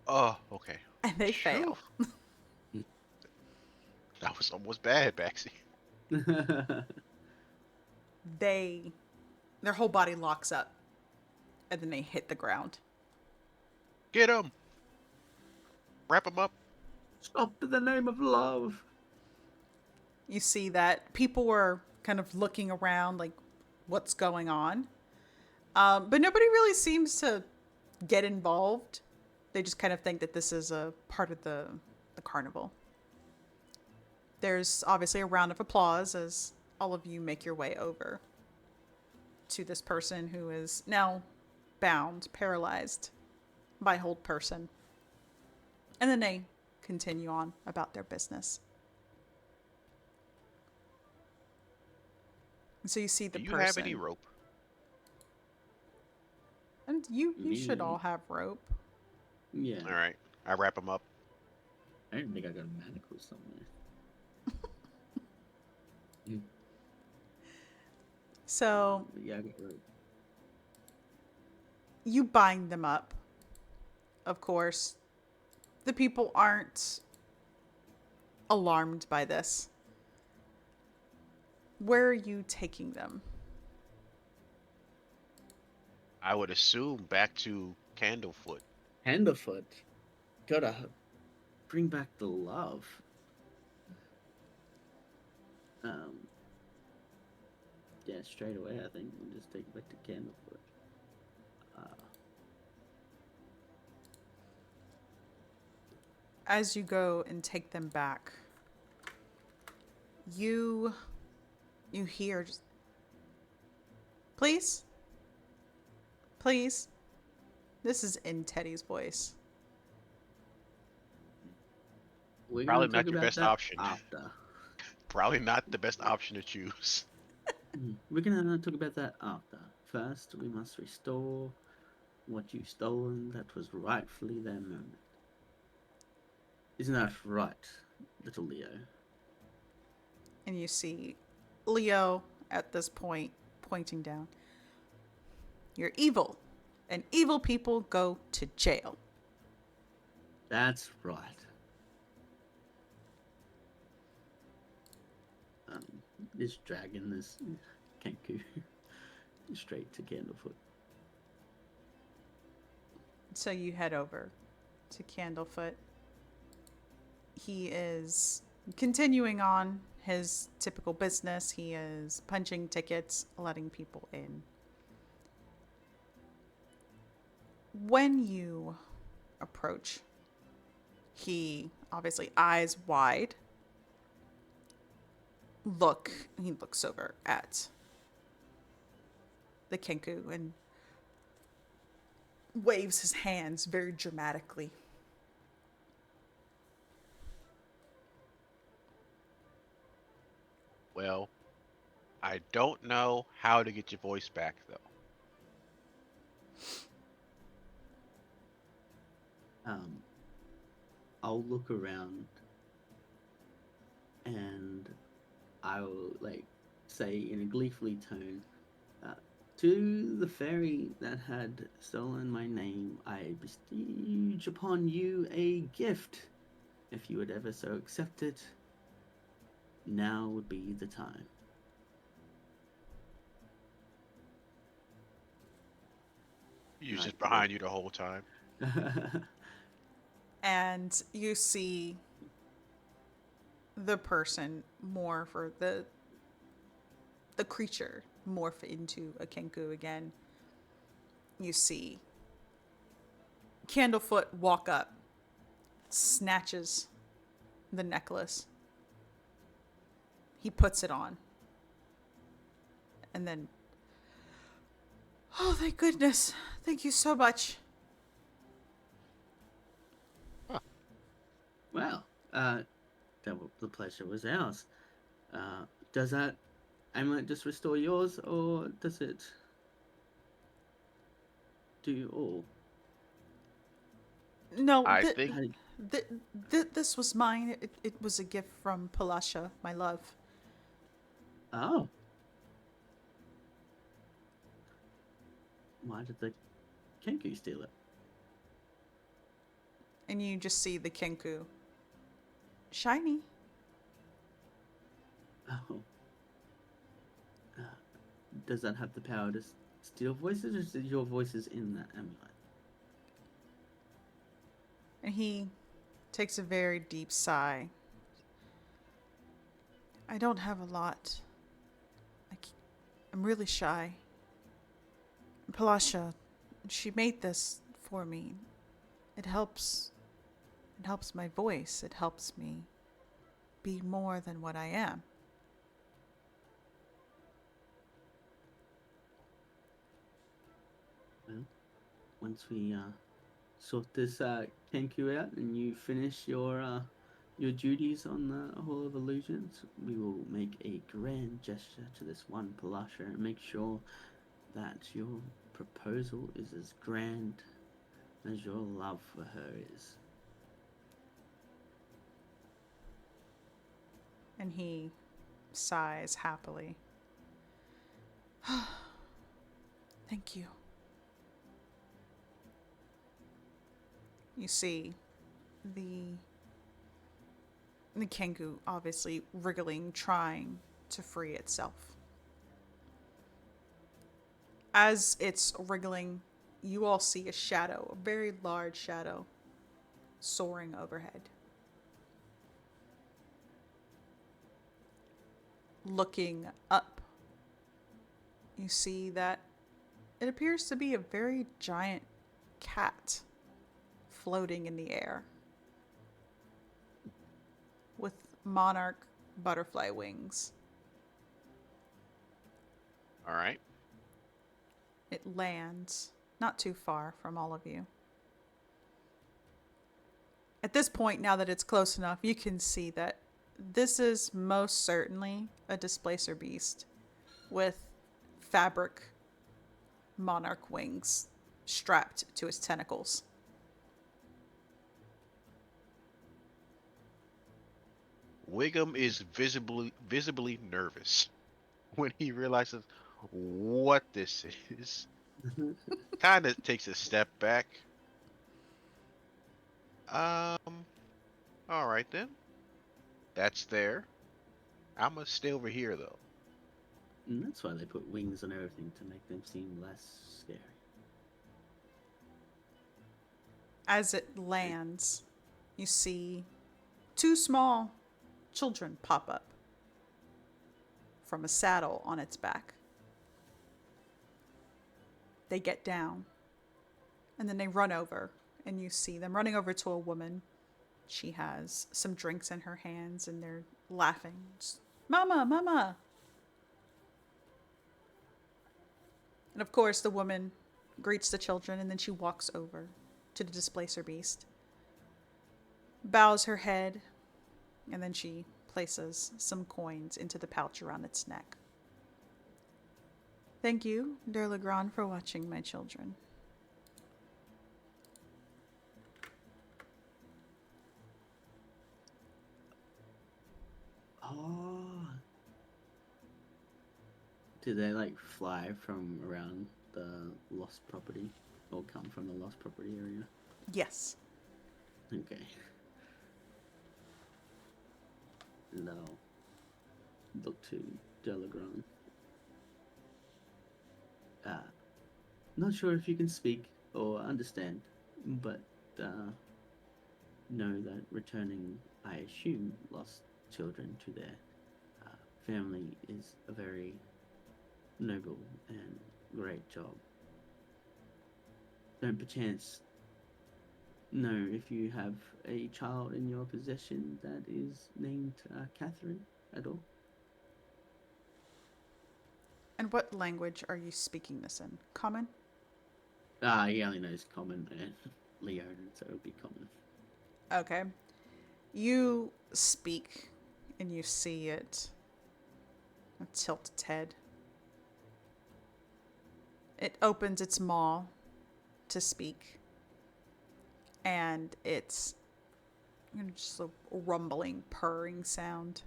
Oh, okay. And they Phew. fail. That was almost bad, Baxi. They. Their whole body locks up. And then they hit the ground. Get him. Wrap him up. Stop in the name of love. You see that people were kind of looking around, like, what's going on? But nobody really seems to get involved. They just kind of think that this is a part of the carnival. There's obviously a round of applause as all of you make your way over to this person who is now bound, paralyzed by hold person. And then they continue on about their business. And so you see the Do you person. have any rope? And you should Yeah. all have rope. Yeah. All right. I wrap him up. I don't think I got a manacle somewhere. So Yeah, I got rope. you bind them up. Of course, the people aren't alarmed by this. Where are you taking them? I would assume back to Candlefoot. Handerfoot. Gotta bring back the love. Yeah, straight away I think we'll just take it back to Candlefoot. As you go and take them back, you hear just, please, please. This is in Teddy's voice. We're gonna Probably talk not your about best that option. after. Probably not the best option to choose. We're gonna talk about that after. First, we must restore what you've stolen that was rightfully their moment. Isn't that right, little Leo? And you see Leo at this point pointing down. You're evil, and evil people go to jail. That's right. This dragon, this Kenku, straight to Candlefoot. So you head over to Candlefoot. He is continuing on his typical business. He is punching tickets, letting people in. When you approach, he obviously eyes wide. He looks over at the Kenku and waves his hands very dramatically. Well, I don't know how to get your voice back though. I'll look around and I'll say in a gleefully tone, to the fairy that had stolen my name, I bestow upon you a gift. If you would ever so accept it, now would be the time. He was Right. just behind you the whole time. And you see the person for the creature morph into a Kenku again. You see Candlefoot walk up, snatches the necklace. He puts it on. And then, oh, thank goodness. Thank you so much. Well, the pleasure was ours. Does that amulet just restore yours, or does it do all? No, I think this was mine. It was a gift from Palasha, my love. Oh. Why did the Kenku steal it? And you just see the Kenku. Shiny. Oh. Does that have the power to steal voices, or is your voices in that amulet? And he takes a very deep sigh. I don't have a lot. I'm really shy. Palasha, she made this for me. It helps my voice. It helps me be more than what I am. Well, once we sort this Kenku out and you finish your duties on the Hall of Illusions, we will make a grand gesture to this one Palasha and make sure that your proposal is as grand as your love for her is. And he sighs happily. Thank you. You see the Kengu obviously wriggling, trying to free itself. As it's wriggling, you all see a shadow, a very large shadow, soaring overhead. Looking up, you see that it appears to be a very giant cat floating in the air with monarch butterfly wings. all right. It lands not too far from all of you. At this point, now that it's close enough, you can see that this is most certainly a displacer beast with fabric monarch wings strapped to its tentacles. Wiggum is visibly nervous when he realizes what this is. Kind of takes a step back. Um, all right then. That's there. I'm gonna stay over here though. And that's why they put wings on everything to make them seem less scary. As it lands, you see two small children pop up from a saddle on its back. They get down, and then they run over, and you see them running over to a woman. She has some drinks in her hands, and they're laughing. Just, Mama, Mama! And of course, the woman greets the children, and then she walks over to the displacer beast, bows her head, and then she places some coins into the pouch around its neck. Thank you, Der Legrand, for watching, my children. Oh. Do they like fly from around the lost property? Or come from the lost property area? Yes. Okay. And I'll look to Delagron. Not sure if you can speak or understand, but know that returning, I assume, lost children to their family is a very noble and great job. Don't perchance know if you have a child in your possession that is named Catherine at all? And what language are you speaking this in? Common? He only knows Common and Leonin, so it would be Common. Okay. You speak, and you see it tilt its head. It opens its maw to speak, and it's just a rumbling, purring sound.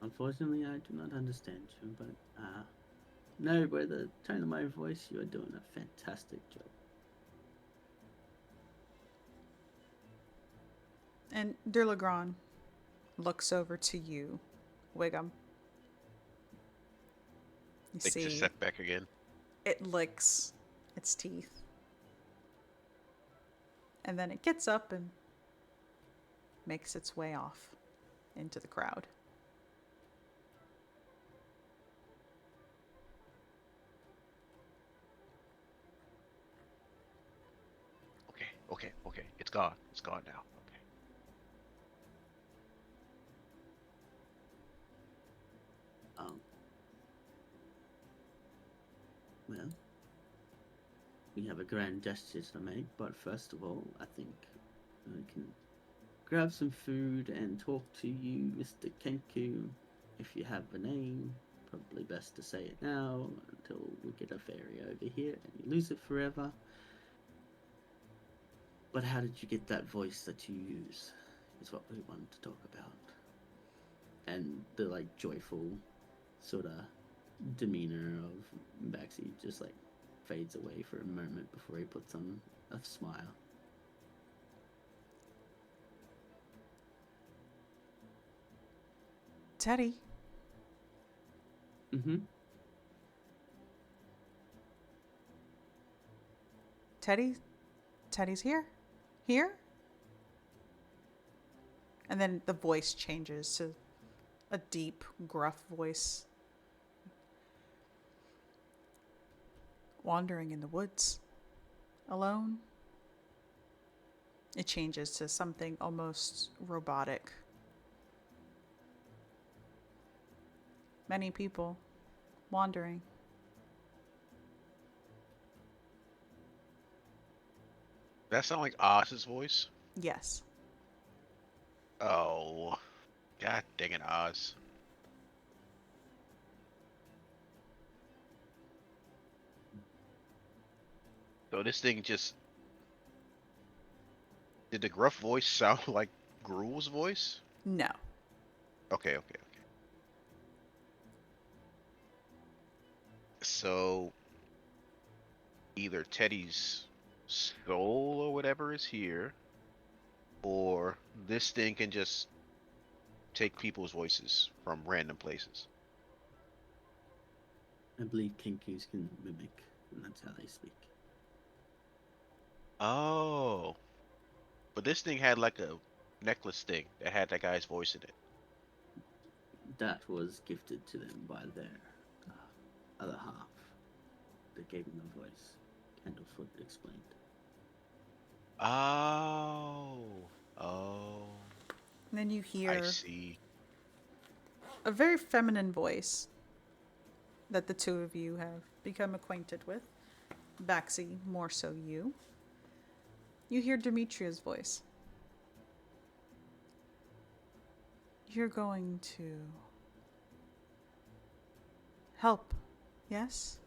Unfortunately, I do not understand you, but no, by the tone of my voice, you are doing a fantastic job. And Der Legrand looks over to you, Wiggum. You Takes a see step back again. it licks its teeth. And then it gets up and makes its way off into the crowd. Okay. It's gone. It's gone now. Okay. Um, well, we have a grand gesture to make, but first of all, I think I can grab some food and talk to you, Mr. Kenku. If you have a name, probably best to say it now until we get a ferry over here and you lose it forever. But how did you get that voice that you use? Is what we wanted to talk about. And the like joyful sort of demeanor of Baxi just like fades away for a moment before he puts on a smile. Teddy. Mm-hmm. Teddy's here? Here? And then the voice changes to a deep, gruff voice. Wandering in the woods. Alone. It changes to something almost robotic. many people wandering. That sound like Oz's voice. Yes. Oh, god dang it, Oz. So this thing just did the gruff voice sound like Gruel's voice? No. Okay, okay, okay. So either Teddy's soul or whatever is here, or this thing can just take people's voices from random places. I believe Kenkus can mimic, and that's how they speak. Oh, but this thing had like a necklace thing that had that guy's voice in it. That was gifted to them by their other half that gave them a voice. Candlefoot explained. Oh, oh, And then you I hear see. a very feminine voice that the two of you have become acquainted with. Baxi, more so you. You hear Demetria's voice. You're going to help, yes?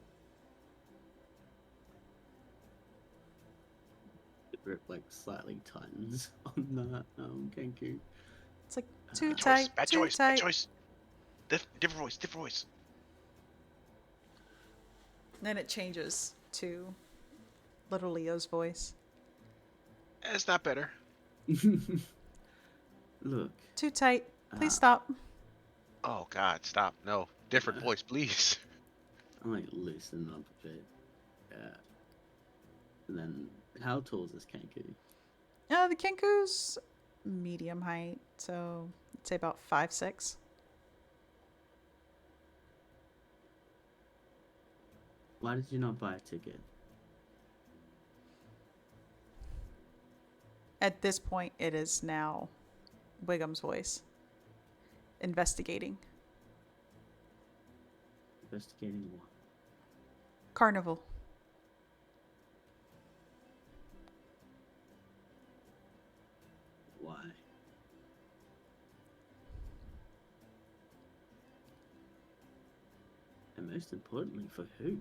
It like slightly tightens on the Kenku. It's like too Bad choice, tight, bad too choice, bad tight. choice. Different voice, different voice. Then it changes to little Leo's voice. It's not better. Look, Too tight. Please Uh, stop. Oh God, stop. No, different voice, please. I might loosen up a bit. And then, how tall is this Kenku? The Kenku's medium height, so I'd say about 5'6". Why did you not buy a ticket? At this point, it is now Wiggum's voice. Investigating. Investigating what? Carnival. Why? And most importantly, for who?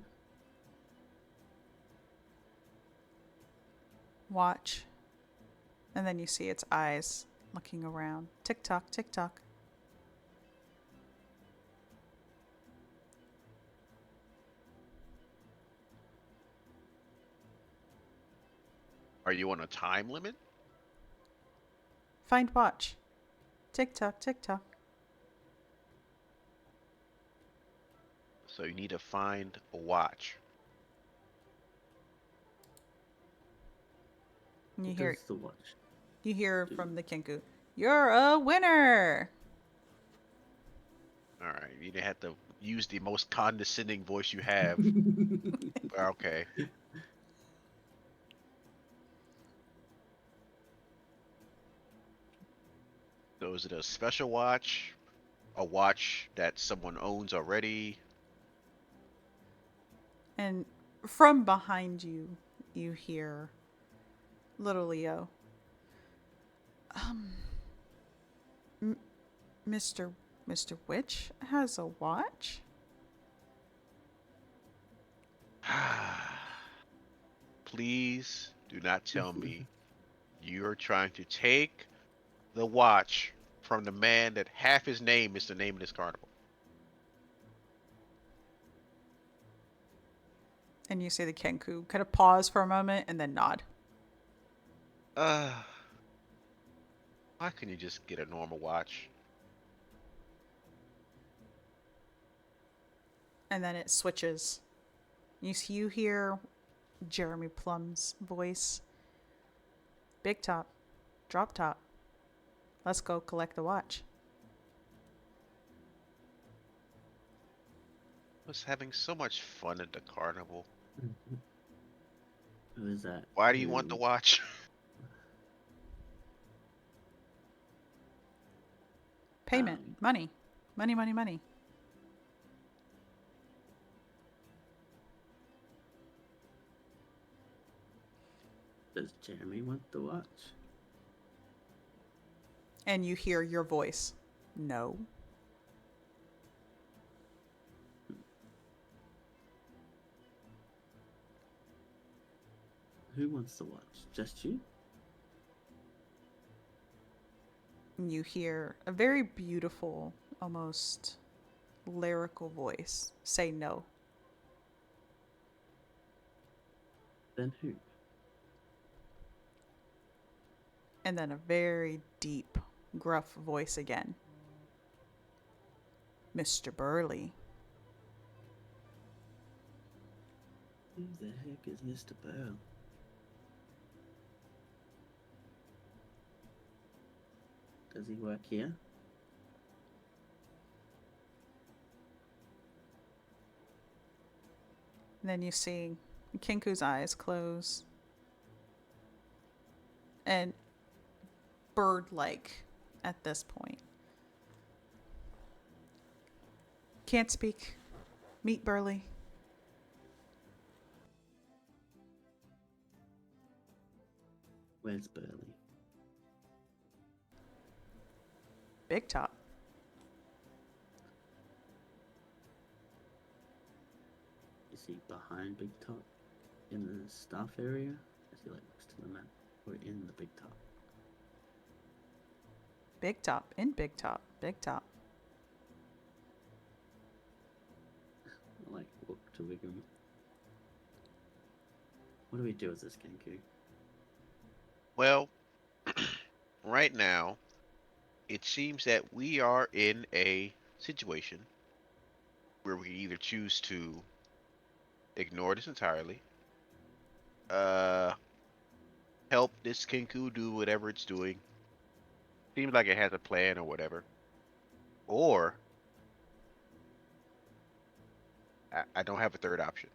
Watch. And then you see its eyes looking around. Tick tock, tick tock. Are you on a time limit? Find watch. Tick tock, tick tock. So you need to find a watch. And you What hear does the watch? you hear from the Kenku, "You're a winner." All right, you didn't have to use the most condescending voice you have. But okay. So is it a special watch? A watch that someone owns already? And from behind you, you hear little Leo. Mr. Mr. Witch has a watch? Please do not tell me you're trying to take the watch from the man that half his name is the name of this carnival. And you see the Kenku kind of pause for a moment and then nod. Uh, why couldn't you just get a normal watch? And then it switches. You hear Jeremy Plum's voice. Big top, drop top. Let's go collect the watch. I was having so much fun at the carnival. Who is that? Why do you want the watch? Payment. Money. Money, money, money. Does Jeremy want the watch? And you hear your voice. No. Who wants the watch? Just you? And you hear a very beautiful, almost lyrical voice say no. Then who? And then a very deep, gruff voice again. Mr. Burley. Who the heck is Mr. Burl? Does he work here? And then you see Kinku's eyes close. And bird-like at this point. Can't speak. Meet Burley. Where's Burley? Big Top. Is he behind Big Top? In the staff area? Is he like next to the map? Or in the Big Top? Big Top. In Big Top. Big Top. I like look to Wiggum. What do we do with this Kenku? Well, right now, it seems that we are in a situation where we either choose to ignore this entirely, uh, help this Kinku do whatever it's doing, seems like it has a plan or whatever, or I don't have a third option.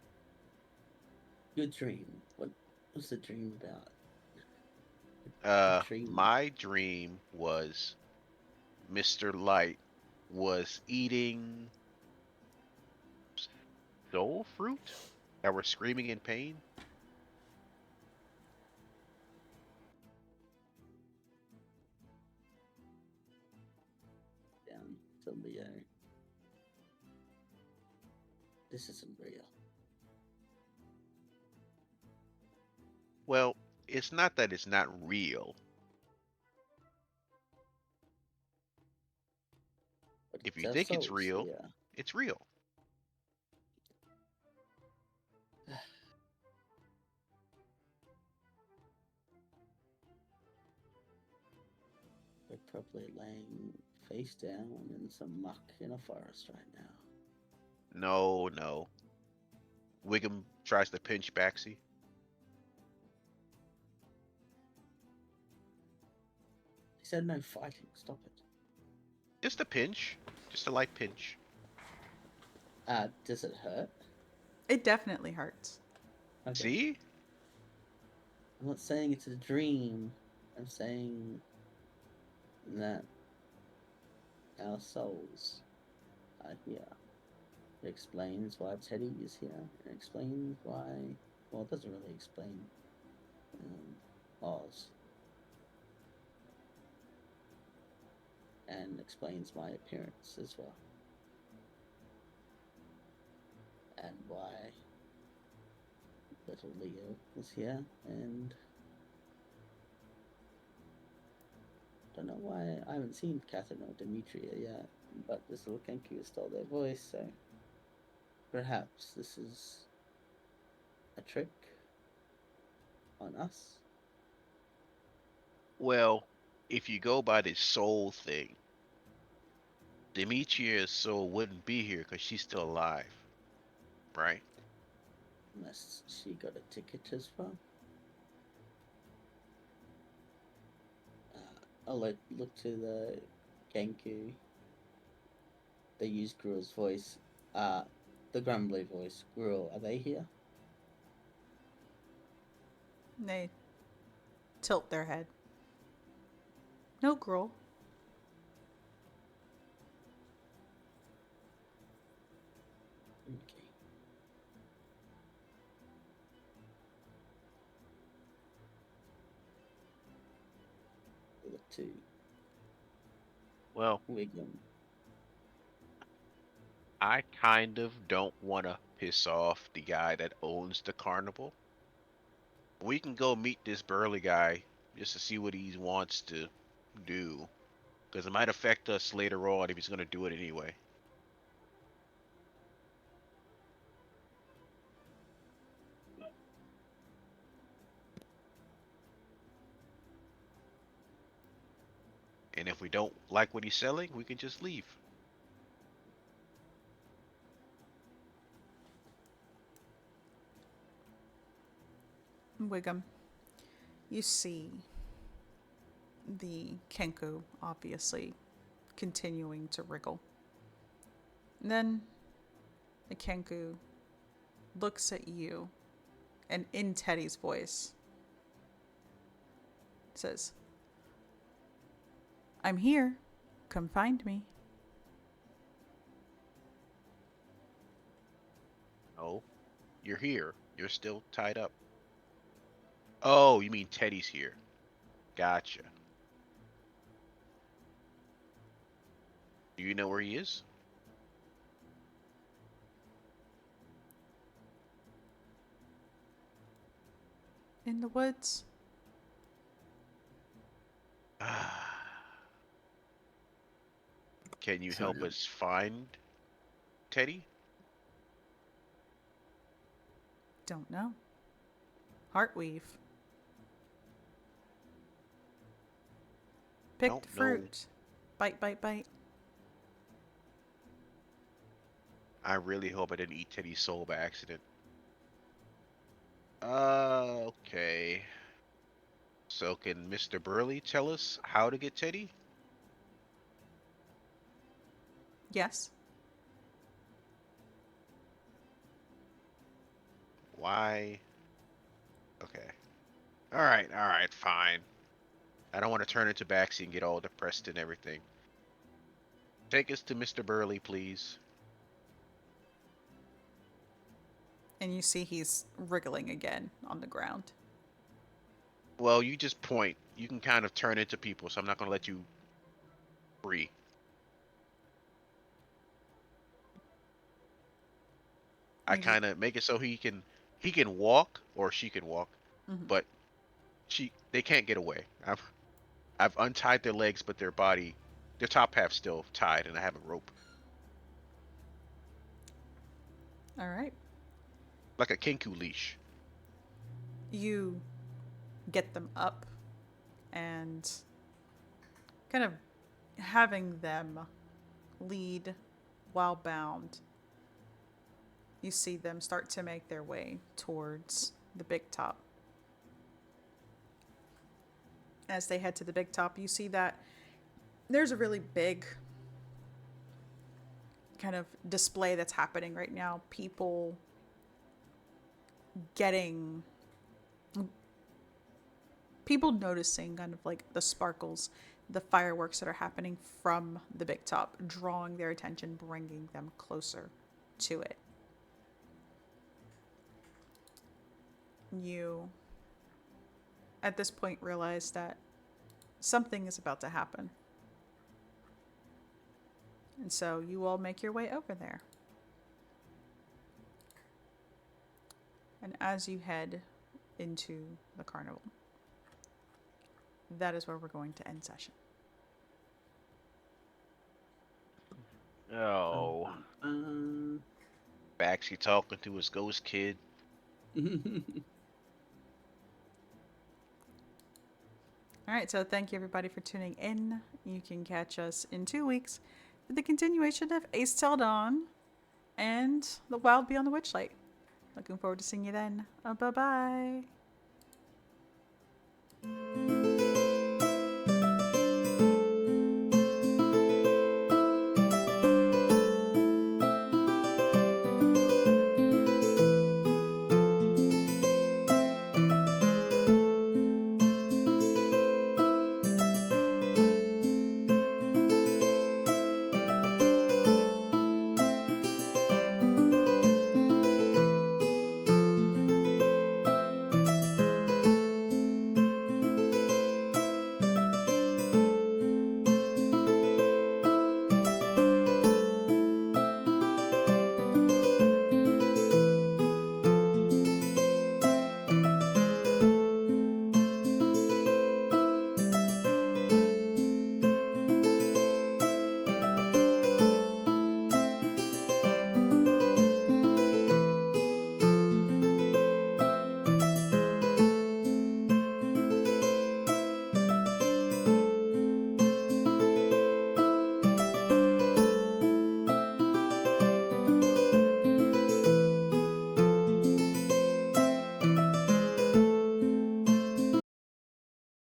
Your dream. What was the dream about? The dream. My dream was Mr. Light was eating soul fruit that were screaming in pain. Down to Leo. This isn't real. Well, it's not that it's not real. But If it's you our think it's souls, real, yeah. it's real. We're probably laying face down in some muck in a forest right now. No, no. Wiggum tries to pinch Baxi. He said no fighting. Stop it. Just a pinch. Just a light pinch. Does it hurt? It definitely hurts. Okay. See? I'm not saying it's a dream. I'm saying that our souls are here. It explains why Teddy is here. It explains why. Well, it doesn't really explain Oz. And explains my appearance as well. And why little Leo is here. And don't know why I haven't seen Catherine or Demetria yet. But this little Kenku stole their voice, so perhaps this is a trick on us. Well, if you go by this soul thing, Demetria's soul wouldn't be here because she's still alive. Right? Unless she got a ticket as well. I'll look to the Kenku. They use Gruel's voice. The grumbly voice. Gruel, are they here? They tilt their head. No, girl. Okay. to Well, Wiggum. I kind of don't want to piss off the guy that owns the carnival. We can go meet this burly guy just to see what he wants to do, because it might affect us later on if he's going to do it anyway. And if we don't like what he's selling, we can just leave. Wiggum, you see the Kenku obviously continuing to wriggle. And then the Kenku looks at you and in Teddy's voice says, I'm here. Come find me. Oh, you're here. You're still tied up. Oh, you mean Teddy's here. Gotcha. Do you know where he is? In the woods. Can you Sorry. help us find Teddy? Don't know. Heartweave. Picked Don't know. fruit. Bite, bite, bite. I really hope I didn't eat Teddy's soul by accident. Okay. So can Mr. Burley tell us how to get Teddy? Yes. Why? Okay. All right, fine. I don't want to turn into Baxi and get all depressed and everything. Take us to Mr. Burley, please. And you see he's wriggling again on the ground. Well, you just point. You can kind of turn into people, so I'm not going to let you free. I You just, kind of make it so he can walk or she can walk, mhm. but they can't get away. I've untied their legs, but their top half's still tied, and I have a rope All right. like a kinku leash. You get them up and kind of having them lead while bound. You see them start to make their way towards the big top. As they head to the big top, you see that there's a really big kind of display that's happening right now. People getting people noticing kind of like the sparkles, the fireworks that are happening from the big top, drawing their attention, bringing them closer to it. You, at this point, realize that something is about to happen. And so you all make your way over there. And as you head into the carnival, that is where we're going to end session. Oh, Baxi talking to his ghost kid. All right, so thank you everybody for tuning in. You can catch us in 2 weeks for the continuation of Aes'Taldon and The Wild Beyond the Witchlight. Looking forward to seeing you then. Bye bye.